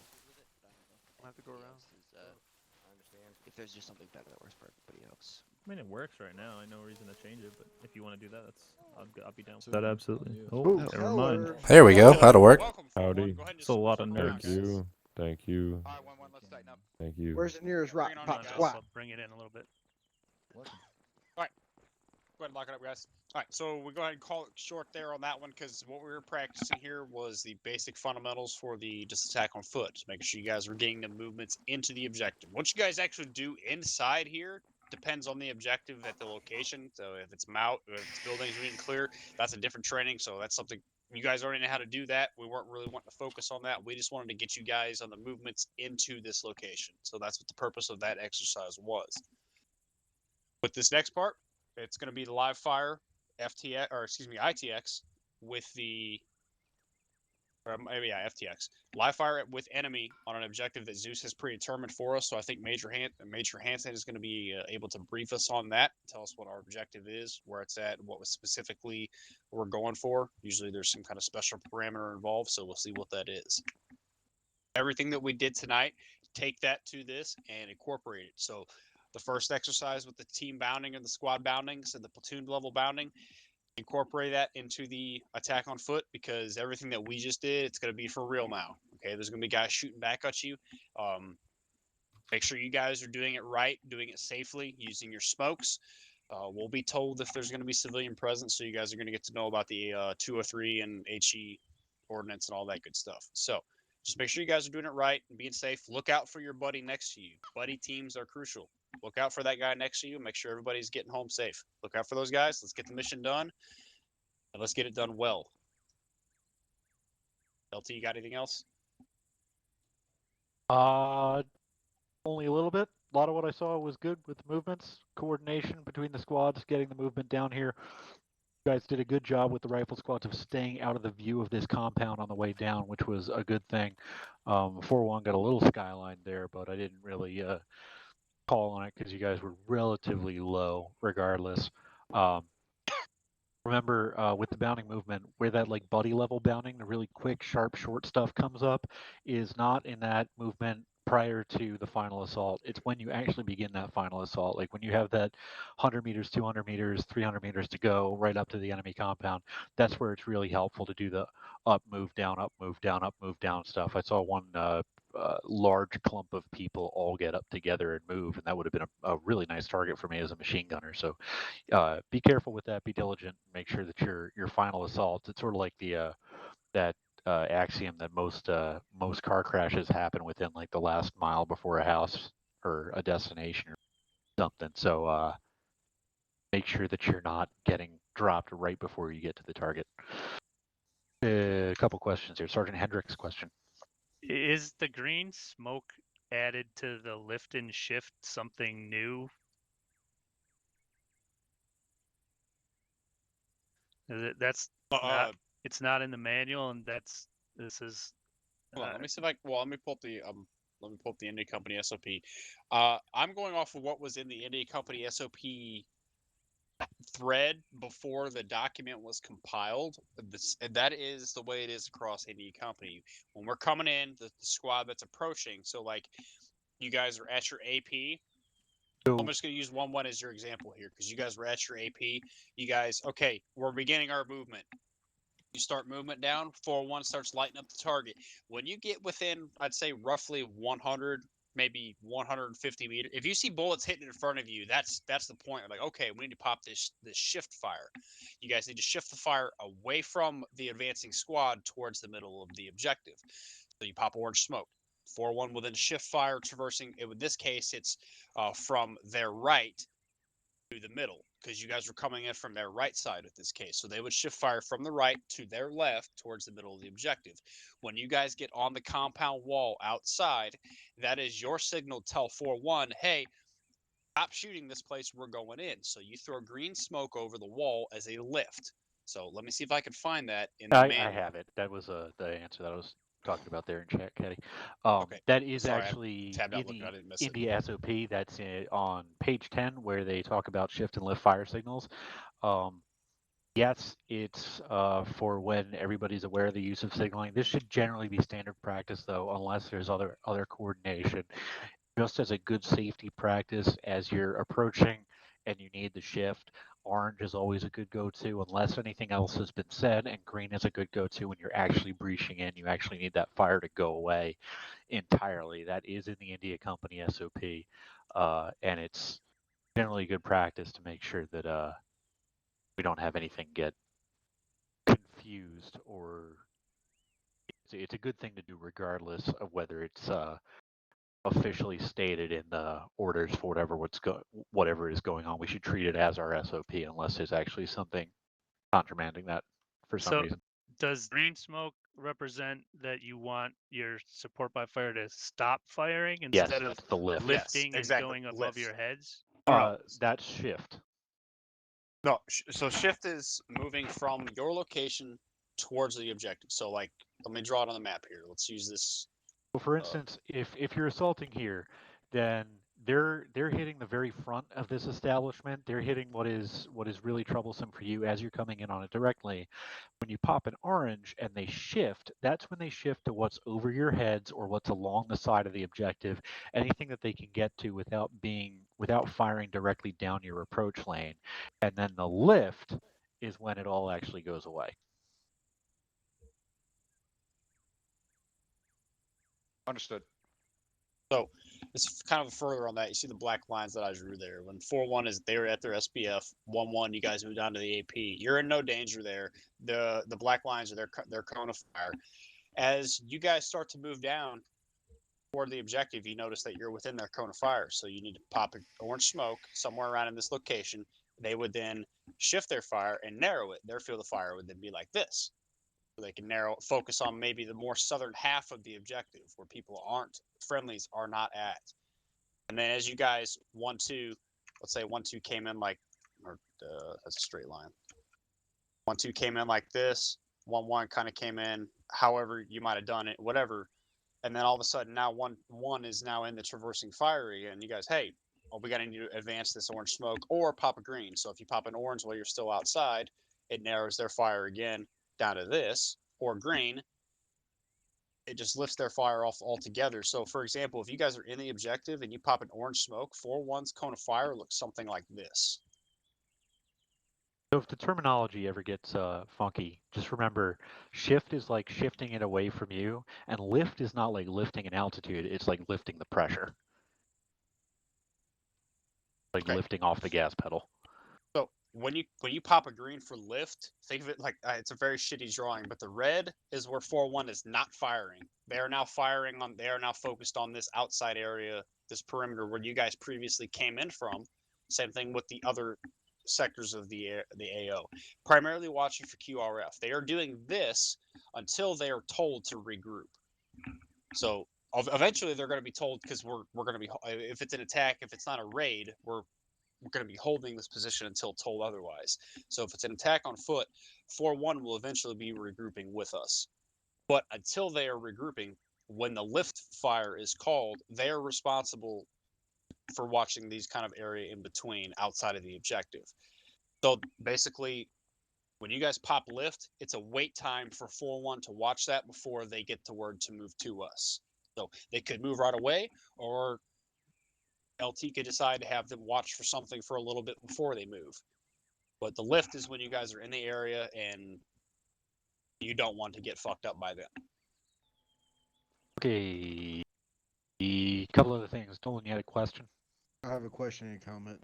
[SPEAKER 1] I'll have to go around.
[SPEAKER 7] I understand. If there's just something better that works for everybody else.
[SPEAKER 22] I mean, it works right now. I no reason to change it, but if you want to do that, I'll be down with that. Absolutely. Oh, never mind.
[SPEAKER 9] There we go. That'll work.
[SPEAKER 11] Howdy.
[SPEAKER 22] It's a lot of nerds.
[SPEAKER 11] Thank you. Thank you.
[SPEAKER 5] All right, 1-1, let's tighten up.
[SPEAKER 11] Thank you.
[SPEAKER 10] Where's the nearest rock
[SPEAKER 15] Bring it on
[SPEAKER 10] pop
[SPEAKER 15] in,
[SPEAKER 10] squat?
[SPEAKER 15] I'll bring it in a little bit.
[SPEAKER 16] Alright. Go ahead and lock it up, guys. Alright, so we'll go ahead and call it short there on that one, because what we were practicing here was the basic fundamentals for the just attack on foot. Just making sure you guys are getting the movements into the objective. What you guys actually do inside here depends on the objective at the location. So if it's if it's buildings we need to clear, that's a different training. So that's something you guys already know how to do that. We weren't really wanting to focus on that. We just wanted to get you guys on the movements into this location. So that's what the purpose of that exercise was. With this next part, it's going to be the live fire ITX with the FTX. Live fire with enemy on an objective that Zeus has predetermined for us. So I think Major Hansen is going to be able to brief us on that, tell us what our objective is, where it's at, what was specifically we're going for. Usually there's some kind of special parameter involved, so we'll see what that is. Everything that we did tonight, take that to this and incorporate it. So the first exercise with the team bounding and the squad boundings and the platoon level bounding, incorporate that into the attack on foot, because everything that we just did, it's going to be for real now. Okay, there's going to be guys shooting back at you. Make sure you guys are doing it right, doing it safely, using your smokes. We'll be told if there's going to be civilian presence, so you guys are going to get to know about the 203 and HE ordinance and all that good stuff. So just make sure you guys are doing it right and being safe. Look out for your buddy next to you. Buddy teams are crucial. Look out for that guy next to you. Make sure everybody's getting home safe. Look out for those guys. Let's get the mission done. And let's get it done well. LT, you got anything else?
[SPEAKER 3] Only a little bit. A lot of what I saw was good with the movements, coordination between the squads, getting the movement down here. You guys did a good job with the rifle squads of staying out of the view of this compound on the way down, which was a good thing. 4-1 got a little skyline there, but I didn't really call on it because you guys were relatively low regardless. Remember with the bounding movement, where that like buddy level bounding, the really quick, sharp, short stuff comes up, is not in that movement prior to the final assault. It's when you actually begin that final assault. Like when you have that 100 meters, 200 meters, 300 meters to go right up to the enemy compound, that's where it's really helpful to do the up, move down, up, move down, up, move down stuff. I saw one large clump of people all get up together and move, and that would have been a really nice target for me as a machine gunner. So be careful with that, be diligent, make sure that your final assault, it's sort of like the that axiom that most car crashes happen within like the last mile before a house or a destination or something. So make sure that you're not getting dropped right before you get to the target. A couple questions here. Sergeant Hendrick's question.
[SPEAKER 15] Is the green smoke added to the lift and shift something new? That's not, it's not in the manual, and this is.
[SPEAKER 16] Hold on, let me see if let me pull up the Indy Company SOP. I'm going off of what was in the Indy Company SOP thread before the document was compiled. And that is the way it is across Indy Company. When we're coming in, the squad that's approaching, so like you guys are at your AP. I'm just going to use 1-1 as your example here, because you guys were at your AP. You guys, okay, we're beginning our movement. You start movement down, 4-1 starts lighting up the target. When you get within, I'd say roughly 100, maybe 150 meters, if you see bullets hitting in front of you, that's the point. Like, okay, we need to pop this shift fire. You guys need to shift the fire away from the advancing squad towards the middle of the objective. So you pop orange smoke. 4-1 will then shift fire, traversing. In this case, it's from their right to the middle, because you guys were coming in from their right side at this case. So they would shift fire from the right to their left towards the middle of the objective. When you guys get on the compound wall outside, that is your signal to tell 4-1, hey, stop shooting this place, we're going in. So you throw green smoke over the wall as a lift. So let me see if I can find that in the manual.
[SPEAKER 3] I have it. That was the answer that I was talking about there in chat, Caddy.
[SPEAKER 16] Okay.
[SPEAKER 3] That is
[SPEAKER 16] Sorry, I
[SPEAKER 3] actually
[SPEAKER 16] tabbed out
[SPEAKER 3] in
[SPEAKER 16] looking,
[SPEAKER 3] the
[SPEAKER 16] I didn't miss it.
[SPEAKER 3] India SOP. That's on page 10 where they talk about shift and lift fire signals. Yes, it's for when everybody's aware of the use of signaling. This should generally be standard practice, though, unless there's other coordination. Just as a good safety practice, as you're approaching and you need the shift, orange is always a good go-to unless anything else has been said, and green is a good go-to when you're actually breaching in. You actually need that fire to go away entirely. That is in the India Company SOP, and it's generally good practice to make sure that we don't have anything get confused, or it's a good thing to do regardless of whether it's officially stated in the orders for whatever is going on. We should treat it as our SOP unless there's actually something contramanding that for some reason.
[SPEAKER 15] Does green smoke represent that you want your support by fire to stop firing instead of
[SPEAKER 3] the lift.
[SPEAKER 15] lifting
[SPEAKER 16] Yes,
[SPEAKER 15] and
[SPEAKER 16] exactly.
[SPEAKER 15] going above
[SPEAKER 16] Lift.
[SPEAKER 15] your heads?
[SPEAKER 3] That's shift.
[SPEAKER 16] No, so shift is moving from your location towards the objective. So like, let me draw it on the map here. Let's use this.
[SPEAKER 3] So for instance, if you're assaulting here, then they're hitting the very front of this establishment. They're hitting what is really troublesome for you as you're coming in on it directly. When you pop an orange and they shift, that's when they shift to what's over your heads or what's along the side of the objective, anything that they can get to without firing directly down your approach lane. And then the lift is when it all actually goes away.
[SPEAKER 5] Understood.
[SPEAKER 16] So it's kind of further on that. You see the black lines that I drew there. When 4-1 is they're at their SPF, 1-1 you guys move down to the AP. You're in no danger there. The black lines are their cone of fire. As you guys start to move down toward the objective, you notice that you're within their cone of fire. So you need to pop an orange smoke somewhere around in this location. They would then shift their fire and narrow it. Their field of fire would then be like this. So they can focus on maybe the more southern half of the objective where friendlies are not at. And then as you guys 1-2, let's say 1-2 came in like, that's a straight line. 1-2 came in like this. 1-1 kind of came in however you might have done it, whatever. And then all of a sudden now 1-1 is now in the traversing fire area, and you guys, hey, we got to need to advance this orange smoke or pop a green. So if you pop an orange while you're still outside, it narrows their fire again down to this, or green, it just lifts their fire off altogether. So for example, if you guys are in the objective and you pop an orange smoke, 4-1's cone of fire looks something like this.
[SPEAKER 3] So if the terminology ever gets funky, just remember shift is like shifting it away from you, and lift is not like lifting an altitude, it's like lifting the pressure. Like lifting off the gas pedal.
[SPEAKER 16] So when you pop a green for lift, think of it like it's a very shitty drawing, but the red is where 4-1 is not firing. They are now focused on this outside area, this perimeter where you guys previously came in from. Same thing with the other sectors of the AO. Primarily watching for QRF. They are doing this until they are told to regroup. So eventually they're going to be told, because we're going to be, if it's an attack, if it's not a raid, we're going to be holding this position until told otherwise. So if it's an attack on foot, 4-1 will eventually be regrouping with us. But until they are regrouping, when the lift fire is called, they are responsible for watching these kind of area in between outside of the objective. So basically, when you guys pop lift, it's a wait time for 4-1 to watch that before they get the word to move to us. So they could move right away, or LT could decide to have them watch for something for a little bit before they move. But the lift is when you guys are in the area and you don't want to get fucked up by them.
[SPEAKER 3] Okay. A couple other things. Dolan, you had a question?
[SPEAKER 2] I have a question and a comment.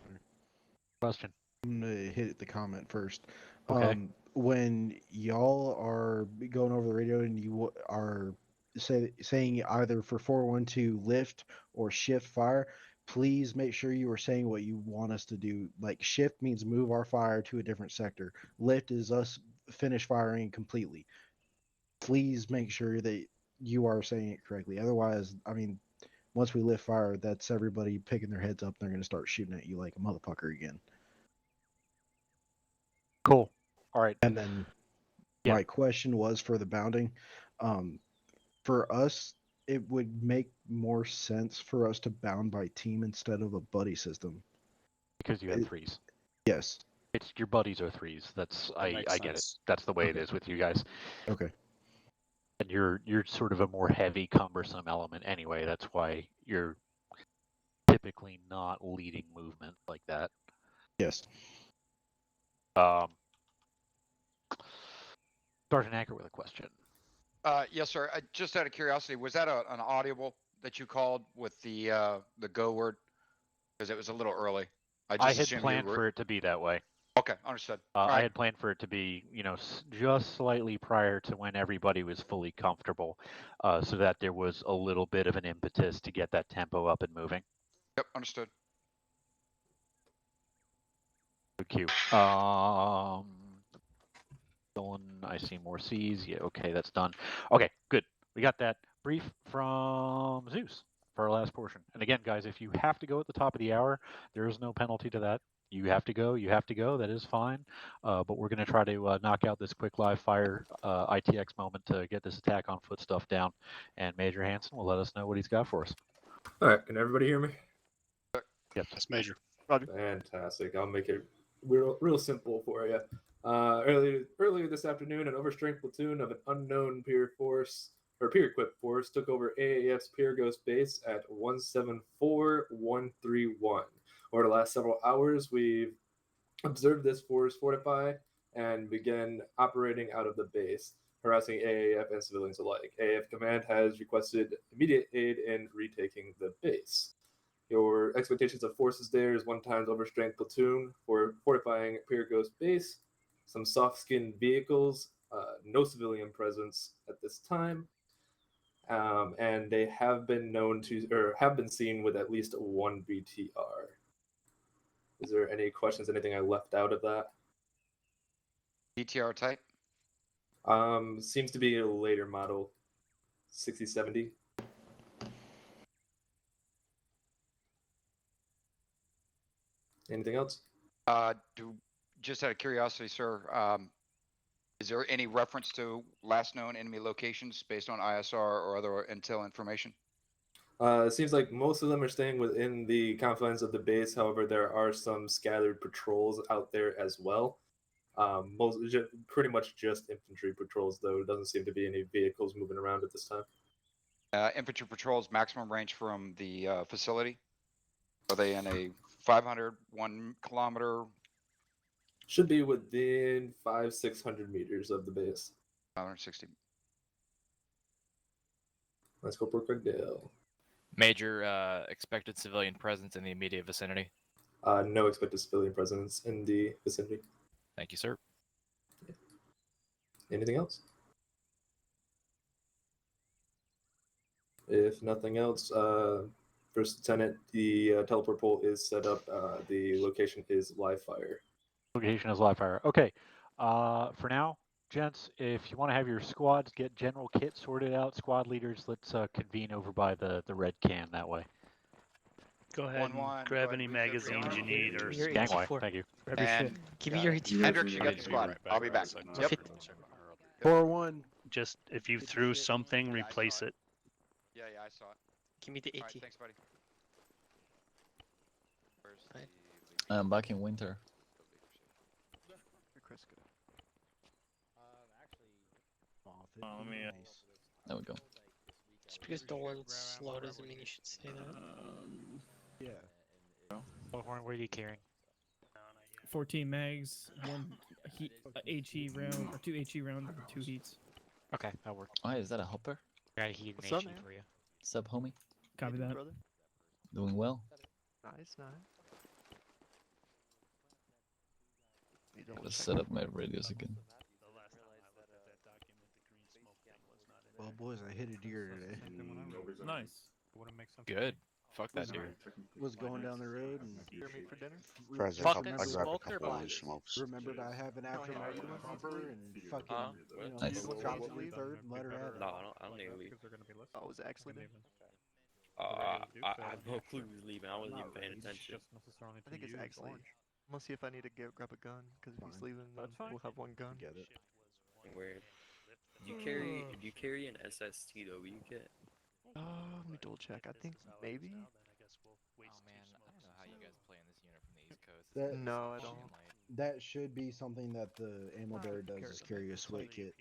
[SPEAKER 3] Question.
[SPEAKER 2] I'm gonna hit the comment first.
[SPEAKER 3] Okay.
[SPEAKER 2] When y'all are going over the radio and you are saying either for 412 lift or shift fire, please make sure you are saying what you want us to do. Like shift means move our fire to a different sector. Lift is us finish firing completely. Please make sure that you are saying it correctly. Otherwise, I mean, once we lift fire, that's everybody picking their heads up. They're going to start shooting at you like a motherfucker again.
[SPEAKER 3] Cool. All right.
[SPEAKER 2] And then my question was for the bounding. for us, it would make more sense for us to bound by team instead of a buddy system.
[SPEAKER 3] Because you have threes.
[SPEAKER 2] Yes.
[SPEAKER 3] It's your buddies are threes. That's I get it.
[SPEAKER 16] sense.
[SPEAKER 3] That's the way it is with you guys.
[SPEAKER 2] Okay.
[SPEAKER 3] And you're sort of a more heavy, cumbersome element anyway. That's why you're typically not leading movement like that.
[SPEAKER 2] Yes.
[SPEAKER 3] Sergeant Anchor with a question.
[SPEAKER 5] Yes, sir. Just out of curiosity, was that an audible that you called with the go word? Because it was a little early.
[SPEAKER 3] I had planned for it to be that way.
[SPEAKER 5] Okay, understood.
[SPEAKER 3] I had planned for it to be, just slightly prior to when everybody was fully comfortable, so that there was a little bit of an impetus to get that tempo up and moving.
[SPEAKER 5] Yep, understood.
[SPEAKER 3] Good cue. I see more C's. Yeah, okay, that's done. Okay, good. We got that brief from Zeus for our last portion. And again, guys, if you have to go at the top of the hour, there is no penalty to that. You have to go. That is fine. But we're going to try to knock out this quick live fire ITX moment to get this attack on foot stuff down. And Major Hanson will let us know what he's got for us.
[SPEAKER 8] All right, can everybody hear me?
[SPEAKER 3] Yep,
[SPEAKER 16] that's Major.
[SPEAKER 8] Fantastic. I'll make it real simple for you. Earlier this afternoon, an overstrength platoon of an unknown peer equipped force took over AAF's Peer Ghost base at 174131. Over the last several hours, we've observed this force fortify and begin operating out of the base, harassing AAF and civilians alike. AAF command has requested immediate aid in retaking the base. Your expectations of forces there is 1 times overstrength platoon for fortifying Peer Ghost base, some soft-skinned vehicles, no civilian presence at this time, and they have been seen with at least 1 BTR. Is there any questions? Anything I left out of that?
[SPEAKER 5] BTR type?
[SPEAKER 8] Seems to be a later model, 6070. Anything else?
[SPEAKER 5] Just out of curiosity, sir, is there any reference to last known enemy locations based on ISR or other intel information?
[SPEAKER 8] It seems like most of them are staying within the confines of the base. However, there are some scattered patrols out there as well. Pretty much just infantry patrols, though. It doesn't seem to be any vehicles moving around at this time.
[SPEAKER 5] Infantry patrols maximum range from the facility? Are they in a 500, 1 kilometer?
[SPEAKER 8] Should be within 500-600 meters of the base.
[SPEAKER 5] 560.
[SPEAKER 8] Let's go for Craigdale.
[SPEAKER 18] Major expected civilian presence in the immediate vicinity.
[SPEAKER 8] No expected civilian presence in the vicinity.
[SPEAKER 18] Thank you, sir.
[SPEAKER 8] Anything else? If nothing else, First Lieutenant, the teleport pole is set up. The location is live fire.
[SPEAKER 3] Location is live fire. Okay. For now, gents, if you want to have your squads get general kit sorted out, squad leaders, let's convene over by the red can that way.
[SPEAKER 15] Go ahead and grab any magazines you need or
[SPEAKER 3] gangway. Thank you.
[SPEAKER 15] Grab your shit.
[SPEAKER 4] Give me your AT4.
[SPEAKER 5] Hendrix, you got the squad. I'll be back. Yep.
[SPEAKER 2] 4-1.
[SPEAKER 15] Just if you threw something, replace it.
[SPEAKER 5] Yeah, I saw it.
[SPEAKER 4] Give me the AT.
[SPEAKER 5] Right, thanks, buddy.
[SPEAKER 10] I'm back in winter.
[SPEAKER 15] Let me.
[SPEAKER 10] There we go.
[SPEAKER 4] Just because Dolan's slow doesn't mean you should say that.
[SPEAKER 10] Yeah.
[SPEAKER 13] What are you carrying?
[SPEAKER 22] 14 mags, 1 HE round, or 2 HE round, 2 heats.
[SPEAKER 13] Okay, that works.
[SPEAKER 10] Oh, is that a hopper?
[SPEAKER 13] Got a heat
[SPEAKER 1] What's
[SPEAKER 13] and
[SPEAKER 1] up,
[SPEAKER 13] HE
[SPEAKER 1] man?
[SPEAKER 13] for you.
[SPEAKER 10] What's up, homie?
[SPEAKER 22] Copy that.
[SPEAKER 1] Brother.
[SPEAKER 10] Doing well.
[SPEAKER 1] Nice.
[SPEAKER 10] Let's set up my radios again.
[SPEAKER 2] Well, boys, I hit a deer today.
[SPEAKER 22] Nice.
[SPEAKER 18] Good. Fuck that deer.
[SPEAKER 2] Was going down the road and
[SPEAKER 1] meat for dinner?
[SPEAKER 4] Fucking smoked or black?
[SPEAKER 2] Remembered I have an aftermarket bumper and fucking,
[SPEAKER 10] Nice.
[SPEAKER 2] drop a leaf or let her have it.
[SPEAKER 21] No, I don't need to leave.
[SPEAKER 1] Oh, was it actually there?
[SPEAKER 21] I have no clue who's leaving. I wasn't even paying attention.
[SPEAKER 1] I think it's actually. I'm gonna see if I need to grab a gun, because if he's leaving, then we'll have 1 gun.
[SPEAKER 2] Get it.
[SPEAKER 21] Weird. Do you carry an SST though? Will you get?
[SPEAKER 1] Let me double check. I think maybe.
[SPEAKER 18] Oh man, I don't know how you guys play in this unit from the East Coast.
[SPEAKER 2] That,
[SPEAKER 1] No, I don't.
[SPEAKER 2] that should be something that the ammo bearer does is carry a SWAT kit.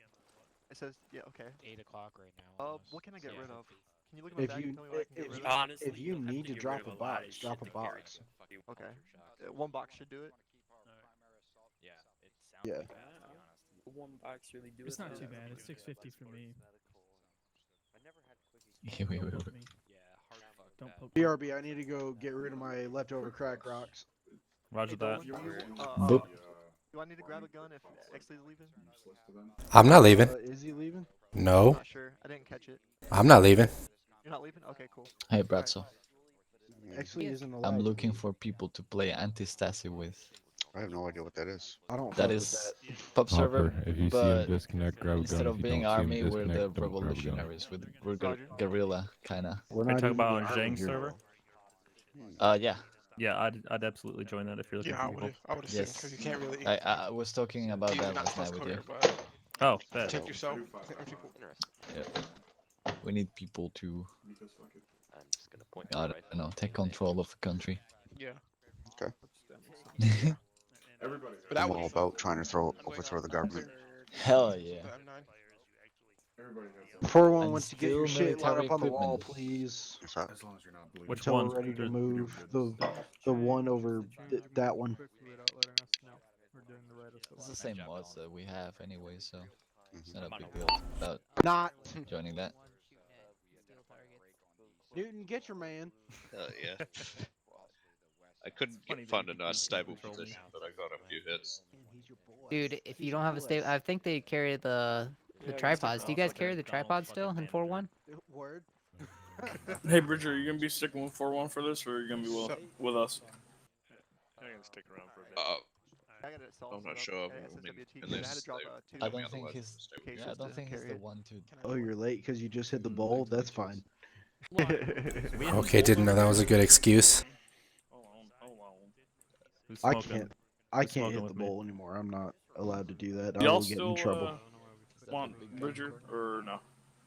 [SPEAKER 1] It says, yeah, okay.
[SPEAKER 18] 8 o'clock right now.
[SPEAKER 1] What can I get rid of? Can you look at my
[SPEAKER 2] If
[SPEAKER 1] bag
[SPEAKER 2] you
[SPEAKER 1] and tell me what I can get rid of?
[SPEAKER 21] Honestly,
[SPEAKER 2] if you
[SPEAKER 21] have
[SPEAKER 2] need to
[SPEAKER 21] get
[SPEAKER 2] drop
[SPEAKER 21] rid
[SPEAKER 2] a
[SPEAKER 21] of lot of
[SPEAKER 2] box, drop a
[SPEAKER 21] shit to carry.
[SPEAKER 2] box.
[SPEAKER 1] Okay. One box should do it.
[SPEAKER 18] Yeah, it sounds
[SPEAKER 2] Yeah.
[SPEAKER 18] like that, to be honest.
[SPEAKER 21] One box really do
[SPEAKER 22] It's
[SPEAKER 21] it.
[SPEAKER 22] not too bad. It's 650 for me.
[SPEAKER 10] Wait.
[SPEAKER 18] Yeah, hard fuck
[SPEAKER 22] Don't
[SPEAKER 18] that.
[SPEAKER 22] poke me.
[SPEAKER 2] BRB, I need to go get rid of my leftover crack rocks.
[SPEAKER 22] Roger that.
[SPEAKER 10] Boop.
[SPEAKER 1] Do I need to grab a gun if Exley's leaving?
[SPEAKER 9] I'm not leaving.
[SPEAKER 2] Is he leaving?
[SPEAKER 1] I'm
[SPEAKER 9] No,
[SPEAKER 1] not sure. I didn't catch it.
[SPEAKER 9] I'm not leaving.
[SPEAKER 1] You're not leaving? Okay, cool.
[SPEAKER 10] Hey, Bratzo.
[SPEAKER 2] Actually, isn't allowed.
[SPEAKER 10] I'm looking for people to play anti-Stasi with.
[SPEAKER 17] I have no idea what that is.
[SPEAKER 2] I don't.
[SPEAKER 10] That
[SPEAKER 2] fuck with
[SPEAKER 10] is
[SPEAKER 2] that.
[SPEAKER 10] pub server,
[SPEAKER 11] Hopper, if you see him
[SPEAKER 10] but
[SPEAKER 11] disconnect, grab a gun.
[SPEAKER 10] instead
[SPEAKER 11] If
[SPEAKER 10] of
[SPEAKER 11] you
[SPEAKER 10] being
[SPEAKER 11] don't see him
[SPEAKER 10] army, we're the
[SPEAKER 11] disconnect, don't grab a gun.
[SPEAKER 10] revolutionaries. We're
[SPEAKER 1] Roger.
[SPEAKER 10] guerrilla, kinda.
[SPEAKER 2] We're
[SPEAKER 22] Are you
[SPEAKER 2] not
[SPEAKER 22] talking
[SPEAKER 2] even
[SPEAKER 22] about on
[SPEAKER 2] armed
[SPEAKER 22] Zhang's
[SPEAKER 2] here.
[SPEAKER 22] server?
[SPEAKER 10] Yeah.
[SPEAKER 22] Yeah, I'd absolutely join that if you're looking
[SPEAKER 19] Yeah,
[SPEAKER 22] for people.
[SPEAKER 19] I would assume
[SPEAKER 10] Yes.
[SPEAKER 19] because you can't really.
[SPEAKER 10] I was talking about
[SPEAKER 19] He's
[SPEAKER 10] that
[SPEAKER 19] not
[SPEAKER 10] last night
[SPEAKER 19] first
[SPEAKER 10] with you.
[SPEAKER 19] clear, but
[SPEAKER 22] Oh, bet.
[SPEAKER 19] take yourself. Are people interested?
[SPEAKER 10] Yeah. We need people to,
[SPEAKER 21] I'm just gonna point.
[SPEAKER 10] I don't know, take control of the country.
[SPEAKER 19] Yeah.
[SPEAKER 17] Okay.
[SPEAKER 19] But
[SPEAKER 17] I'm all about trying to overthrow the government.
[SPEAKER 10] Hell yeah.
[SPEAKER 2] 411
[SPEAKER 10] And
[SPEAKER 2] wants to get your
[SPEAKER 10] still
[SPEAKER 2] shit lined
[SPEAKER 10] military
[SPEAKER 2] up on the wall,
[SPEAKER 10] equipment.
[SPEAKER 2] please.
[SPEAKER 17] What's that?
[SPEAKER 22] Which
[SPEAKER 2] Until
[SPEAKER 22] one?
[SPEAKER 2] we're ready to move the one over that one.
[SPEAKER 10] It's the same mods that we have anyway, so it's not a big deal about
[SPEAKER 2] Not.
[SPEAKER 10] joining that.
[SPEAKER 2] Newton, get your man.
[SPEAKER 23] Yeah. I couldn't find a nice stable position, but I got a few hits.
[SPEAKER 24] Dude, if you don't have a stable, I think they carry the tripods. Do you guys carry the tripods still in 4-1?
[SPEAKER 2] Word.
[SPEAKER 6] Hey, Bridger, are you gonna be sticking with 4-1 for this, or are you gonna be with us? I'm gonna stick around for a bit.
[SPEAKER 1] I got it solved
[SPEAKER 23] I'm not
[SPEAKER 1] up.
[SPEAKER 23] sure.
[SPEAKER 1] Yeah,
[SPEAKER 23] I mean,
[SPEAKER 1] SSWT, 'cause I had to
[SPEAKER 23] unless
[SPEAKER 1] drop
[SPEAKER 23] they
[SPEAKER 1] two
[SPEAKER 10] I
[SPEAKER 23] tell me
[SPEAKER 10] don't think
[SPEAKER 23] otherwise,
[SPEAKER 10] he's.
[SPEAKER 23] stay with
[SPEAKER 1] cases
[SPEAKER 10] Yeah, I
[SPEAKER 1] to
[SPEAKER 10] don't think he's
[SPEAKER 1] carry
[SPEAKER 10] the
[SPEAKER 1] it.
[SPEAKER 10] one to.
[SPEAKER 2] Oh, you're late because you just hit the bowl? That's fine.
[SPEAKER 9] Okay, didn't know that was a good excuse.
[SPEAKER 22] Who's
[SPEAKER 2] I
[SPEAKER 22] smoking?
[SPEAKER 2] can't. I
[SPEAKER 22] Who's
[SPEAKER 2] can't
[SPEAKER 22] smoking
[SPEAKER 2] hit the
[SPEAKER 22] with me?
[SPEAKER 2] bowl anymore. I'm not allowed to do that. I
[SPEAKER 6] Y'all
[SPEAKER 2] will get in
[SPEAKER 6] still
[SPEAKER 2] trouble.
[SPEAKER 6] want Bridger or no?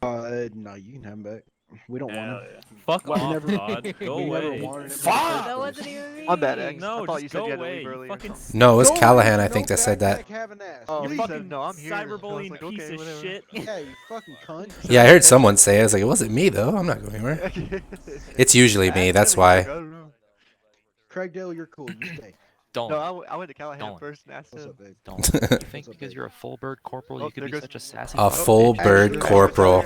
[SPEAKER 2] No, you can have him back. We don't want him.
[SPEAKER 6] Hell yeah.
[SPEAKER 22] Fuck
[SPEAKER 2] We
[SPEAKER 22] off,
[SPEAKER 2] never-
[SPEAKER 22] Todd. Go
[SPEAKER 2] we never
[SPEAKER 22] away.
[SPEAKER 2] wanted him in the
[SPEAKER 22] Fuck!
[SPEAKER 2] first
[SPEAKER 24] That
[SPEAKER 2] place.
[SPEAKER 24] wasn't even me.
[SPEAKER 1] My bad, X.
[SPEAKER 22] No,
[SPEAKER 1] I thought
[SPEAKER 22] just
[SPEAKER 1] you said
[SPEAKER 22] go
[SPEAKER 1] you had to
[SPEAKER 22] away.
[SPEAKER 1] leave
[SPEAKER 22] You
[SPEAKER 1] early or
[SPEAKER 22] fucking
[SPEAKER 1] something.
[SPEAKER 9] No, it was
[SPEAKER 2] Go
[SPEAKER 9] Callahan,
[SPEAKER 2] away,
[SPEAKER 9] I think,
[SPEAKER 2] no
[SPEAKER 9] that said that.
[SPEAKER 2] backpack having ass.
[SPEAKER 1] Oh,
[SPEAKER 22] You
[SPEAKER 1] he
[SPEAKER 22] fucking
[SPEAKER 1] said, no, I'm here. I was
[SPEAKER 22] cyberbullying
[SPEAKER 1] like,
[SPEAKER 22] piece
[SPEAKER 1] okay,
[SPEAKER 22] of
[SPEAKER 1] whatever.
[SPEAKER 22] shit.
[SPEAKER 2] Yeah, you fucking cunt.
[SPEAKER 9] Yeah, I heard someone say it. I was like, it wasn't me, though. I'm not going anywhere. It's usually me, that's
[SPEAKER 1] I
[SPEAKER 9] why.
[SPEAKER 1] don't know.
[SPEAKER 2] Craig Dale, you're cool. You stay.
[SPEAKER 18] Don't.
[SPEAKER 1] No, I went to Callahan
[SPEAKER 18] Don't.
[SPEAKER 1] first and asked
[SPEAKER 2] What's
[SPEAKER 1] him.
[SPEAKER 2] up, babe?
[SPEAKER 18] Don't.
[SPEAKER 2] What's
[SPEAKER 18] You
[SPEAKER 2] up,
[SPEAKER 18] think because
[SPEAKER 2] babe?
[SPEAKER 18] you're a full bird corporal,
[SPEAKER 1] Oh,
[SPEAKER 18] you could
[SPEAKER 1] there
[SPEAKER 18] be
[SPEAKER 1] goes-
[SPEAKER 18] such a sassy
[SPEAKER 9] A
[SPEAKER 18] fuck?
[SPEAKER 9] full bird
[SPEAKER 2] Actually,
[SPEAKER 9] corporal.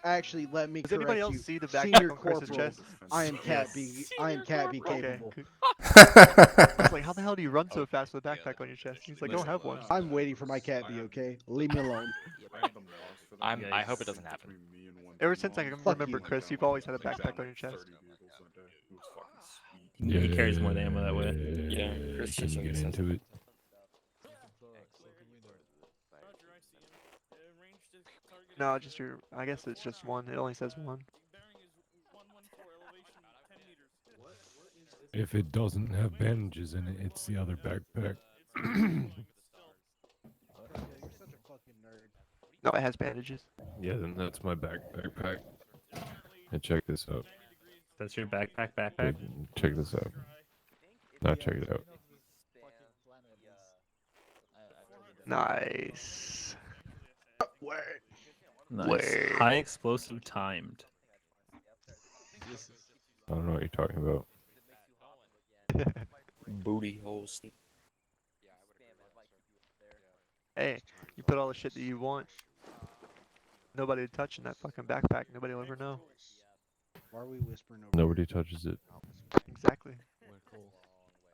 [SPEAKER 2] Actually, let me
[SPEAKER 1] Does anybody
[SPEAKER 2] correct
[SPEAKER 1] else
[SPEAKER 2] you.
[SPEAKER 1] see the backpack
[SPEAKER 2] Senior
[SPEAKER 1] on Chris's
[SPEAKER 2] corporal.
[SPEAKER 1] chest?
[SPEAKER 2] I am Cat B. I am Cat B capable.
[SPEAKER 1] I was like, how the hell do you run so fast with a backpack on your chest? He's like, don't have one.
[SPEAKER 2] I'm waiting for my Cat B. Okay, leave me alone.
[SPEAKER 18] I hope it doesn't happen.
[SPEAKER 1] Ever since I can
[SPEAKER 2] Fuck
[SPEAKER 1] remember,
[SPEAKER 2] you.
[SPEAKER 1] Chris, you've always had a backpack on your chest.
[SPEAKER 22] He carries more ammo that way.
[SPEAKER 23] Yeah, Chris
[SPEAKER 11] Can
[SPEAKER 23] just
[SPEAKER 11] you get
[SPEAKER 23] always says
[SPEAKER 11] into it?
[SPEAKER 1] No, just your. I guess it's just one. It only says one.
[SPEAKER 11] If it doesn't have bandages in it, it's the other backpack.
[SPEAKER 1] No, it has bandages.
[SPEAKER 11] Yeah, then that's my backpack. And check this out.
[SPEAKER 22] That's your backpack.
[SPEAKER 11] Check this out. Now check it out.
[SPEAKER 1] Nice.
[SPEAKER 22] Nice. High explosive timed.
[SPEAKER 11] I don't know what you're talking about.
[SPEAKER 21] Booty holes.
[SPEAKER 1] Hey, you put all the shit that you want. Nobody would touch in that fucking backpack. Nobody will ever know.
[SPEAKER 2] Why are we whispering over?
[SPEAKER 11] Nobody touches it.
[SPEAKER 1] Exactly.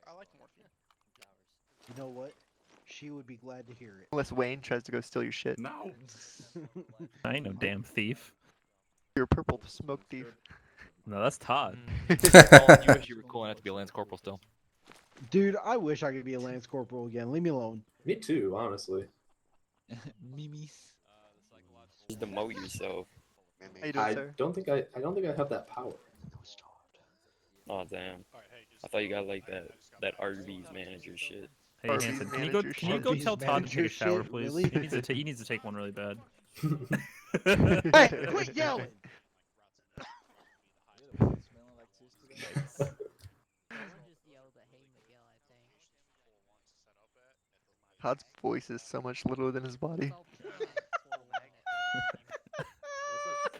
[SPEAKER 19] I like morphine.
[SPEAKER 2] You know what? She would be glad to hear it.
[SPEAKER 1] Unless Wayne tries to go steal your shit.
[SPEAKER 2] No.
[SPEAKER 22] I ain't no damn thief.
[SPEAKER 1] You're a purple smoke thief.
[SPEAKER 22] No, that's Todd.
[SPEAKER 18] Colin, you wish you were cool enough to be a Lance Corporal still.
[SPEAKER 2] Dude, I wish I could be a Lance Corporal again. Leave me alone.
[SPEAKER 8] Me too, honestly.
[SPEAKER 10] Mimis.
[SPEAKER 21] Just demote yourself.
[SPEAKER 1] How you doing,
[SPEAKER 8] I
[SPEAKER 1] sir?
[SPEAKER 8] don't think I have that power.
[SPEAKER 21] Oh damn! I thought you got like that Arby's manager shit.
[SPEAKER 22] Hey Hanson, can you go tell Todd to take a shower, please?
[SPEAKER 2] Really?
[SPEAKER 22] He needs to take one really bad.
[SPEAKER 2] Hey, quit yelling!
[SPEAKER 1] Todd's voice is so much littler than his body.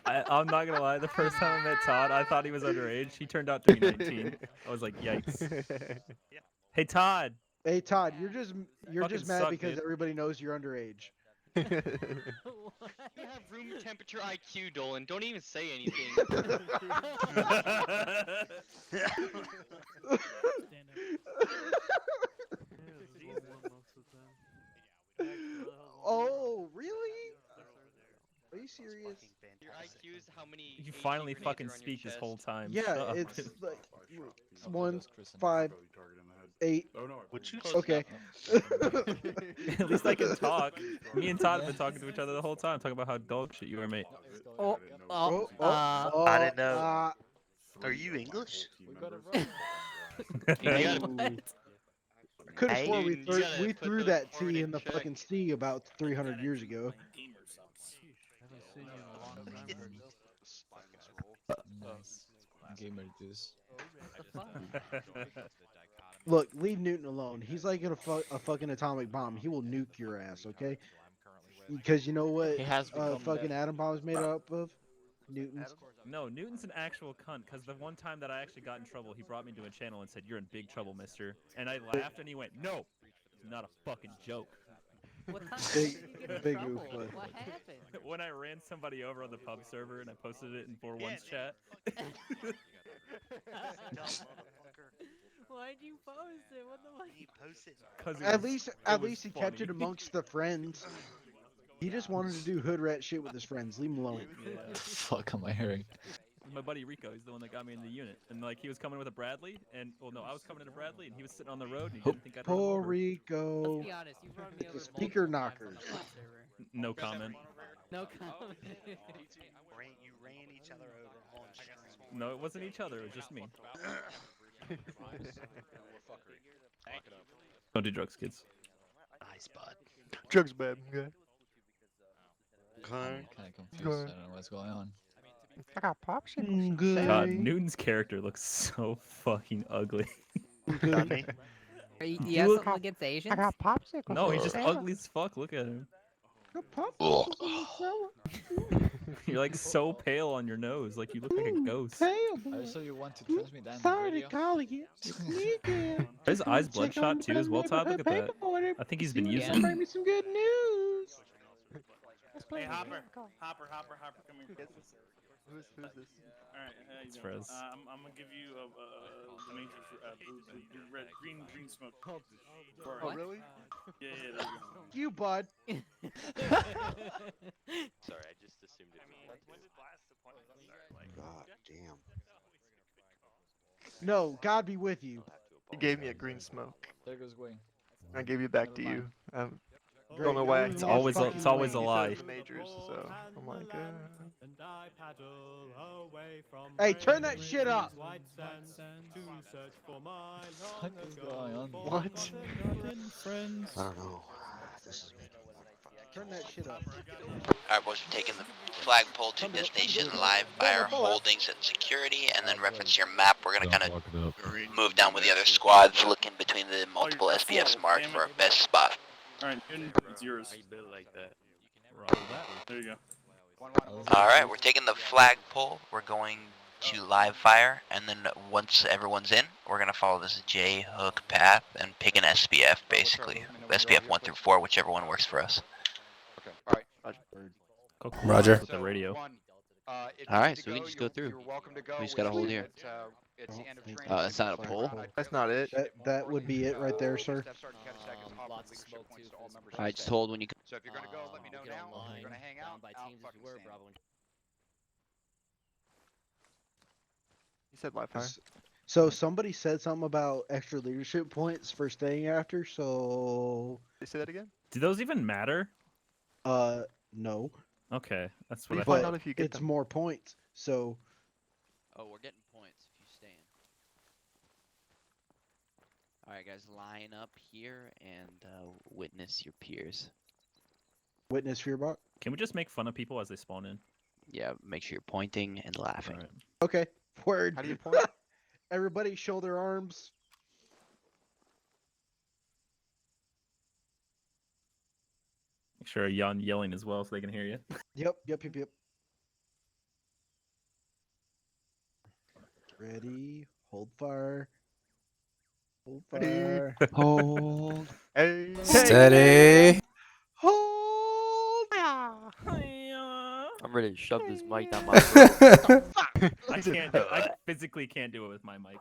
[SPEAKER 22] I'm not gonna lie. The first time I met Todd, I thought he was underage. He turned out to be 19. I was like, yikes. Hey Todd.
[SPEAKER 2] Hey Todd, you're
[SPEAKER 22] Fucking
[SPEAKER 2] just mad
[SPEAKER 22] suck,
[SPEAKER 2] because
[SPEAKER 22] dude.
[SPEAKER 2] everybody knows you're underage.
[SPEAKER 19] You have room temperature IQ, Dolan. Don't even say anything.
[SPEAKER 2] Oh, really? Are you serious?
[SPEAKER 19] Your IQ is how many.
[SPEAKER 22] You
[SPEAKER 19] AG
[SPEAKER 22] finally
[SPEAKER 19] grenades
[SPEAKER 22] fucking
[SPEAKER 19] are on your
[SPEAKER 22] speak this
[SPEAKER 19] chest.
[SPEAKER 22] whole time.
[SPEAKER 2] Yeah,
[SPEAKER 22] Shut up.
[SPEAKER 2] it's like 1, 5, 8.
[SPEAKER 23] Would you
[SPEAKER 2] Okay.
[SPEAKER 22] At least I can talk. Me and Todd have been talking to each other the whole time, talking about how dog shit you are, mate.
[SPEAKER 7] I didn't know. Are you English?
[SPEAKER 2] I could have
[SPEAKER 7] Hey,
[SPEAKER 2] sworn we
[SPEAKER 19] put
[SPEAKER 2] threw
[SPEAKER 19] those
[SPEAKER 2] that
[SPEAKER 19] hard
[SPEAKER 2] T
[SPEAKER 19] in
[SPEAKER 2] in the
[SPEAKER 19] check.
[SPEAKER 2] fucking sea about 300 years ago.
[SPEAKER 10] Nice. Gamer juice.
[SPEAKER 2] Look, leave Newton alone. He's like a fucking atomic bomb. He will nuke your ass, okay? Because you know what
[SPEAKER 21] He has become
[SPEAKER 2] fucking
[SPEAKER 21] that.
[SPEAKER 2] atom bomb is made up of? Newton's.
[SPEAKER 22] No, Newton's an actual cunt, because the one time that I actually got in trouble, he brought me to a channel and said, "You're in big trouble, mister." And I laughed, and he went, "No, it's not a fucking joke."
[SPEAKER 24] What time
[SPEAKER 2] Big-
[SPEAKER 24] did you get in
[SPEAKER 2] big
[SPEAKER 24] trouble?
[SPEAKER 2] oof.
[SPEAKER 24] What happened?
[SPEAKER 22] When I ran somebody over on the pub server and I posted it in 4-1's chat.
[SPEAKER 24] Why'd you post it? What the fuck?
[SPEAKER 7] He posted.
[SPEAKER 2] At least he kept it amongst the friends. He just wanted to do hood rat shit with his friends. Leave him alone.
[SPEAKER 22] Yeah.
[SPEAKER 10] Fuck am I hearing?
[SPEAKER 22] My buddy Rico, he's the one that got me in the unit, and like he was coming with a Bradley, and well, no, I was coming in a Bradley, and he was sitting on the road, and he didn't think I'd run him
[SPEAKER 2] Puerto
[SPEAKER 22] over.
[SPEAKER 2] Rico.
[SPEAKER 24] Let's be honest, you've run me over
[SPEAKER 2] The speaker
[SPEAKER 24] multiple times on
[SPEAKER 2] knockers.
[SPEAKER 24] the pub server.
[SPEAKER 22] No comment.
[SPEAKER 24] No comment.
[SPEAKER 7] You ran each other over on stream.
[SPEAKER 22] No, it wasn't each other. It was just me. Don't do drugs, kids.
[SPEAKER 7] Nice, bud.
[SPEAKER 1] Drugs bad. Okay.
[SPEAKER 10] I'm kind of confused. I don't know what's going on.
[SPEAKER 1] I got popsicles.
[SPEAKER 22] God, Newton's character looks so fucking ugly.
[SPEAKER 1] Dummy.
[SPEAKER 24] You
[SPEAKER 22] You
[SPEAKER 24] have
[SPEAKER 22] look-
[SPEAKER 24] something against Asians?
[SPEAKER 1] I got popsicles.
[SPEAKER 22] No, he's just ugly as fuck. Look at him. You're like so pale on your nose, like you look like a ghost.
[SPEAKER 10] So you want to transmit that on the radio?
[SPEAKER 2] calling you.
[SPEAKER 22] Are his eyes bloodshot too as well, Todd? Look at that. I think he's been using.
[SPEAKER 2] Bring me some good news.
[SPEAKER 15] Hey, Hopper, come here.
[SPEAKER 1] Who's this?
[SPEAKER 15] All right, how you
[SPEAKER 22] It's
[SPEAKER 15] doing?
[SPEAKER 22] Frez.
[SPEAKER 15] I'm gonna give you the major blue, red, green smoke.
[SPEAKER 1] Oh, really?
[SPEAKER 15] Yeah, there you go.
[SPEAKER 2] You, bud.
[SPEAKER 18] Sorry, I just assumed it.
[SPEAKER 19] When did last appointment start?
[SPEAKER 17] God damn.
[SPEAKER 2] No, God be with you.
[SPEAKER 1] He gave me a green smoke.
[SPEAKER 10] There goes Wayne.
[SPEAKER 1] I gave it back to you. I
[SPEAKER 2] Great,
[SPEAKER 1] don't know why.
[SPEAKER 2] now
[SPEAKER 22] It's
[SPEAKER 2] we
[SPEAKER 22] always
[SPEAKER 2] fucking
[SPEAKER 22] it's always a
[SPEAKER 2] Wayne.
[SPEAKER 22] lie.
[SPEAKER 1] He said majors, so I'm like,
[SPEAKER 2] Hey, turn that shit up.
[SPEAKER 10] What is going on?
[SPEAKER 1] what?
[SPEAKER 17] I don't know. This is making me
[SPEAKER 2] Turn that shit up.
[SPEAKER 9] Alright, boys, we're taking the flagpole to destination, live fire, holdings, and security, and then reference your map. We're gonna kind
[SPEAKER 11] Lock it up.
[SPEAKER 9] of move down with the other squads, looking between the multiple SPFs marked for our best spot.
[SPEAKER 15] All right, it's yours.
[SPEAKER 18] I built like that.
[SPEAKER 15] There you go.
[SPEAKER 9] Alright, we're taking the flagpole. We're going to live fire, and then once everyone's in, we're gonna follow this J-hook path and pick an SPF, basically. SPF 1 through 4, whichever one works for us.
[SPEAKER 5] Okay. All right.
[SPEAKER 22] Go
[SPEAKER 9] Roger.
[SPEAKER 22] With the radio.
[SPEAKER 18] Alright, so we can just go through. We just gotta hold here.
[SPEAKER 5] It's the end of training.
[SPEAKER 18] It's not a poll.
[SPEAKER 1] That's not it.
[SPEAKER 2] That would be it right there, sir.
[SPEAKER 18] I just hold when you.
[SPEAKER 5] So if you're gonna go, let me know now. If you're gonna hang out, out fucking stand.
[SPEAKER 1] He said live fire.
[SPEAKER 2] So somebody said something about extra leadership points for staying after, so
[SPEAKER 1] Did you say that again?
[SPEAKER 22] Do those even matter?
[SPEAKER 2] no.
[SPEAKER 22] Okay, that's what I
[SPEAKER 1] Find
[SPEAKER 22] thought.
[SPEAKER 1] out if you get
[SPEAKER 2] It's
[SPEAKER 1] them.
[SPEAKER 2] more points. So
[SPEAKER 18] Oh, we're getting points if you stand. Alright, guys, line up here and witness your peers.
[SPEAKER 2] witness fearbot.
[SPEAKER 22] Can we just make fun of people as they spawn in?
[SPEAKER 9] Yeah, make sure you're pointing and laughing.
[SPEAKER 22] Right.
[SPEAKER 2] Okay. Word.
[SPEAKER 1] How do you point?
[SPEAKER 2] Everybody shoulder arms.
[SPEAKER 22] Make sure you're yelling as well so they can hear you.
[SPEAKER 2] Yep. Ready. Hold fire. Hold fire.
[SPEAKER 9] Hold.
[SPEAKER 1] Hey.
[SPEAKER 17] Steady.
[SPEAKER 2] Hold.
[SPEAKER 18] I'm ready to shove this mic down my throat.
[SPEAKER 22] I can't. I physically can't do it with my mic.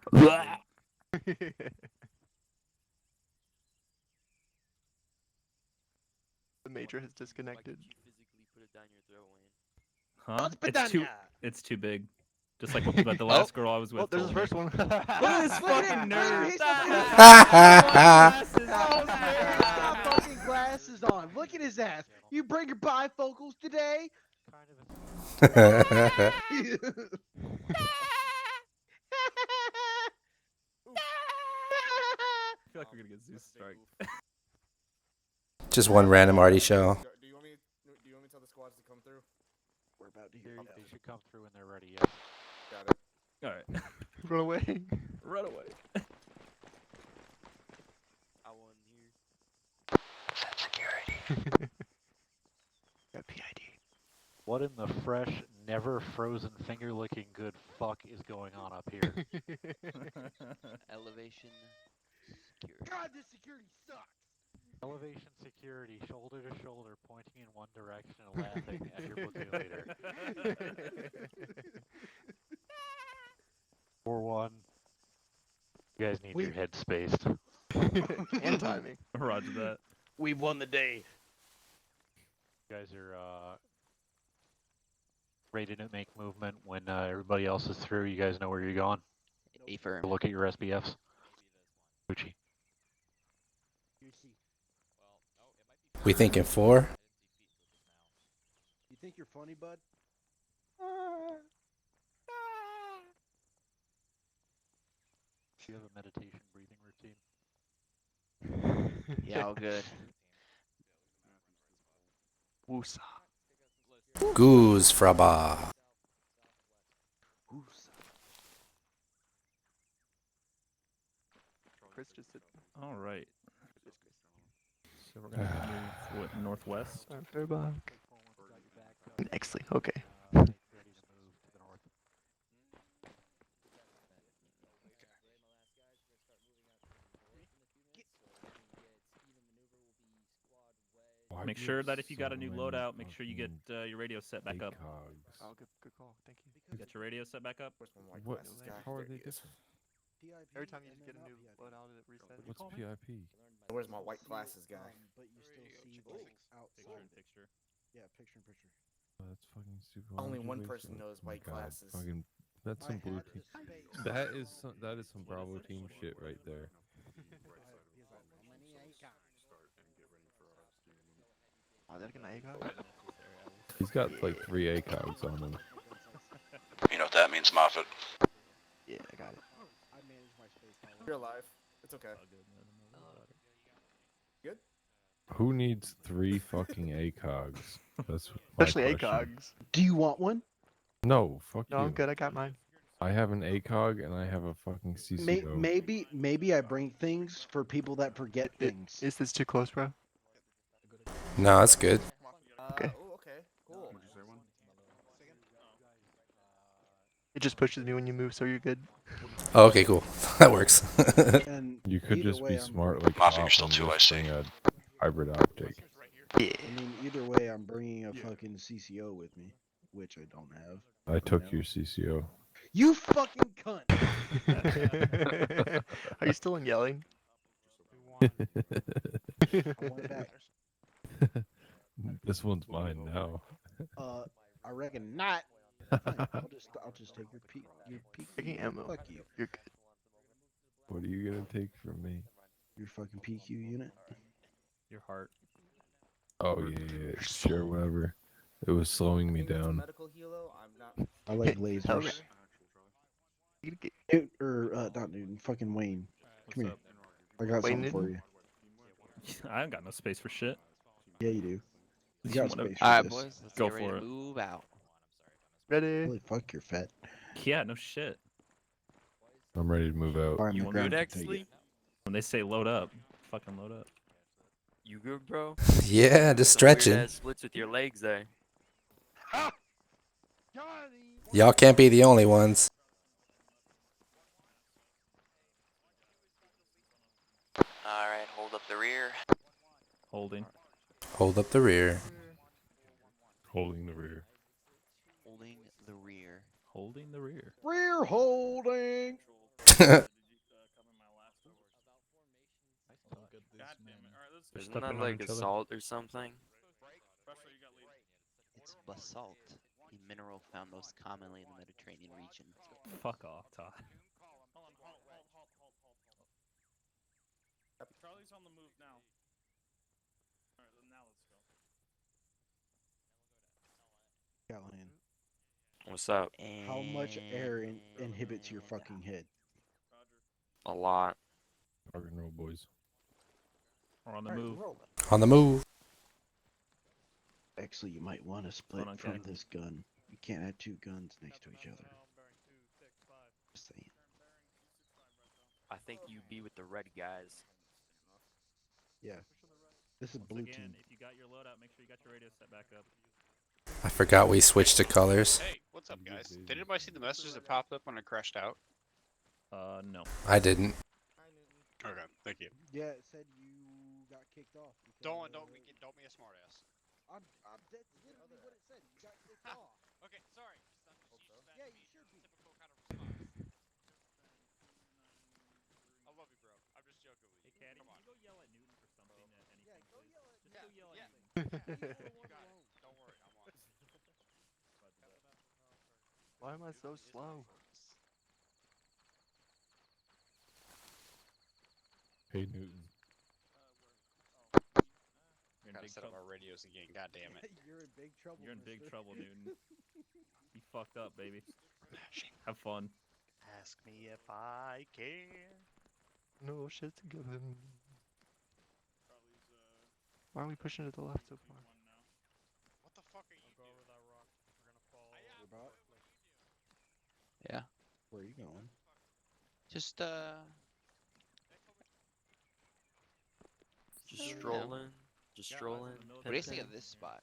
[SPEAKER 1] The major has disconnected.
[SPEAKER 22] Huh? It's too big. Just like the last girl I was with.
[SPEAKER 1] Oh, there's the first one.
[SPEAKER 22] Look at this fucking nerd.
[SPEAKER 2] He's got fucking glasses on. Look at his ass. You bring your bifocals today?
[SPEAKER 22] I feel like we're gonna get Zeus strike.
[SPEAKER 17] Just one random arty show.
[SPEAKER 12] Do you want me to tell the squads to come through?
[SPEAKER 2] We're about to hear
[SPEAKER 3] They should come through when they're ready.
[SPEAKER 12] Got it.
[SPEAKER 22] All right.
[SPEAKER 1] Run away.
[SPEAKER 22] Run away.
[SPEAKER 18] I won here.
[SPEAKER 9] Security.
[SPEAKER 1] Got PID.
[SPEAKER 3] What in the fresh, never frozen, finger licking good fuck is going on up here?
[SPEAKER 9] Elevation security.
[SPEAKER 2] God, this security sucks.
[SPEAKER 3] Elevation security, shoulder to shoulder, pointing in one direction and laughing at your platoon leader. 4-1. You guys need your head spaced.
[SPEAKER 1] And timing.
[SPEAKER 22] Roger that.
[SPEAKER 2] We've won the day.
[SPEAKER 3] You guys are ready to make movement when everybody else is through. You guys know where you're going.
[SPEAKER 9] Affirm.
[SPEAKER 3] Look at your SBFs. Gucci.
[SPEAKER 17] We thinking 4?
[SPEAKER 2] You think you're funny, bud?
[SPEAKER 3] Do you have a meditation breathing routine?
[SPEAKER 9] Yeah, all good.
[SPEAKER 1] Woosa.
[SPEAKER 17] Goose fraba.
[SPEAKER 1] Chris just did.
[SPEAKER 22] All right. So we're gonna move northwest.
[SPEAKER 1] After back. Exley. Okay.
[SPEAKER 22] Make sure that if you got a new loadout, make sure you get your radio set back up.
[SPEAKER 1] Oh, good call. Thank you.
[SPEAKER 22] Get your radio set back up.
[SPEAKER 11] What? How are they different?
[SPEAKER 1] Every time you get a new loadout, it resets.
[SPEAKER 11] What's PIP?
[SPEAKER 12] Where's my white glasses guy?
[SPEAKER 2] But you still see like outside.
[SPEAKER 22] Picture.
[SPEAKER 2] Yeah, picture in picture.
[SPEAKER 11] Oh, that's fucking stupid.
[SPEAKER 12] Only one person knows white glasses.
[SPEAKER 11] Fucking, that's some blue team. That is some Bravo team shit right there.
[SPEAKER 1] Oh, they're gonna ACOG?
[SPEAKER 11] He's got like 3 ACOGs on him.
[SPEAKER 9] You know what that means, Moffat?
[SPEAKER 1] Yeah, I got it.
[SPEAKER 12] You're alive. It's okay. Good?
[SPEAKER 11] Who needs 3 fucking ACOGs? That's
[SPEAKER 1] Especially ACOGs.
[SPEAKER 2] Do you want one?
[SPEAKER 11] No, fuck
[SPEAKER 1] No,
[SPEAKER 11] you.
[SPEAKER 1] I'm good. I got mine.
[SPEAKER 11] I have an ACOG and I have a fucking CCO.
[SPEAKER 2] Maybe I bring things for people that forget things.
[SPEAKER 1] Is this too close, bro?
[SPEAKER 17] No, that's good.
[SPEAKER 1] Okay.
[SPEAKER 12] Okay, cool.
[SPEAKER 1] It just pushes me when you move, so you're good.
[SPEAKER 17] Oh, okay, cool. That works.
[SPEAKER 11] You could just be smart like
[SPEAKER 9] Mafia, you're
[SPEAKER 11] Hop
[SPEAKER 9] still
[SPEAKER 11] and
[SPEAKER 9] 2
[SPEAKER 11] just
[SPEAKER 9] IC.
[SPEAKER 11] bring a hybrid optic.
[SPEAKER 1] Yeah.
[SPEAKER 2] I mean, either way, I'm bringing a fucking CCO with me, which I don't have.
[SPEAKER 11] I took your CCO.
[SPEAKER 2] You fucking cunt!
[SPEAKER 1] Are you still in yelling?
[SPEAKER 2] I want it back.
[SPEAKER 11] This one's mine now.
[SPEAKER 2] I reckon not. Fine, I'll just take your peak.
[SPEAKER 1] Taking ammo.
[SPEAKER 2] Fuck you.
[SPEAKER 1] You're good.
[SPEAKER 11] What are you gonna take from me?
[SPEAKER 2] Your fucking PQ unit.
[SPEAKER 22] Your heart.
[SPEAKER 11] Oh yeah, sure, whatever. It was slowing me down.
[SPEAKER 12] Medical helo, I'm not.
[SPEAKER 2] I like lasers. Not Newton. Fucking Wayne. Come here. I got
[SPEAKER 1] Wayne
[SPEAKER 2] something for you.
[SPEAKER 22] I ain't got no space for shit.
[SPEAKER 2] Yeah, you do. You got space for
[SPEAKER 17] Alright,
[SPEAKER 2] this.
[SPEAKER 17] boys, let's
[SPEAKER 22] Go
[SPEAKER 17] get ready
[SPEAKER 22] for
[SPEAKER 17] to
[SPEAKER 22] it.
[SPEAKER 17] move out.
[SPEAKER 1] Ready?
[SPEAKER 2] Holy fuck, you're fat.
[SPEAKER 22] Yeah, no shit.
[SPEAKER 11] I'm ready to move out.
[SPEAKER 2] Fire
[SPEAKER 22] You
[SPEAKER 2] my
[SPEAKER 22] good,
[SPEAKER 2] ground can take
[SPEAKER 22] Exley?
[SPEAKER 2] it.
[SPEAKER 22] When they say load up, fucking load up.
[SPEAKER 18] You good, bro?
[SPEAKER 13] Yeah, just
[SPEAKER 18] Some weird
[SPEAKER 13] stretching.
[SPEAKER 18] ass splits with your legs there.
[SPEAKER 13] Y'all can't be the only ones.
[SPEAKER 9] Alright, hold up the rear.
[SPEAKER 22] Holding.
[SPEAKER 13] Hold up the rear.
[SPEAKER 11] Holding the rear.
[SPEAKER 17] Holding the rear.
[SPEAKER 22] Holding the rear.
[SPEAKER 2] Rear holding.
[SPEAKER 18] Isn't that like assault or something?
[SPEAKER 17] It's basalt, a mineral found most commonly in the Mediterranean region.
[SPEAKER 22] Fuck off, Todd.
[SPEAKER 6] Charlie's on the move now. Alright, then now let's go.
[SPEAKER 2] Callahan.
[SPEAKER 18] What's up?
[SPEAKER 2] How much air inhibits your fucking head?
[SPEAKER 18] A lot.
[SPEAKER 11] Rock and roll, boys.
[SPEAKER 22] We're on the move.
[SPEAKER 13] On the move.
[SPEAKER 2] Actually, you might want to split
[SPEAKER 22] on,
[SPEAKER 2] from
[SPEAKER 22] Ken?
[SPEAKER 2] this gun. You can't have two guns next to each other. Just saying.
[SPEAKER 18] I think you be with the red guys.
[SPEAKER 2] Yeah. This is
[SPEAKER 22] Once
[SPEAKER 2] blue
[SPEAKER 22] again,
[SPEAKER 2] team.
[SPEAKER 22] if you got your loadout, make sure you got your radio set back up.
[SPEAKER 13] I forgot we switched to colors.
[SPEAKER 14] Hey, what's up, guys? Did anybody see the messages that popped up when I crashed out?
[SPEAKER 22] No.
[SPEAKER 13] I didn't.
[SPEAKER 14] Okay, thank you.
[SPEAKER 2] Yeah, it said you got kicked off.
[SPEAKER 14] Don't be a smartass.
[SPEAKER 2] That's literally what it said. You got kicked off.
[SPEAKER 14] Okay, sorry.
[SPEAKER 2] Yeah, you should be.
[SPEAKER 14] Typical kind of response. I love you, bro. I'm just joking with you.
[SPEAKER 22] Hey, Caddy,
[SPEAKER 14] Come on.
[SPEAKER 22] can you go yell at Newton for something at anything,
[SPEAKER 2] Yeah, go
[SPEAKER 22] please?
[SPEAKER 2] yell at
[SPEAKER 22] Just
[SPEAKER 2] Newton.
[SPEAKER 22] go yell at Newton.
[SPEAKER 14] Got it. Don't worry, I'm on it.
[SPEAKER 1] Why am I so slow?
[SPEAKER 11] Hey, Newton.
[SPEAKER 22] You're in
[SPEAKER 14] Gotta
[SPEAKER 22] big
[SPEAKER 14] set up
[SPEAKER 22] trouble.
[SPEAKER 14] our radios again. God damn it.
[SPEAKER 2] You're in big trouble.
[SPEAKER 22] You're in big
[SPEAKER 2] mister.
[SPEAKER 22] trouble, Newton. You fucked up, baby. Have fun.
[SPEAKER 7] Ask me if I care.
[SPEAKER 1] No shit's given. Why are we pushing to the left so far?
[SPEAKER 14] What the fuck are you doing?
[SPEAKER 6] Over that rock. We're gonna fall.
[SPEAKER 2] About?
[SPEAKER 17] Yeah.
[SPEAKER 2] Where are you going?
[SPEAKER 17] Just
[SPEAKER 18] Strolling. Just strolling.
[SPEAKER 17] What do you think of this spot?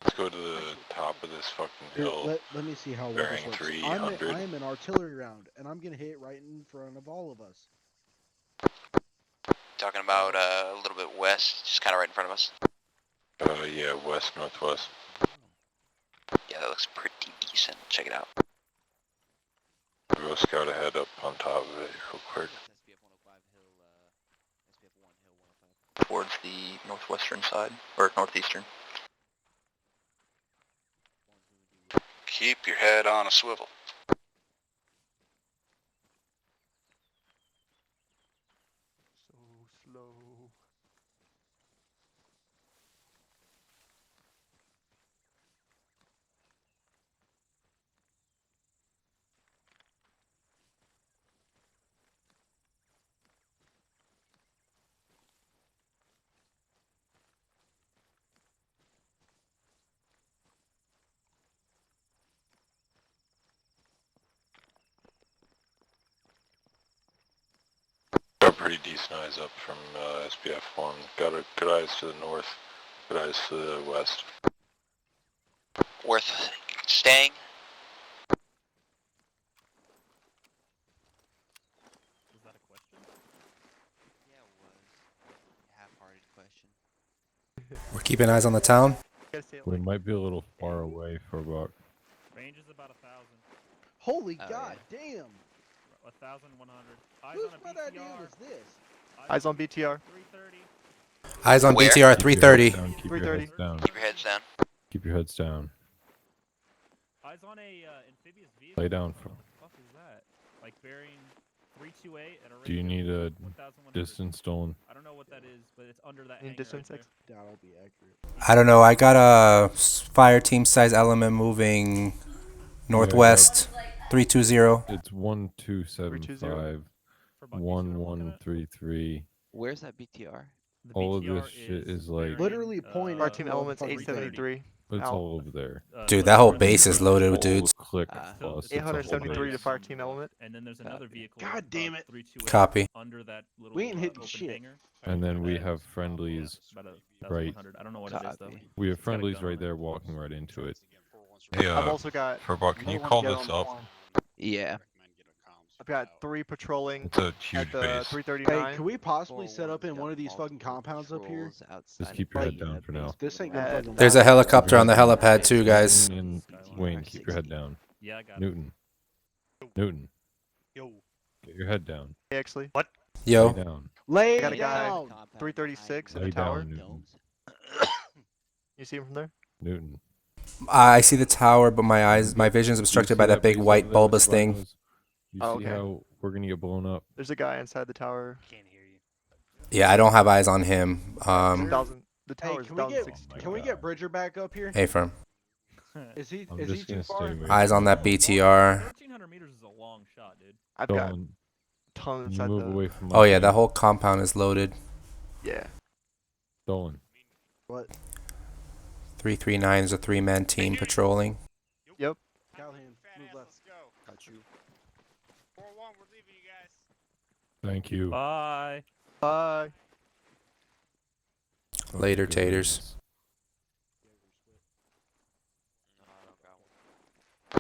[SPEAKER 11] Let's go to the top of this fucking
[SPEAKER 2] Here,
[SPEAKER 11] hill.
[SPEAKER 2] let me see how well
[SPEAKER 11] bearing
[SPEAKER 2] this works.
[SPEAKER 11] 300.
[SPEAKER 2] I am an artillery round, and I'm gonna hit right in front of all of us.
[SPEAKER 9] Talking about a little bit west, just kind of right in front of us.
[SPEAKER 11] Yeah, west, northwest.
[SPEAKER 9] Yeah, that looks pretty decent. Check it out.
[SPEAKER 11] Go scout ahead up on top of it real quick.
[SPEAKER 17] SPF 105 hill, SPF 1 hill 105.
[SPEAKER 9] Towards the northwestern side, or northeastern. Keep your head on a swivel.
[SPEAKER 1] So slow.
[SPEAKER 11] Got pretty decent eyes up from SPF 1. Got a good eyes to the north, good eyes to the west.
[SPEAKER 9] Worth staying.
[SPEAKER 22] Was that a question?
[SPEAKER 17] Yeah, it was. Half-hearted question.
[SPEAKER 13] We're keeping eyes on the town.
[SPEAKER 11] We might be a little far away for Buck.
[SPEAKER 22] Range is about 1,000.
[SPEAKER 2] Holy
[SPEAKER 17] Oh,
[SPEAKER 2] god damn!
[SPEAKER 22] 1,100. Eyes
[SPEAKER 2] Whose
[SPEAKER 22] on a
[SPEAKER 2] bad
[SPEAKER 22] BTR.
[SPEAKER 2] idea was this?
[SPEAKER 1] Eyes on BTR.
[SPEAKER 22] 330.
[SPEAKER 13] Eyes on
[SPEAKER 9] Where?
[SPEAKER 13] BTR
[SPEAKER 11] Keep your heads
[SPEAKER 13] 330.
[SPEAKER 11] down, keep your
[SPEAKER 1] 330.
[SPEAKER 11] heads down.
[SPEAKER 9] Keep your heads down.
[SPEAKER 11] Keep your heads down.
[SPEAKER 22] Eyes on a amphibious vehicle.
[SPEAKER 11] Lay down.
[SPEAKER 22] What the fuck is that? Like bearing 328 at a rate
[SPEAKER 11] Do you
[SPEAKER 22] of
[SPEAKER 11] need a
[SPEAKER 22] 1,100.
[SPEAKER 11] distance stolen?
[SPEAKER 22] I don't know what that is, but it's under that
[SPEAKER 1] Any
[SPEAKER 22] hangar
[SPEAKER 1] distance
[SPEAKER 22] right
[SPEAKER 1] X?
[SPEAKER 2] That'll be accurate.
[SPEAKER 13] I don't know. I got a fire team size element moving northwest 320.
[SPEAKER 11] It's 1275
[SPEAKER 22] For Buck, you see what I'm looking at?
[SPEAKER 11] 1133.
[SPEAKER 17] Where's that BTR?
[SPEAKER 22] The
[SPEAKER 11] all of
[SPEAKER 22] BTR
[SPEAKER 11] this shit is
[SPEAKER 22] bearing,
[SPEAKER 11] like
[SPEAKER 2] Literally point
[SPEAKER 1] Our
[SPEAKER 2] at
[SPEAKER 1] team
[SPEAKER 2] the
[SPEAKER 1] elements
[SPEAKER 2] motherfucking thing.
[SPEAKER 1] 873.
[SPEAKER 11] it's
[SPEAKER 1] out.
[SPEAKER 11] all over there.
[SPEAKER 13] Dude, that whole
[SPEAKER 22] Platoon
[SPEAKER 13] base is loaded with
[SPEAKER 11] Whole
[SPEAKER 13] dudes.
[SPEAKER 11] click
[SPEAKER 22] Phil,
[SPEAKER 11] plus,
[SPEAKER 22] it's
[SPEAKER 11] it's a whole
[SPEAKER 1] 873 to
[SPEAKER 11] base.
[SPEAKER 1] fire team element.
[SPEAKER 22] And then there's another vehicle.
[SPEAKER 2] God damn it.
[SPEAKER 22] 328
[SPEAKER 13] Copy.
[SPEAKER 22] under that little
[SPEAKER 2] We ain't hitting
[SPEAKER 22] open
[SPEAKER 2] shit.
[SPEAKER 22] hangar.
[SPEAKER 11] And then we
[SPEAKER 22] That-
[SPEAKER 11] have friendlies
[SPEAKER 22] About a
[SPEAKER 11] right.
[SPEAKER 22] 1,100. I don't know what it is though.
[SPEAKER 11] We have
[SPEAKER 22] It's got a
[SPEAKER 11] friendlies
[SPEAKER 22] gun on
[SPEAKER 11] right
[SPEAKER 22] it.
[SPEAKER 11] there walking right into it.
[SPEAKER 4] Hey,
[SPEAKER 1] I've also got
[SPEAKER 4] Furbot, can you call this up?
[SPEAKER 17] Yeah.
[SPEAKER 1] I've got 3 patrolling
[SPEAKER 4] It's a
[SPEAKER 1] at
[SPEAKER 4] huge
[SPEAKER 1] the
[SPEAKER 4] base.
[SPEAKER 1] 339.
[SPEAKER 2] Hey, can we possibly set up in one of these fucking compounds up here?
[SPEAKER 11] Just keep your head down for now.
[SPEAKER 2] This ain't gonna fucking
[SPEAKER 13] There's a
[SPEAKER 2] work.
[SPEAKER 13] helicopter on the helipad too, guys.
[SPEAKER 11] Newton and Wayne, keep your head down.
[SPEAKER 22] Yeah, I got it.
[SPEAKER 11] Newton.
[SPEAKER 7] Yo.
[SPEAKER 11] Get your head down.
[SPEAKER 1] Hey, Exley.
[SPEAKER 7] What?
[SPEAKER 13] Yo.
[SPEAKER 11] Lay down.
[SPEAKER 2] Lay
[SPEAKER 1] I got a guy
[SPEAKER 2] down.
[SPEAKER 1] 336 in
[SPEAKER 11] Lay
[SPEAKER 1] the tower.
[SPEAKER 11] down, Newton.
[SPEAKER 1] You see him from there?
[SPEAKER 11] Newton.
[SPEAKER 13] I see the tower, but my vision's obstructed by that big white bulbous thing.
[SPEAKER 11] You
[SPEAKER 1] Oh,
[SPEAKER 11] see
[SPEAKER 1] okay.
[SPEAKER 11] how we're gonna get blown up?
[SPEAKER 1] There's a guy inside the tower.
[SPEAKER 7] Can't hear you.
[SPEAKER 13] Yeah, I don't have eyes on him.
[SPEAKER 1] The
[SPEAKER 2] Hey,
[SPEAKER 1] tower's
[SPEAKER 2] can we get
[SPEAKER 1] 1062.
[SPEAKER 2] Bridger back up here?
[SPEAKER 13] Hey, firm.
[SPEAKER 2] Is he
[SPEAKER 11] I'm
[SPEAKER 2] is
[SPEAKER 11] just
[SPEAKER 2] he too
[SPEAKER 11] gonna
[SPEAKER 2] far?
[SPEAKER 11] stay away
[SPEAKER 13] Eyes
[SPEAKER 11] from
[SPEAKER 13] on
[SPEAKER 11] you.
[SPEAKER 13] that BTR.
[SPEAKER 22] 1,300 meters is a long shot, dude.
[SPEAKER 1] I've got
[SPEAKER 11] Dolan,
[SPEAKER 1] tons
[SPEAKER 11] can you
[SPEAKER 1] inside
[SPEAKER 11] move
[SPEAKER 1] the.
[SPEAKER 11] away from my
[SPEAKER 13] Oh yeah, that
[SPEAKER 11] thing?
[SPEAKER 13] whole compound is loaded.
[SPEAKER 1] Yeah.
[SPEAKER 11] Dolan.
[SPEAKER 2] What?
[SPEAKER 13] 339 is a 3-man team patrolling.
[SPEAKER 1] Yep.
[SPEAKER 2] Callahan, move left.
[SPEAKER 7] Got you.
[SPEAKER 15] 4-1, we're leaving you guys.
[SPEAKER 11] Thank you.
[SPEAKER 22] Bye.
[SPEAKER 1] Bye.
[SPEAKER 13] Later, taters.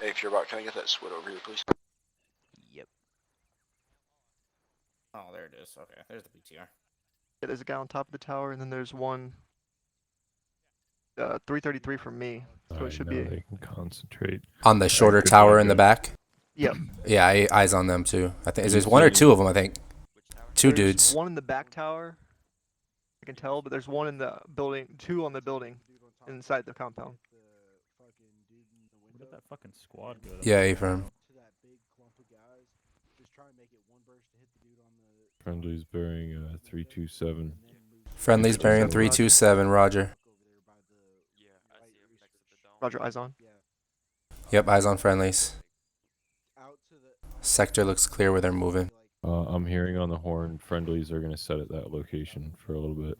[SPEAKER 2] Hey, Furbot, can I get that SWIT over here, please?
[SPEAKER 17] Yep.
[SPEAKER 12] Oh, there it is. Okay, there's the BTR.
[SPEAKER 1] Yeah, there's a guy on top of the tower, and then there's one. 333 from me. So it
[SPEAKER 11] Alright,
[SPEAKER 1] should
[SPEAKER 11] now
[SPEAKER 1] be.
[SPEAKER 11] they can concentrate.
[SPEAKER 13] On the shorter
[SPEAKER 11] Good
[SPEAKER 13] tower
[SPEAKER 11] job,
[SPEAKER 13] in the
[SPEAKER 11] guys.
[SPEAKER 13] back.
[SPEAKER 1] Yep.
[SPEAKER 13] Yeah, eyes on them too. I think
[SPEAKER 11] You
[SPEAKER 13] there's one or
[SPEAKER 11] see-
[SPEAKER 13] two of them. I think. Two
[SPEAKER 1] There's
[SPEAKER 13] dudes.
[SPEAKER 1] one in the back tower. I can tell, but there's one in the building. 2 on the building inside the compound.
[SPEAKER 22] Where did that fucking squad go?
[SPEAKER 13] Yeah, A-firm.
[SPEAKER 11] Friendly's bearing 327.
[SPEAKER 13] Friendly's bearing 327. Roger.
[SPEAKER 1] Roger, eyes on.
[SPEAKER 13] Yep, eyes on friendlies. Sector looks clear where they're moving.
[SPEAKER 11] I'm hearing on the horn. Friendlies are gonna set at that location for a little bit.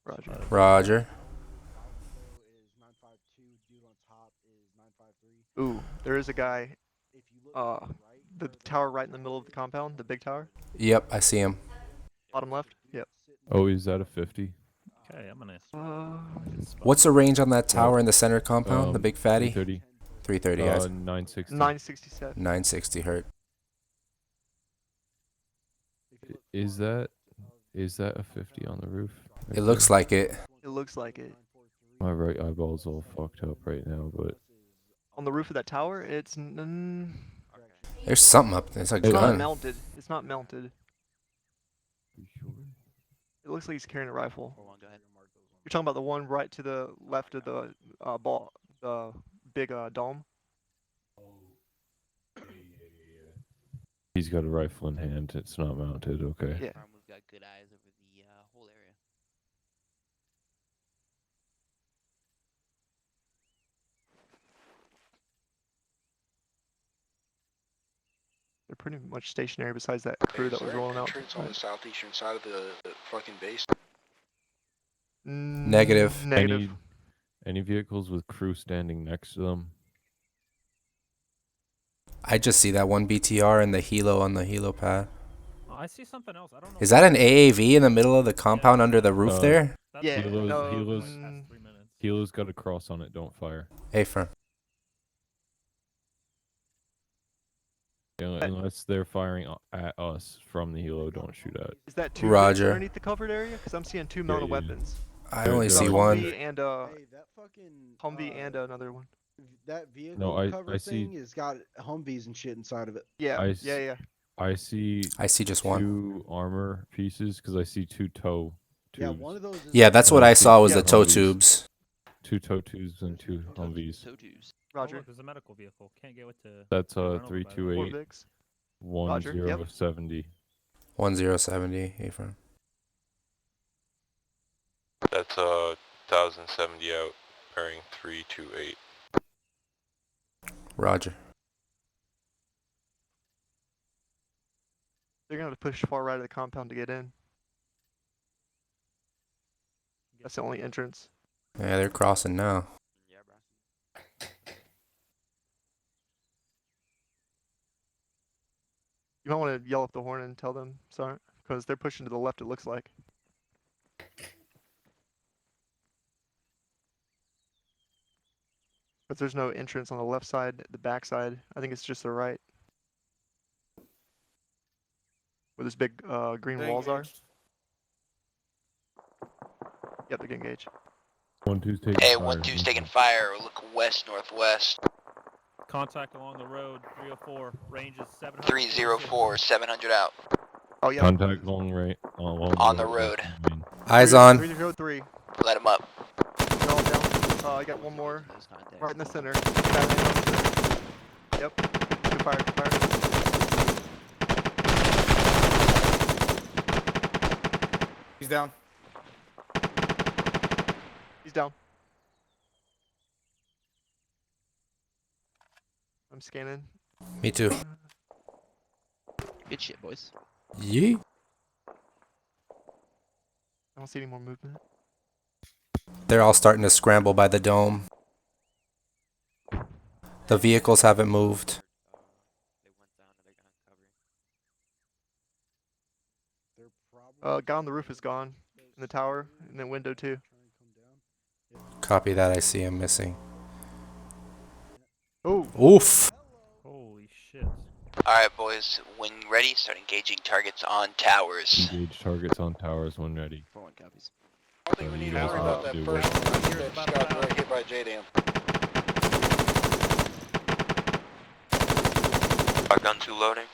[SPEAKER 1] Roger.
[SPEAKER 13] Roger.
[SPEAKER 1] Ooh, there is a guy. The tower right in the middle of the compound, the big tower.
[SPEAKER 13] Yep, I see him.
[SPEAKER 1] Bottom left. Yep.
[SPEAKER 11] Oh, is that a 50?
[SPEAKER 22] Okay, I'm gonna.
[SPEAKER 13] What's the range on that tower in the center compound? The big fatty?
[SPEAKER 11] 330.
[SPEAKER 13] 330, guys.
[SPEAKER 11] 960.
[SPEAKER 1] 967.
[SPEAKER 13] 960 hurt.
[SPEAKER 11] Is that a 50 on the roof?
[SPEAKER 13] It looks like it.
[SPEAKER 1] It looks like it.
[SPEAKER 11] My right eyeball's all fucked up right now, but
[SPEAKER 1] On the roof of that tower, it's
[SPEAKER 13] There's something up there. It's a
[SPEAKER 1] it's not
[SPEAKER 13] gun.
[SPEAKER 1] mounted. It's not mounted. It looks like he's carrying a rifle. You're talking about the one right to the left of the ball, the big dome.
[SPEAKER 11] he's got a rifle in hand. It's not mounted. Okay.
[SPEAKER 1] Yeah.
[SPEAKER 17] We've got good eyes over the whole area.
[SPEAKER 1] They're pretty much stationary besides that crew that was rolling out.
[SPEAKER 2] on the southeastern side of the fucking base?
[SPEAKER 13] Negative.
[SPEAKER 1] Negative.
[SPEAKER 11] Any vehicles with crew standing next to them?
[SPEAKER 13] I just see that one BTR and the helo on the helo pad.
[SPEAKER 22] Oh, I see something else. I don't know.
[SPEAKER 13] Is that an AAV in the middle of the compound under the roof there?
[SPEAKER 1] Yeah.
[SPEAKER 11] Helo's got a cross on it. Don't fire.
[SPEAKER 13] A-firm.
[SPEAKER 11] Unless they're firing at us from the helo, don't shoot at.
[SPEAKER 1] Is that 2
[SPEAKER 13] Roger.
[SPEAKER 1] underneath the covered area? Because I'm seeing 2 mounted weapons.
[SPEAKER 13] I only see
[SPEAKER 1] Humvee
[SPEAKER 13] one.
[SPEAKER 1] And Humvee and another one.
[SPEAKER 2] That vehicle
[SPEAKER 11] No,
[SPEAKER 2] cover
[SPEAKER 11] I see-
[SPEAKER 2] thing has got Humvees and shit inside of it.
[SPEAKER 1] Yeah.
[SPEAKER 11] Yeah. I see
[SPEAKER 13] just one.
[SPEAKER 11] 2 armor pieces because I see 2 tow tubes.
[SPEAKER 2] Yeah, one of those is
[SPEAKER 13] Yeah, that's what I saw was
[SPEAKER 11] Yeah,
[SPEAKER 13] the tow
[SPEAKER 11] Humvees.
[SPEAKER 13] tubes.
[SPEAKER 11] 2 tow tubes and 2 Humvees.
[SPEAKER 1] Roger.
[SPEAKER 22] Oh, look, there's a medical vehicle. Can't get with the.
[SPEAKER 11] That's
[SPEAKER 22] rental provider.
[SPEAKER 11] 328 1070.
[SPEAKER 13] 1070, A-firm.
[SPEAKER 4] That's 1070 out, bearing 328.
[SPEAKER 13] Roger.
[SPEAKER 1] They're gonna have to push far right of the compound to get in. That's the only entrance.
[SPEAKER 13] Yeah, they're crossing now.
[SPEAKER 17] Yeah, bro.
[SPEAKER 1] You might want to yell up the horn and tell them, sorry, because they're pushing to the left, it looks like. But there's no entrance on the left side, the back side. I think it's just the right. Where those big green walls are. Yep, they can engage.
[SPEAKER 11] 1-2's taking
[SPEAKER 9] Hey,
[SPEAKER 11] fire.
[SPEAKER 9] 1-2's taking fire. Look west, northwest.
[SPEAKER 22] Contact along the road. 304. Range is 700.
[SPEAKER 9] 304, 700 out.
[SPEAKER 1] Oh, yeah.
[SPEAKER 11] Contact long right.
[SPEAKER 9] On the road.
[SPEAKER 13] Eyes on.
[SPEAKER 1] 303.
[SPEAKER 9] Let him up.
[SPEAKER 1] They're all down. I got one more. Right in the center. Yep. Good fire, good fire.
[SPEAKER 12] He's down.
[SPEAKER 1] He's down. I'm scanning.
[SPEAKER 13] Me too.
[SPEAKER 17] Good shit, boys.
[SPEAKER 13] Yee.
[SPEAKER 1] I don't see any more movement.
[SPEAKER 13] They're all starting to scramble by the dome. The vehicles haven't moved.
[SPEAKER 1] Guy on the roof is gone. In the tower, and then window too.
[SPEAKER 13] Copy that, I see him missing.
[SPEAKER 1] Oh.
[SPEAKER 13] Oof.
[SPEAKER 22] Holy shit.
[SPEAKER 9] Alright, boys. When ready, start engaging targets on towers.
[SPEAKER 11] Engage targets on towers when ready.
[SPEAKER 17] 4-1 copies.
[SPEAKER 21] I don't think we need to worry about that first one that got right hit by J-Dam.
[SPEAKER 4] Gun 2 loading.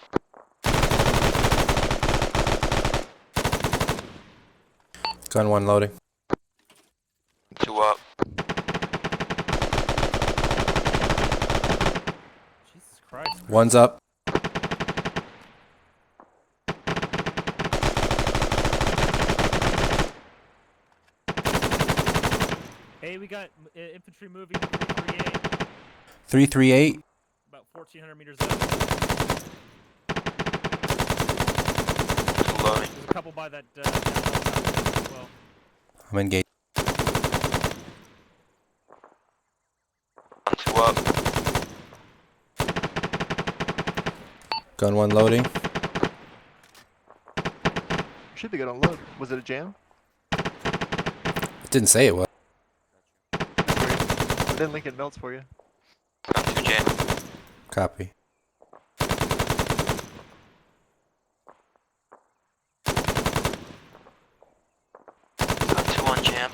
[SPEAKER 13] Gun 1 loading.
[SPEAKER 4] 2 up.
[SPEAKER 22] Jesus Christ.
[SPEAKER 13] 1's up.
[SPEAKER 22] Hey, we got infantry moving to 338.
[SPEAKER 13] 338.
[SPEAKER 22] About 1,400 meters up.
[SPEAKER 4] Loading.
[SPEAKER 22] There's a couple by that as well.
[SPEAKER 13] I'm engaged.
[SPEAKER 4] 2 up.
[SPEAKER 13] Gun 1 loading.
[SPEAKER 1] Should be good on load. Was it a jam?
[SPEAKER 13] It didn't say it was.
[SPEAKER 1] Then Lincoln melts for you.
[SPEAKER 4] Gun 2 jam.
[SPEAKER 13] Copy.
[SPEAKER 4] Gun 2 on jam.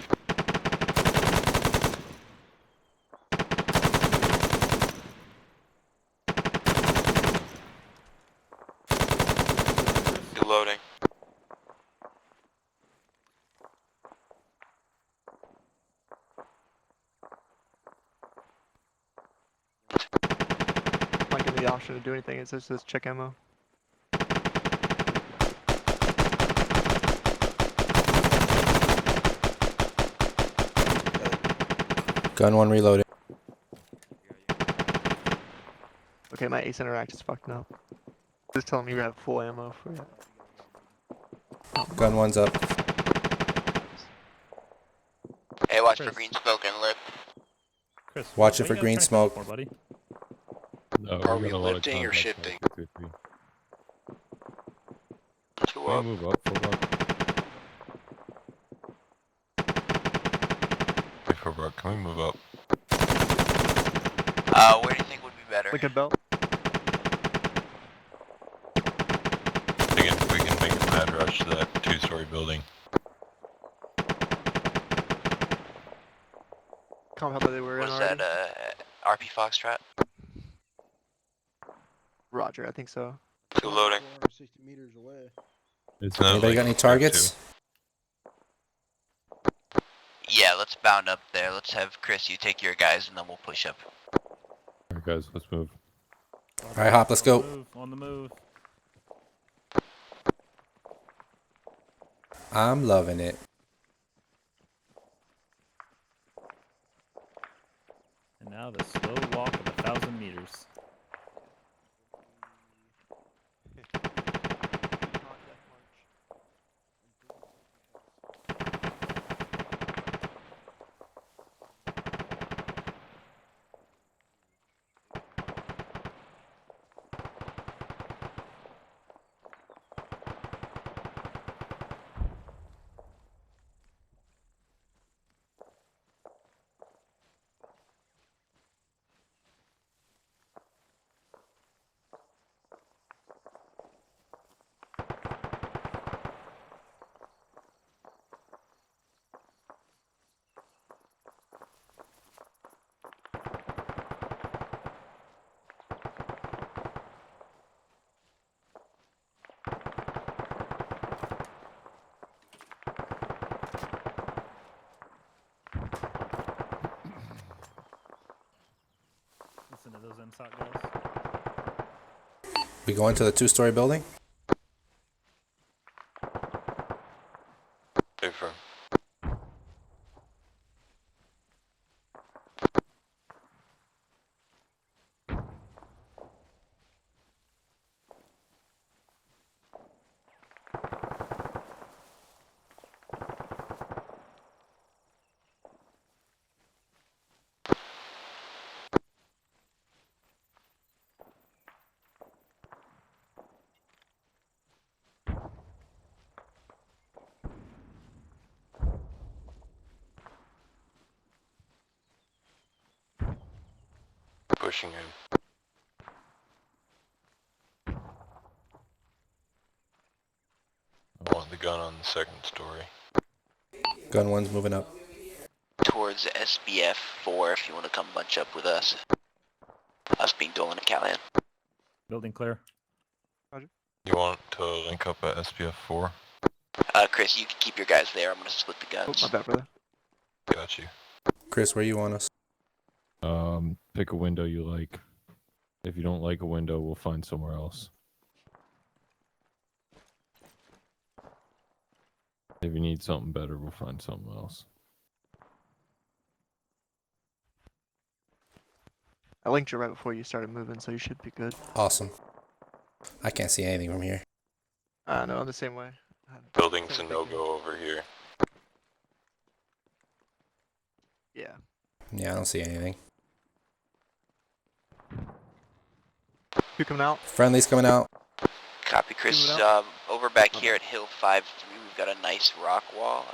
[SPEAKER 4] Loading.
[SPEAKER 1] Not giving the option to do anything. It just says check ammo.
[SPEAKER 13] Gun 1 reloading.
[SPEAKER 1] Okay, my ace interact is fucked up. Just telling me you have full ammo for it.
[SPEAKER 13] Gun 1's up.
[SPEAKER 9] Hey, watch
[SPEAKER 22] Chris.
[SPEAKER 9] for green smoke and alert.
[SPEAKER 22] Chris,
[SPEAKER 13] Watch it
[SPEAKER 22] what
[SPEAKER 13] for
[SPEAKER 22] you
[SPEAKER 13] green
[SPEAKER 22] guys trying to
[SPEAKER 13] smoke.
[SPEAKER 22] for, buddy?
[SPEAKER 11] No,
[SPEAKER 21] Are
[SPEAKER 11] we
[SPEAKER 21] we
[SPEAKER 11] got a lot of
[SPEAKER 21] lifting or
[SPEAKER 11] contacts
[SPEAKER 21] shifting?
[SPEAKER 11] on 333.
[SPEAKER 4] 2
[SPEAKER 11] Can
[SPEAKER 4] up.
[SPEAKER 11] we move up for buck?
[SPEAKER 4] Hey, for buck, can we move up?
[SPEAKER 9] Where do you think would be better?
[SPEAKER 1] Lincoln belt.
[SPEAKER 4] We can make a mad rush to that 2-story building.
[SPEAKER 1] Calm how they were in
[SPEAKER 9] Was
[SPEAKER 1] already.
[SPEAKER 9] that RP Foxtrot?
[SPEAKER 1] Roger, I think so.
[SPEAKER 4] 2 loading.
[SPEAKER 2] 60 meters away.
[SPEAKER 11] It's
[SPEAKER 13] Anybody got any targets?
[SPEAKER 9] Yeah, let's bound up there. Let's have Chris, you take your guys, and then we'll push up.
[SPEAKER 11] Alright guys, let's move.
[SPEAKER 13] Alright, Hop, let's go.
[SPEAKER 22] On the move.
[SPEAKER 13] I'm loving it.
[SPEAKER 22] And now the slow walk of 1,000 meters. those MSOT guys.
[SPEAKER 13] We go into the 2-story building.
[SPEAKER 4] Confirm. Pushing him. I want the gun on the 2nd story.
[SPEAKER 13] Gun 1's moving up.
[SPEAKER 9] Towards SBF 4 if you want to come bunch up with us. Us being Dolan and Callahan.
[SPEAKER 22] Building clear.
[SPEAKER 1] Roger.
[SPEAKER 4] You want to link up at SPF 4?
[SPEAKER 9] Chris, you can keep your guys there. I'm gonna split the guns.
[SPEAKER 1] Oh, my bad, brother.
[SPEAKER 4] Got you.
[SPEAKER 13] Chris, where you want us?
[SPEAKER 11] Pick a window you like. If you don't like a window, we'll find somewhere else. If you need something better, we'll find something else.
[SPEAKER 1] I linked you right before you started moving, so you should be good.
[SPEAKER 13] Awesome. I can't see anything from here.
[SPEAKER 1] No, I'm the same way.
[SPEAKER 4] Building's a no-go over here.
[SPEAKER 1] Yeah.
[SPEAKER 13] Yeah, I don't see anything.
[SPEAKER 1] You coming out?
[SPEAKER 13] Friendly's coming out.
[SPEAKER 9] Copy, Chris. Over back here at Hill 5-3, we've got a nice rock wall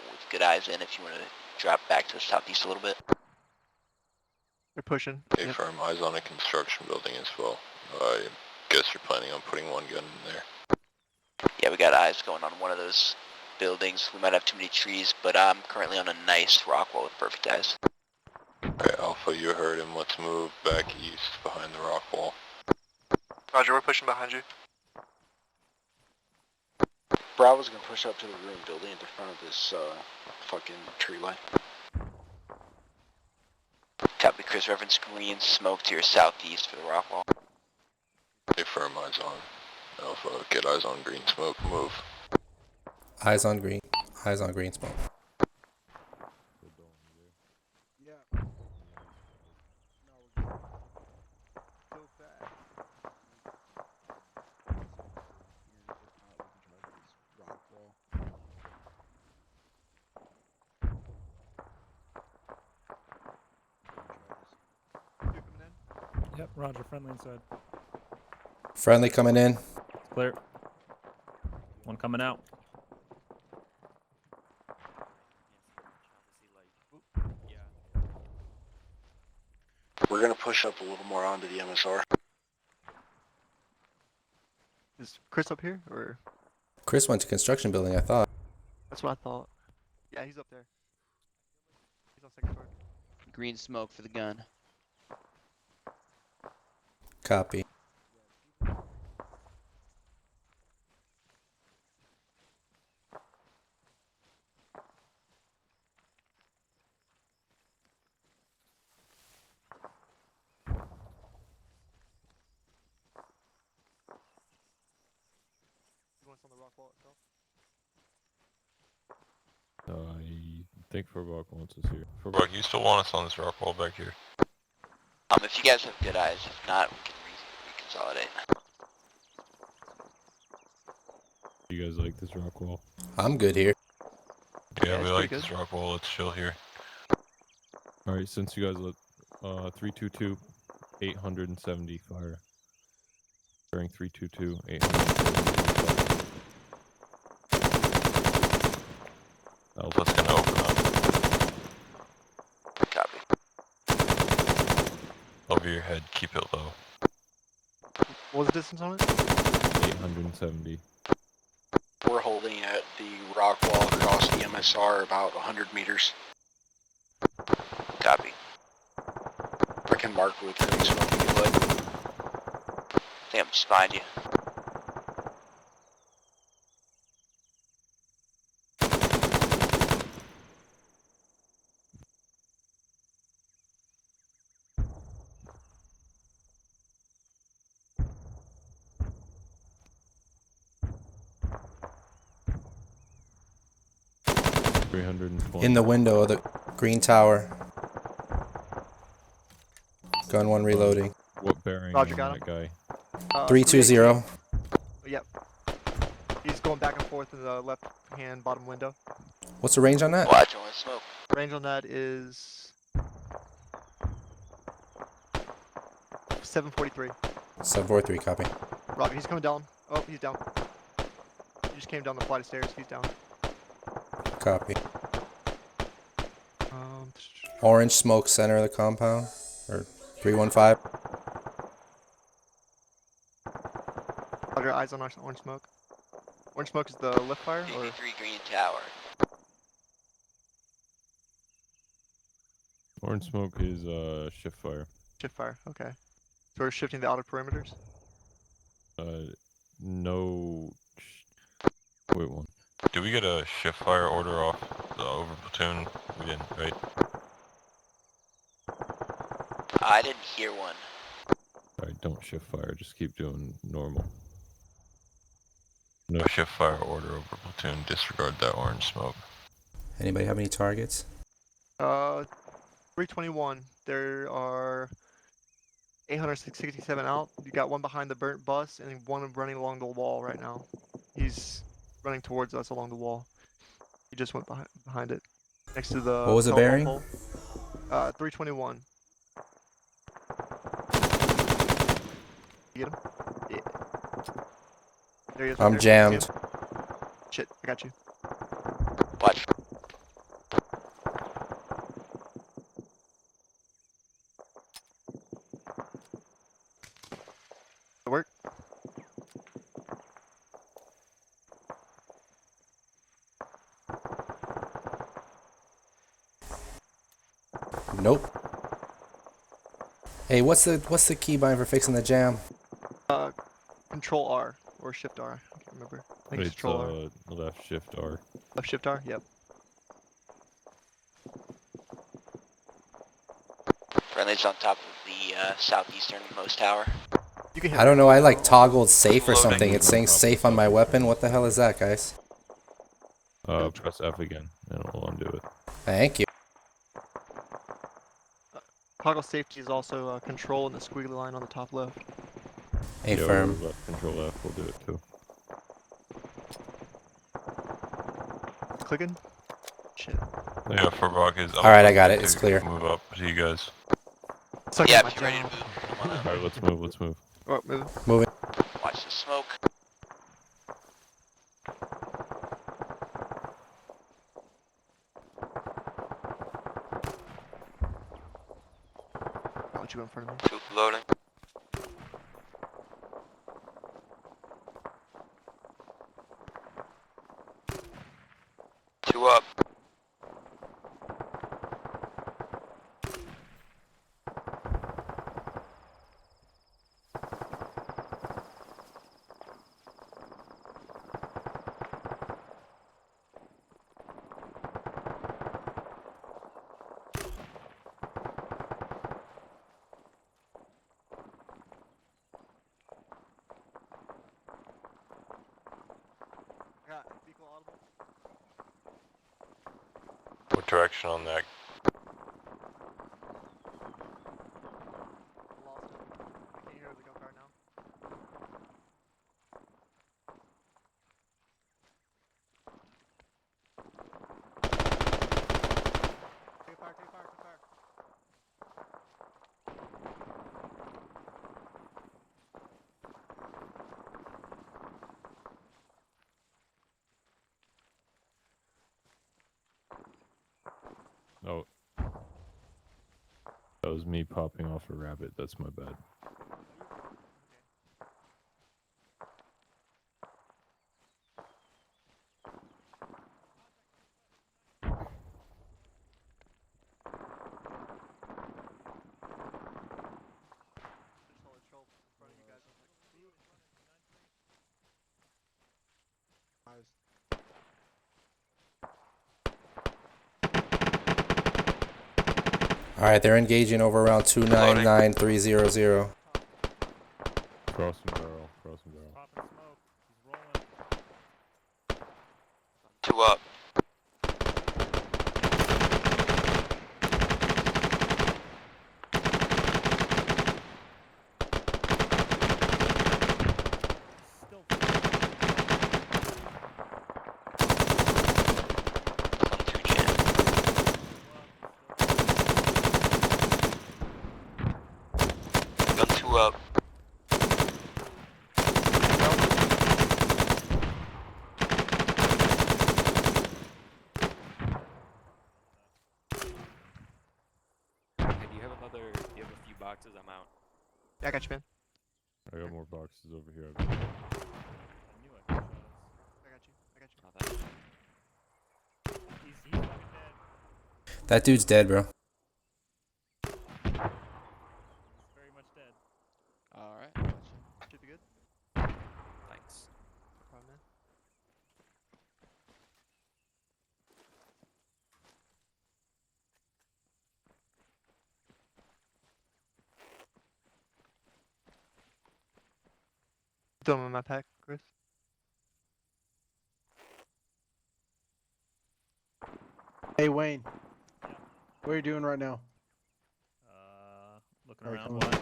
[SPEAKER 9] with good eyes in if you want to drop back to the southeast a little bit.
[SPEAKER 1] They're pushing.
[SPEAKER 4] Okay, firm eyes on a construction building as well. I guess you're planning on putting one gun in there.
[SPEAKER 9] Yeah, we got eyes going on one of those buildings. We might have too many trees, but I'm currently on a nice rock wall with perfect eyes.
[SPEAKER 4] Okay, Alpha, you heard him. Let's move back east behind the rock wall.
[SPEAKER 8] Roger, we're pushing behind you.
[SPEAKER 16] Bravo's gonna push up to the room building at the front of this fucking tree line.
[SPEAKER 9] Copy, Chris. Reference green smoke to your southeast for the rock wall.
[SPEAKER 4] Okay, firm eyes on Alpha. Get eyes on green smoke. Move.
[SPEAKER 13] Eyes on green. Eyes on green smoke.
[SPEAKER 2] Yeah. So fast. Rock wall.
[SPEAKER 22] Yep, Roger. Friendly inside.
[SPEAKER 13] Friendly coming in.
[SPEAKER 22] Clear. One coming out.
[SPEAKER 16] We're gonna push up a little more onto the MSR.
[SPEAKER 1] Is Chris up here, or?
[SPEAKER 13] Chris went to construction building, I thought.
[SPEAKER 1] That's what I thought. Yeah, he's up there. He's on 2nd floor.
[SPEAKER 17] Green smoke for the gun.
[SPEAKER 13] Copy.
[SPEAKER 1] You want us on the rock wall itself?
[SPEAKER 11] I think Furbach wants us here.
[SPEAKER 4] Furbach, you still want us on this rock wall back here?
[SPEAKER 9] If you guys have good eyes, if not, we can reconsolidate.
[SPEAKER 11] You guys like this rock wall?
[SPEAKER 13] I'm good here.
[SPEAKER 4] Yeah, we like this rock wall. Let's chill here.
[SPEAKER 11] Alright, since you guys let 322 870 fire. During 322 870.
[SPEAKER 4] Alpha's gonna open up.
[SPEAKER 9] Copy.
[SPEAKER 4] Over your head, keep it low.
[SPEAKER 1] What was the distance on it?
[SPEAKER 11] 870.
[SPEAKER 16] We're holding at the rock wall across the MSR about 100 meters.
[SPEAKER 9] Copy.
[SPEAKER 16] I can mark with green smoke if you like.
[SPEAKER 9] I think I'm just behind you.
[SPEAKER 11] 320.
[SPEAKER 13] In the window of the green tower. Gun 1 reloading.
[SPEAKER 11] What bearing
[SPEAKER 1] Roger,
[SPEAKER 11] on
[SPEAKER 1] got
[SPEAKER 11] that guy?
[SPEAKER 13] 320.
[SPEAKER 1] Yep. He's going back and forth in the left-hand bottom window.
[SPEAKER 13] What's the range on that?
[SPEAKER 9] Watch, only smoke.
[SPEAKER 1] Range on that is 743.
[SPEAKER 13] 743, copy.
[SPEAKER 1] Roger, he's coming down. Oh, he's down. He just came down the flight of stairs. He's down.
[SPEAKER 13] Copy. Orange smoke center of the compound. Or 315.
[SPEAKER 1] Roger, eyes on orange smoke. Orange smoke is the lift fire? Or?
[SPEAKER 9] 53 green tower.
[SPEAKER 11] Orange smoke is shift fire.
[SPEAKER 1] Shift fire, okay. So we're shifting the outer perimeters?
[SPEAKER 11] No. Wait, one.
[SPEAKER 4] Did we get a shift fire order off the over platoon? We didn't, right?
[SPEAKER 9] I didn't hear one.
[SPEAKER 11] Alright, don't shift fire. Just keep doing normal.
[SPEAKER 4] No shift fire order over platoon. Disregard that orange smoke.
[SPEAKER 13] Anybody have any targets?
[SPEAKER 1] 321. There are 867 out. You got one behind the burnt bus and one running along the wall right now. He's running towards us along the wall. He just went behind it. Next to the
[SPEAKER 13] What was the bearing?
[SPEAKER 1] pole. 321. You get him? Yeah. There he is. Right
[SPEAKER 13] I'm
[SPEAKER 1] there.
[SPEAKER 13] jammed.
[SPEAKER 1] Shit, I got you.
[SPEAKER 9] Watch.
[SPEAKER 1] Work.
[SPEAKER 13] Nope. Hey, what's the keybind for fixing the jam?
[SPEAKER 1] Control R or Shift R. I can't remember. I think it's Control R.
[SPEAKER 11] Left shift R.
[SPEAKER 1] Left Shift R. Yep.
[SPEAKER 9] Friendly's on top of the southeasternmost tower.
[SPEAKER 1] You can hit
[SPEAKER 13] I don't know, I like toggled safe or something. It's saying safe on my weapon. What the hell is that, guys?
[SPEAKER 11] Press F again, and it'll undo it.
[SPEAKER 13] Thank you.
[SPEAKER 1] Toggle safety is also control in the squiggly line on the top left.
[SPEAKER 13] A
[SPEAKER 11] Yeah,
[SPEAKER 13] firm.
[SPEAKER 11] Left control F will do it too.
[SPEAKER 1] Clicking? Shit.
[SPEAKER 4] Yeah, for rock is up.
[SPEAKER 13] Alright, I got it. It's clear.
[SPEAKER 4] Move up to you guys.
[SPEAKER 9] Yeah, if you're ready to move.
[SPEAKER 11] Alright, let's move, let's move.
[SPEAKER 1] Oh, move.
[SPEAKER 13] Moving.
[SPEAKER 9] Watch the smoke.
[SPEAKER 1] I'll let you in front of me.
[SPEAKER 9] Two loading. Two up.
[SPEAKER 4] What direction on that?
[SPEAKER 1] Lost him. I can't hear the gunfire now. Take fire, take fire, take fire.
[SPEAKER 11] Oh. That was me popping off a rabbit. That's my bad.
[SPEAKER 13] Alright, they're engaging over around 299300.
[SPEAKER 11] Crossing barrel, crossing barrel.
[SPEAKER 9] Two up. Two up.
[SPEAKER 18] Okay, do you have another? Do you have a few boxes? I'm out.
[SPEAKER 1] Yeah, I got you, man.
[SPEAKER 11] I got more boxes over here.
[SPEAKER 22] I knew I could shot us.
[SPEAKER 1] I got you. I got you.
[SPEAKER 18] Oh, thanks.
[SPEAKER 15] He's fucking dead.
[SPEAKER 13] That dude's dead, bro.
[SPEAKER 15] He's very much dead.
[SPEAKER 17] Alright, gotcha.
[SPEAKER 1] Should be good.
[SPEAKER 18] Thanks.
[SPEAKER 1] No problem, man. Throw him in my pack, Chris.
[SPEAKER 2] Hey Wayne,
[SPEAKER 15] Yeah.
[SPEAKER 2] what are you doing right now?
[SPEAKER 22] Looking
[SPEAKER 2] Alright,
[SPEAKER 22] around.
[SPEAKER 2] come on.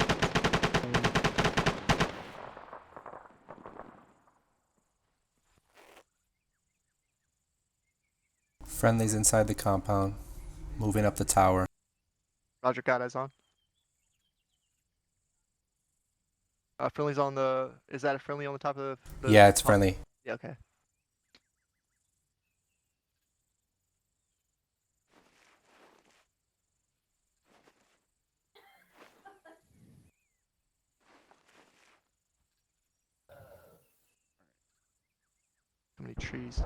[SPEAKER 13] Friendly's inside the compound, moving up the tower.
[SPEAKER 1] Roger, got eyes on. Friendly's on the. Is that a friendly on the top of the?
[SPEAKER 13] Yeah, it's
[SPEAKER 1] top?
[SPEAKER 13] friendly.
[SPEAKER 1] Yeah, okay. So many trees.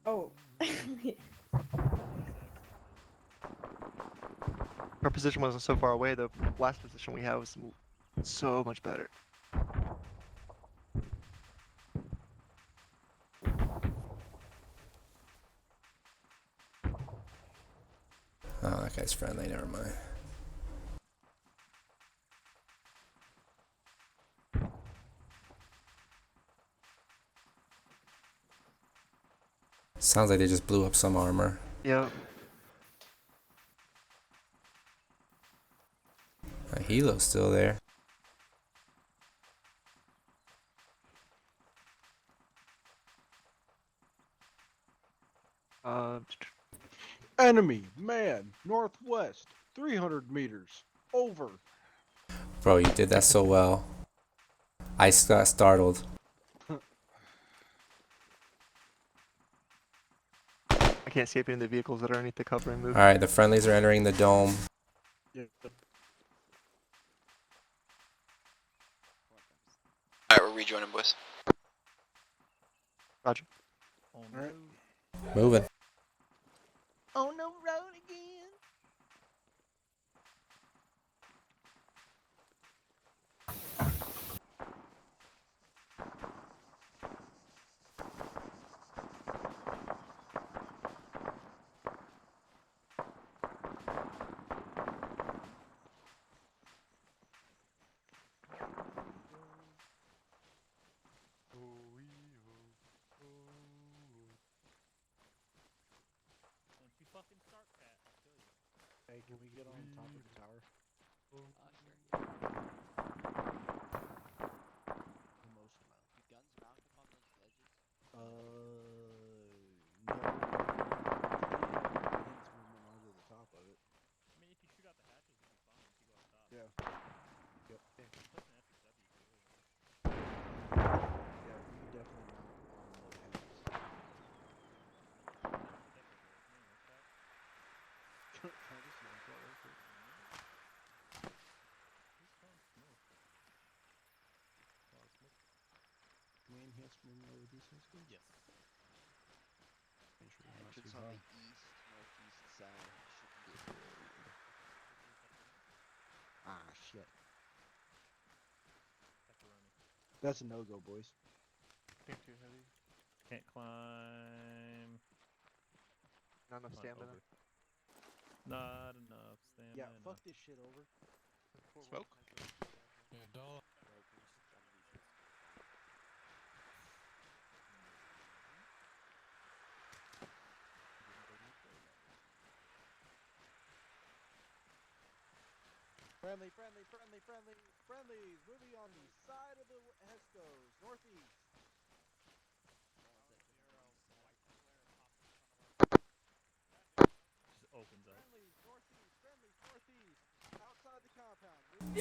[SPEAKER 19] Oh.
[SPEAKER 1] Our position wasn't so far away. The last position we had was so much better.
[SPEAKER 13] Oh, that guy's friendly. Never mind. Sounds like they just blew up some armor.
[SPEAKER 1] Yeah.
[SPEAKER 13] Helo's still there.
[SPEAKER 2] Enemy man northwest 300 meters over.
[SPEAKER 13] Bro, you did that so well. I got startled.
[SPEAKER 1] I can't see any of the vehicles that are underneath the cover and move.
[SPEAKER 13] Alright, the friendlies are entering the dome.
[SPEAKER 9] Alright, we're rejoining, boys.
[SPEAKER 1] Roger.
[SPEAKER 22] Oh,
[SPEAKER 2] no. Alright.
[SPEAKER 13] Moving.
[SPEAKER 19] Oh no, road again.
[SPEAKER 15] Don't you fucking start, Pat. I'll kill you.
[SPEAKER 2] Hey, can we get on top of the tower?
[SPEAKER 17] Sure.
[SPEAKER 2] Almost amount.
[SPEAKER 17] You guns mounted up on those ledges?
[SPEAKER 2] No. Hence movement onto the top of it.
[SPEAKER 15] I mean, if you shoot out the hatches, you'll be fine if you go up top.
[SPEAKER 2] Yeah. Yep.
[SPEAKER 15] Plus an FTW, you could really work.
[SPEAKER 2] Yeah, we can definitely mount on the hatches.
[SPEAKER 15] That would definitely work. You know, Pat.
[SPEAKER 2] Try this one, try real quick.
[SPEAKER 15] Who's throwing smoke? A lot of smoke.
[SPEAKER 2] Wayne, he has to bring over these things, please?
[SPEAKER 15] Yes.
[SPEAKER 2] Make sure they're not
[SPEAKER 17] Entrance
[SPEAKER 2] too
[SPEAKER 17] on
[SPEAKER 2] high.
[SPEAKER 17] the east, northeast side. Shouldn't be able to.
[SPEAKER 2] Ah, shit.
[SPEAKER 15] Pepperoni.
[SPEAKER 2] That's a no-go, boys.
[SPEAKER 1] Think too heavy.
[SPEAKER 22] Can't climb.
[SPEAKER 1] Not enough
[SPEAKER 22] Come on,
[SPEAKER 1] stamina.
[SPEAKER 22] over. Not enough stamina.
[SPEAKER 2] Yeah, fuck this shit over.
[SPEAKER 18] Smoke?
[SPEAKER 10] Yeah, dog.
[SPEAKER 2] Friendlies, moving on the side of the Hestos, northeast.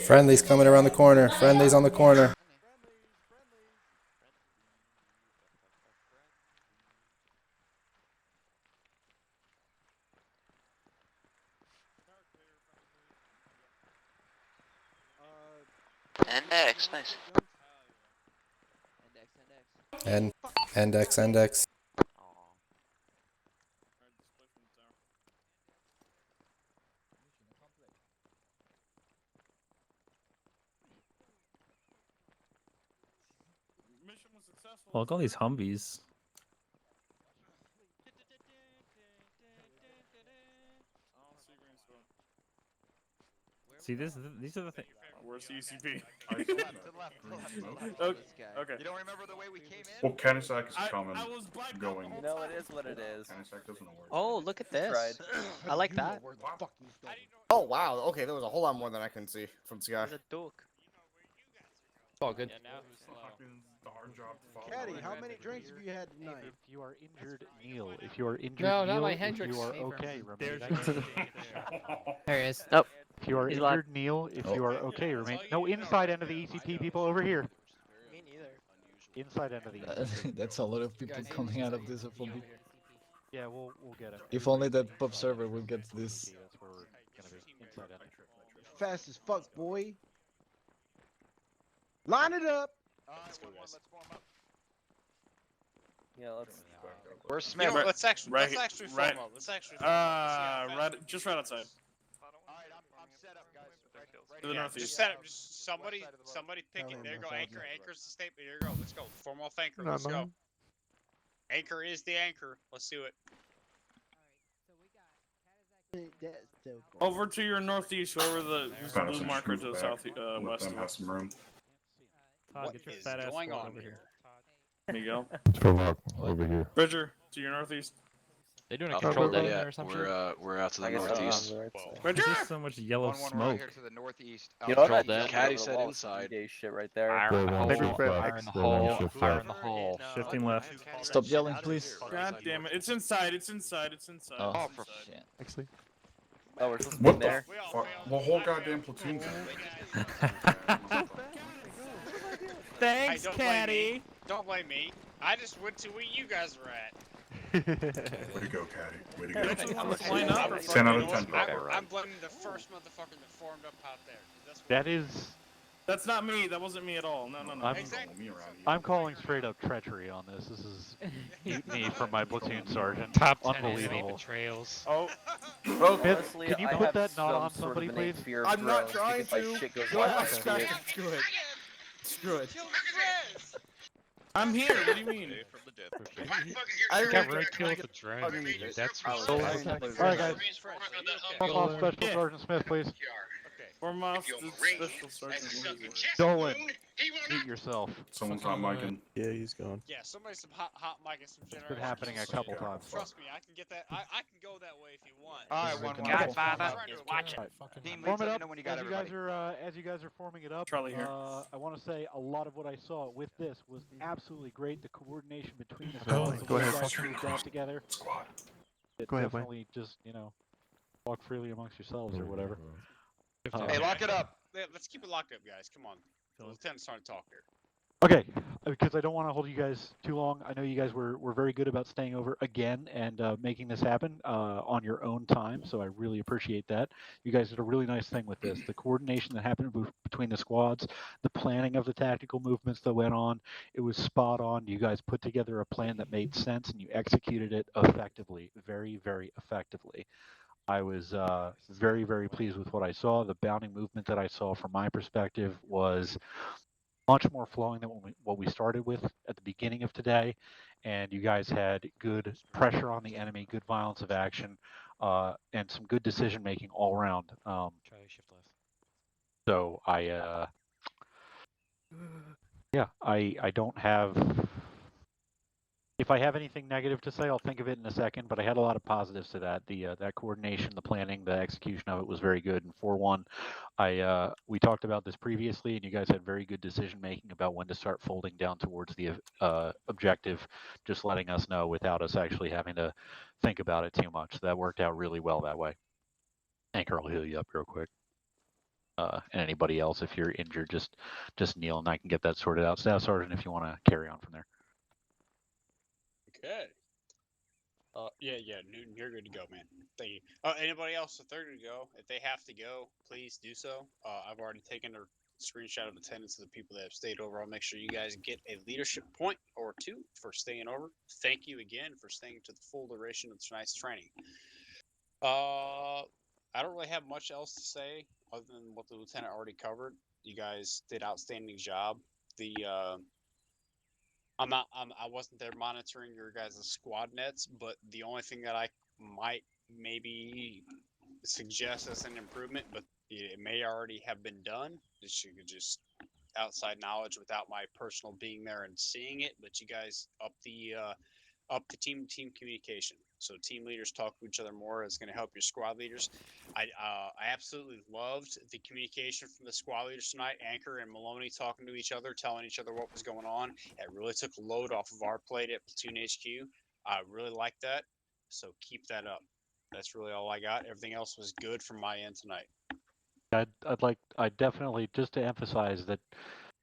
[SPEAKER 13] Friendly's coming around the corner. Friendly's on the corner.
[SPEAKER 9] Index, nice.
[SPEAKER 13] And index.
[SPEAKER 6] Mission was successful.
[SPEAKER 22] Well, look at all these Humvees. See, these are the things.
[SPEAKER 6] Where's the ECP?
[SPEAKER 21] Okay.
[SPEAKER 6] You don't remember the way we came in?
[SPEAKER 5] Well, Kanisak is coming,
[SPEAKER 6] I was blacked
[SPEAKER 5] going.
[SPEAKER 21] You know, it is what it is.
[SPEAKER 5] Kanisak doesn't know where.
[SPEAKER 21] Oh, look at this. I like that.
[SPEAKER 12] Oh wow. Okay, there was a whole lot more than I can see from the sky.
[SPEAKER 21] There's a duck.
[SPEAKER 10] It's all good.
[SPEAKER 18] Yeah, now who's slow?
[SPEAKER 5] The hard job to follow.
[SPEAKER 2] Caddy, how many drinks have you had tonight?
[SPEAKER 3] If you are injured, kneel. If you are injured,
[SPEAKER 10] No, not
[SPEAKER 3] kneel.
[SPEAKER 10] my
[SPEAKER 3] If
[SPEAKER 10] Hendrix
[SPEAKER 3] you are
[SPEAKER 10] favor.
[SPEAKER 3] okay, remain.
[SPEAKER 10] There he is.
[SPEAKER 21] Nope.
[SPEAKER 3] If you are
[SPEAKER 21] He's alive.
[SPEAKER 3] injured, kneel. If you are okay, remain. No, inside end of the ECP people over here.
[SPEAKER 21] Me neither.
[SPEAKER 3] Inside end of the ECP.
[SPEAKER 10] That's a lot of people coming out of this FOB.
[SPEAKER 3] Yeah, we'll get it.
[SPEAKER 10] If only that pub server would get this.
[SPEAKER 3] That's where we're gonna be. Inside end.
[SPEAKER 2] Fast as fuck, boy. Line it up.
[SPEAKER 21] Let's go, guys. Yeah, let's.
[SPEAKER 14] Where's
[SPEAKER 6] Smith?
[SPEAKER 14] You know, let's actually
[SPEAKER 6] Right-
[SPEAKER 14] form
[SPEAKER 6] right-
[SPEAKER 14] up. Let's actually form up.
[SPEAKER 6] right, just right outside. To the northeast.
[SPEAKER 14] Just set up. Just somebody pick it. There you go. Anchor. Anchor's the statement. There you go. Let's go. Form off anchor. Let's go. Anchor is the anchor. Let's do it.
[SPEAKER 2] That's so cool.
[SPEAKER 6] Over to your northeast, whoever the blue marker to the south
[SPEAKER 5] Let
[SPEAKER 6] west.
[SPEAKER 5] them have some room.
[SPEAKER 22] Todd,
[SPEAKER 14] What
[SPEAKER 22] get your
[SPEAKER 14] is
[SPEAKER 22] fat ass
[SPEAKER 14] going
[SPEAKER 22] forward
[SPEAKER 14] on
[SPEAKER 22] over
[SPEAKER 14] here?
[SPEAKER 6] There you go.
[SPEAKER 11] Sherlock, over here.
[SPEAKER 6] Bridger, to your northeast.
[SPEAKER 18] They doing a
[SPEAKER 1] I'll
[SPEAKER 18] control
[SPEAKER 1] cover
[SPEAKER 18] down
[SPEAKER 1] it.
[SPEAKER 18] there or some shit?
[SPEAKER 4] We're out to the
[SPEAKER 21] I guess
[SPEAKER 4] northeast.
[SPEAKER 6] Bridger!
[SPEAKER 22] There's so much yellow smoke.
[SPEAKER 4] to the northeast.
[SPEAKER 21] You know what?
[SPEAKER 4] Control
[SPEAKER 21] I
[SPEAKER 4] that.
[SPEAKER 21] just
[SPEAKER 4] Caddy
[SPEAKER 21] over the
[SPEAKER 4] said
[SPEAKER 21] wall,
[SPEAKER 4] inside.
[SPEAKER 21] CJ shit right there.
[SPEAKER 11] They won't
[SPEAKER 1] Maybe
[SPEAKER 11] shift
[SPEAKER 1] we're
[SPEAKER 11] left.
[SPEAKER 1] back.
[SPEAKER 11] They
[SPEAKER 18] Fire in
[SPEAKER 11] won't
[SPEAKER 18] the
[SPEAKER 11] shift
[SPEAKER 18] hole.
[SPEAKER 11] left.
[SPEAKER 18] Fire in the hole.
[SPEAKER 22] Shifting left.
[SPEAKER 10] Stop yelling, please.
[SPEAKER 6] God damn it. It's inside. It's inside. It's inside.
[SPEAKER 10] Oh,
[SPEAKER 6] It's
[SPEAKER 10] for
[SPEAKER 6] inside.
[SPEAKER 10] shit.
[SPEAKER 1] Actually,
[SPEAKER 21] Oh, we're supposed to be
[SPEAKER 5] What
[SPEAKER 21] in
[SPEAKER 5] the
[SPEAKER 21] there.
[SPEAKER 5] fuck? The whole goddamn platoon's in there.
[SPEAKER 22] Thanks,
[SPEAKER 14] Hey, don't blame
[SPEAKER 22] Caddy.
[SPEAKER 14] me. Don't blame me. I just went to where you guys were at.
[SPEAKER 5] Way to go, Caddy. Way to go.
[SPEAKER 6] Let's line up.
[SPEAKER 5] 10 out of 10.
[SPEAKER 14] I'm blaming the first motherfucker that formed up out there. 'Cause that's what
[SPEAKER 3] That is.
[SPEAKER 6] That's not me. That wasn't me at all. No.
[SPEAKER 3] I'm-
[SPEAKER 14] Exactly.
[SPEAKER 5] Me around here.
[SPEAKER 3] I'm calling straight up treachery on this. This is mutiny from my platoon sergeant.
[SPEAKER 18] Top 10
[SPEAKER 3] Unbelievable.
[SPEAKER 18] betrayals.
[SPEAKER 6] Oh.
[SPEAKER 3] Smith,
[SPEAKER 21] Honestly,
[SPEAKER 3] can you
[SPEAKER 21] I
[SPEAKER 3] put
[SPEAKER 21] have
[SPEAKER 3] that not
[SPEAKER 21] some
[SPEAKER 3] on
[SPEAKER 21] sort
[SPEAKER 3] somebody,
[SPEAKER 21] of innate
[SPEAKER 3] please?
[SPEAKER 21] fear of
[SPEAKER 12] I'm not
[SPEAKER 21] drones
[SPEAKER 12] trying
[SPEAKER 21] because my
[SPEAKER 12] to.
[SPEAKER 21] shit goes
[SPEAKER 12] Go
[SPEAKER 21] wild.
[SPEAKER 12] ahead, screw it. Screw it.
[SPEAKER 14] Kill Chris!
[SPEAKER 6] I'm here. What do you mean?
[SPEAKER 12] I
[SPEAKER 18] Got
[SPEAKER 12] really
[SPEAKER 18] right killed the drone. Dude. That's for so
[SPEAKER 3] Alright, guys. Form off Special
[SPEAKER 6] Yeah.
[SPEAKER 3] Sergeant Smith, please.
[SPEAKER 6] Form off the special sergeant.
[SPEAKER 3] Dolan, mute yourself.
[SPEAKER 5] Someone's not micing.
[SPEAKER 1] yeah, he's gone.
[SPEAKER 14] Yeah, somebody some hot mic and some
[SPEAKER 3] It's been
[SPEAKER 14] generators.
[SPEAKER 3] happening a couple times.
[SPEAKER 14] Trust me, I can get that. I can go that way if you want.
[SPEAKER 4] Alright,
[SPEAKER 10] one
[SPEAKER 4] Godfather
[SPEAKER 14] is
[SPEAKER 4] watching.
[SPEAKER 14] Team
[SPEAKER 3] Form it up
[SPEAKER 4] when you
[SPEAKER 3] as you guys are forming it up.
[SPEAKER 6] Charlie here.
[SPEAKER 3] I want to say a lot of what I saw with this was absolutely great. The coordination between the
[SPEAKER 1] Oh,
[SPEAKER 3] squads, the
[SPEAKER 1] go
[SPEAKER 3] way
[SPEAKER 1] ahead.
[SPEAKER 3] you guys moved that together.
[SPEAKER 5] Squad.
[SPEAKER 3] It
[SPEAKER 1] Go ahead, Wayne.
[SPEAKER 3] definitely just walk freely amongst yourselves or whatever.
[SPEAKER 4] Hey, lock it up.
[SPEAKER 14] Let's keep it locked up, guys. Come on. The lieutenant's trying to talk here.
[SPEAKER 3] Okay, because I don't want to hold you guys too long. I know you guys were very good about staying over again and making this happen on your own time, so I really appreciate that. You guys did a really nice thing with this. The coordination that happened between the squads, the planning of the tactical movements that went on, it was spot on. You guys put together a plan that made sense and you executed it effectively, very, very effectively. I was very, very pleased with what I saw. The bounding movement that I saw from my perspective was much more flowing than what we started with at the beginning of today. And you guys had good pressure on the enemy, good violence of action, and some good decision making all around.
[SPEAKER 18] Try shift left.
[SPEAKER 3] So I don't have. If I have anything negative to say, I'll think of it in a second. But I had a lot of positives to that. That coordination, the planning, the execution of it was very good. And 4-1, we talked about this previously, and you guys had very good decision making about when to start folding down towards the objective, just letting us know without us actually having to think about it too much. That worked out really well that way. Anchor will heal you up real quick. And anybody else, if you're injured, just kneel and I can get that sorted out. Staff Sergeant, if you want to carry on from there.
[SPEAKER 14] Okay. Yeah, Newton, you're good to go, man. Thank you. Anybody else, if they're good to go, if they have to go, please do so. I've already taken a screenshot of attendance of the people that have stayed over. I'll make sure you guys get a leadership point or 2 for staying over. Thank you again for staying to the full duration of tonight's training. I don't really have much else to say other than what the lieutenant already covered. You guys did outstanding job. I wasn't there monitoring your guys' squad nets, but the only thing that I might maybe suggest as an improvement, but it may already have been done. You could just outside knowledge without my personal being there and seeing it, but you guys up the team communication. So team leaders talk to each other more. It's going to help your squad leaders. I absolutely loved the communication from the squad leaders tonight. Anchor and Maloney talking to each other, telling each other what was going on. It really took a load off of our plate at Platoon HQ. I really liked that. So keep that up. That's really all I got. Everything else was good from my end tonight.
[SPEAKER 3] I'd definitely, just to emphasize that,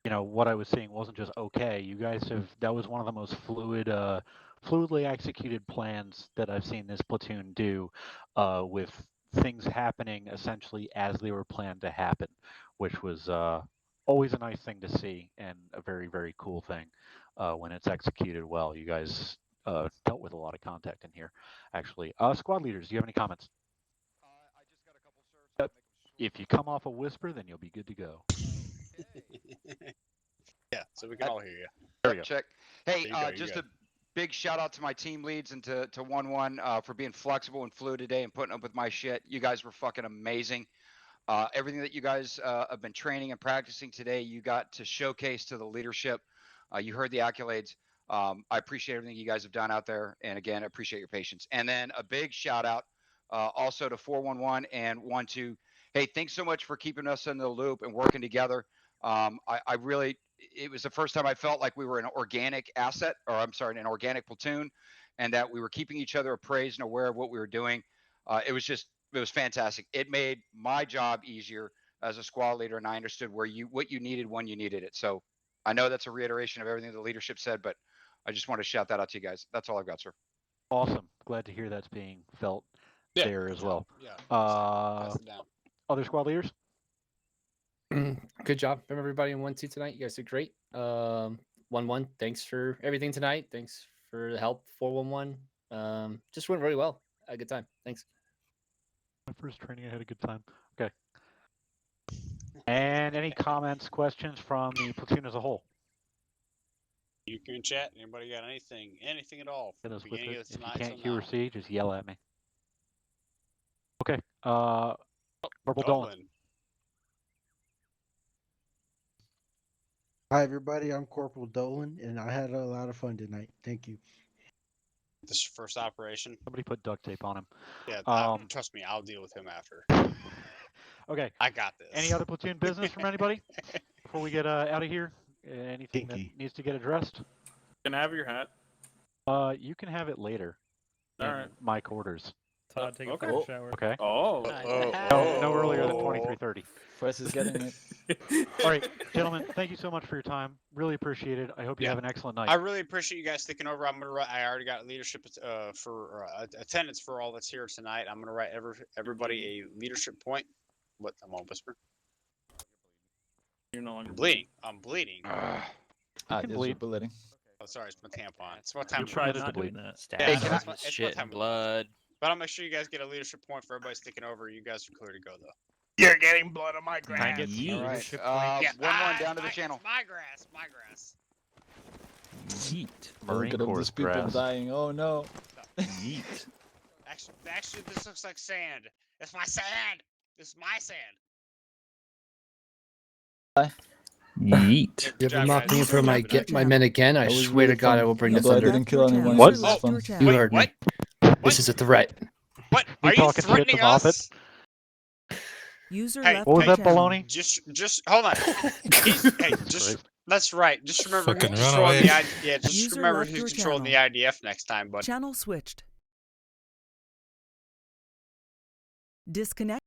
[SPEAKER 3] what I was seeing wasn't just okay. You guys that was one of the most fluidly executed plans that I've seen this platoon do, with things happening essentially as they were planned to happen, which was always a nice thing to see and a very, very cool thing when it's executed well. You guys dealt with a lot of contact in here, actually. Squad leaders, do you have any comments?
[SPEAKER 7] I just got a couple, sir.
[SPEAKER 3] If you come off a whisper, then you'll be good to go.
[SPEAKER 14] Yeah, so we can all hear you.
[SPEAKER 3] There we go.
[SPEAKER 7] Check. Hey,
[SPEAKER 14] There you go,
[SPEAKER 7] just a big shout out to my team leads and to 1-1 for being flexible and fluid today and putting up with my shit. You guys were fucking amazing. Everything that you guys have been training and practicing today, you got to showcase to the leadership. You heard the accolades. I appreciate everything you guys have done out there. And again, I appreciate your patience. And then a big shout out also to 411 and 12. Hey, thanks so much for keeping us in the loop and working together. I really, it was the first time I felt like we were an organic asset, or I'm sorry, an organic platoon, and that we were keeping each other appraised and aware of what we were doing. It was fantastic. It made my job easier as a squad leader, and I understood what you needed when you needed it. So I know that's a reiteration of everything the leadership said, but I just want to shout that out to you guys. That's all I've got, sir.
[SPEAKER 3] Awesome. Glad to hear that's being felt there as well.
[SPEAKER 14] Yeah.
[SPEAKER 3] Other squad leaders?
[SPEAKER 20] Good job from everybody in 1-2 tonight. You guys did great. 1-1. Thanks for everything tonight. Thanks for the help. 411. Just went really well. Had a good time. Thanks.
[SPEAKER 3] My first training, I had a good time. Okay. And any comments, questions from the platoon as a whole?
[SPEAKER 14] You can chat. Anybody got anything at all?
[SPEAKER 3] Hit us with
[SPEAKER 14] Beginning
[SPEAKER 3] it.
[SPEAKER 14] of
[SPEAKER 3] If you
[SPEAKER 14] tonight
[SPEAKER 3] can't
[SPEAKER 14] till
[SPEAKER 3] hear or
[SPEAKER 14] now.
[SPEAKER 3] see, just yell at me. Okay. Corporal Dolan.
[SPEAKER 2] Hi, everybody. I'm Corporal Dolan, and I had a lot of fun tonight. Thank you.
[SPEAKER 14] This is your first operation.
[SPEAKER 3] Somebody put duct tape on him.
[SPEAKER 14] Yeah, trust me, I'll deal with him after.
[SPEAKER 3] Okay.
[SPEAKER 14] I got this.
[SPEAKER 3] Any other platoon business from anybody before we get out of here? Anything that needs to get addressed?
[SPEAKER 5] Can I have your hat?
[SPEAKER 3] You can have it later.
[SPEAKER 5] All
[SPEAKER 3] in
[SPEAKER 5] right.
[SPEAKER 3] my quarters.
[SPEAKER 22] Todd, take a
[SPEAKER 5] Okay.
[SPEAKER 22] first shower.
[SPEAKER 3] Okay.
[SPEAKER 5] Oh.
[SPEAKER 3] No earlier than 23:30.
[SPEAKER 10] First is getting it.
[SPEAKER 3] All right, gentlemen, thank you so much for your time. Really appreciate it. I hope you have an excellent night.
[SPEAKER 14] I really appreciate you guys sticking over. I already got leadership for attendance for all that's here tonight. I'm gonna write everybody a leadership point. What? I'm gonna whisper.
[SPEAKER 5] You're no longer
[SPEAKER 14] bleeding. I'm bleeding.
[SPEAKER 10] Bleeding.
[SPEAKER 14] Oh, sorry, it's my tampon. It's what time?
[SPEAKER 22] You tried not doing that.
[SPEAKER 14] Yeah,
[SPEAKER 17] Stab
[SPEAKER 14] it's what
[SPEAKER 17] shit
[SPEAKER 14] time
[SPEAKER 17] and blood.
[SPEAKER 14] But I'll make sure you guys get a leadership point for everybody sticking over. You guys are clear to go though.
[SPEAKER 5] You're getting blood on my grass.
[SPEAKER 22] Can I get
[SPEAKER 10] Yeet.
[SPEAKER 22] leadership
[SPEAKER 7] All
[SPEAKER 22] point?
[SPEAKER 7] right. 1-1 down to the channel.
[SPEAKER 14] My grass. My grass.
[SPEAKER 22] Yeet.
[SPEAKER 3] Marine
[SPEAKER 10] Look at all
[SPEAKER 3] Corps
[SPEAKER 10] these people
[SPEAKER 3] grass.
[SPEAKER 10] dying. Oh no.
[SPEAKER 22] Yeet.
[SPEAKER 14] Actually, this looks like sand. It's my sand. This is my sand.
[SPEAKER 22] Yeet.
[SPEAKER 14] You ever mock me
[SPEAKER 20] for my men again? I
[SPEAKER 10] was
[SPEAKER 20] swear
[SPEAKER 10] really
[SPEAKER 20] to God,
[SPEAKER 10] fun.
[SPEAKER 20] I will bring the
[SPEAKER 10] Although I
[SPEAKER 20] thunder.
[SPEAKER 10] didn't kill anyone.
[SPEAKER 3] What?
[SPEAKER 10] This is fun.
[SPEAKER 20] You heard me. This is a threat.
[SPEAKER 14] What?
[SPEAKER 3] You
[SPEAKER 14] Are you
[SPEAKER 3] talking shit to
[SPEAKER 14] threatening
[SPEAKER 3] Moffat?
[SPEAKER 14] us?
[SPEAKER 19] User
[SPEAKER 14] Hey,
[SPEAKER 19] left
[SPEAKER 3] What was
[SPEAKER 19] your
[SPEAKER 3] that,
[SPEAKER 19] channel.
[SPEAKER 3] baloney?
[SPEAKER 14] Just hold on. Hey, just that's right. Just remember who's
[SPEAKER 8] Fucking
[SPEAKER 14] controlling
[SPEAKER 8] runaway.
[SPEAKER 14] the yeah. Just
[SPEAKER 19] User
[SPEAKER 14] remember
[SPEAKER 19] left
[SPEAKER 14] who's
[SPEAKER 19] your
[SPEAKER 14] controlling the
[SPEAKER 19] channel.
[SPEAKER 14] IDF next time, bud.
[SPEAKER 19] Channel switched. Disconnect.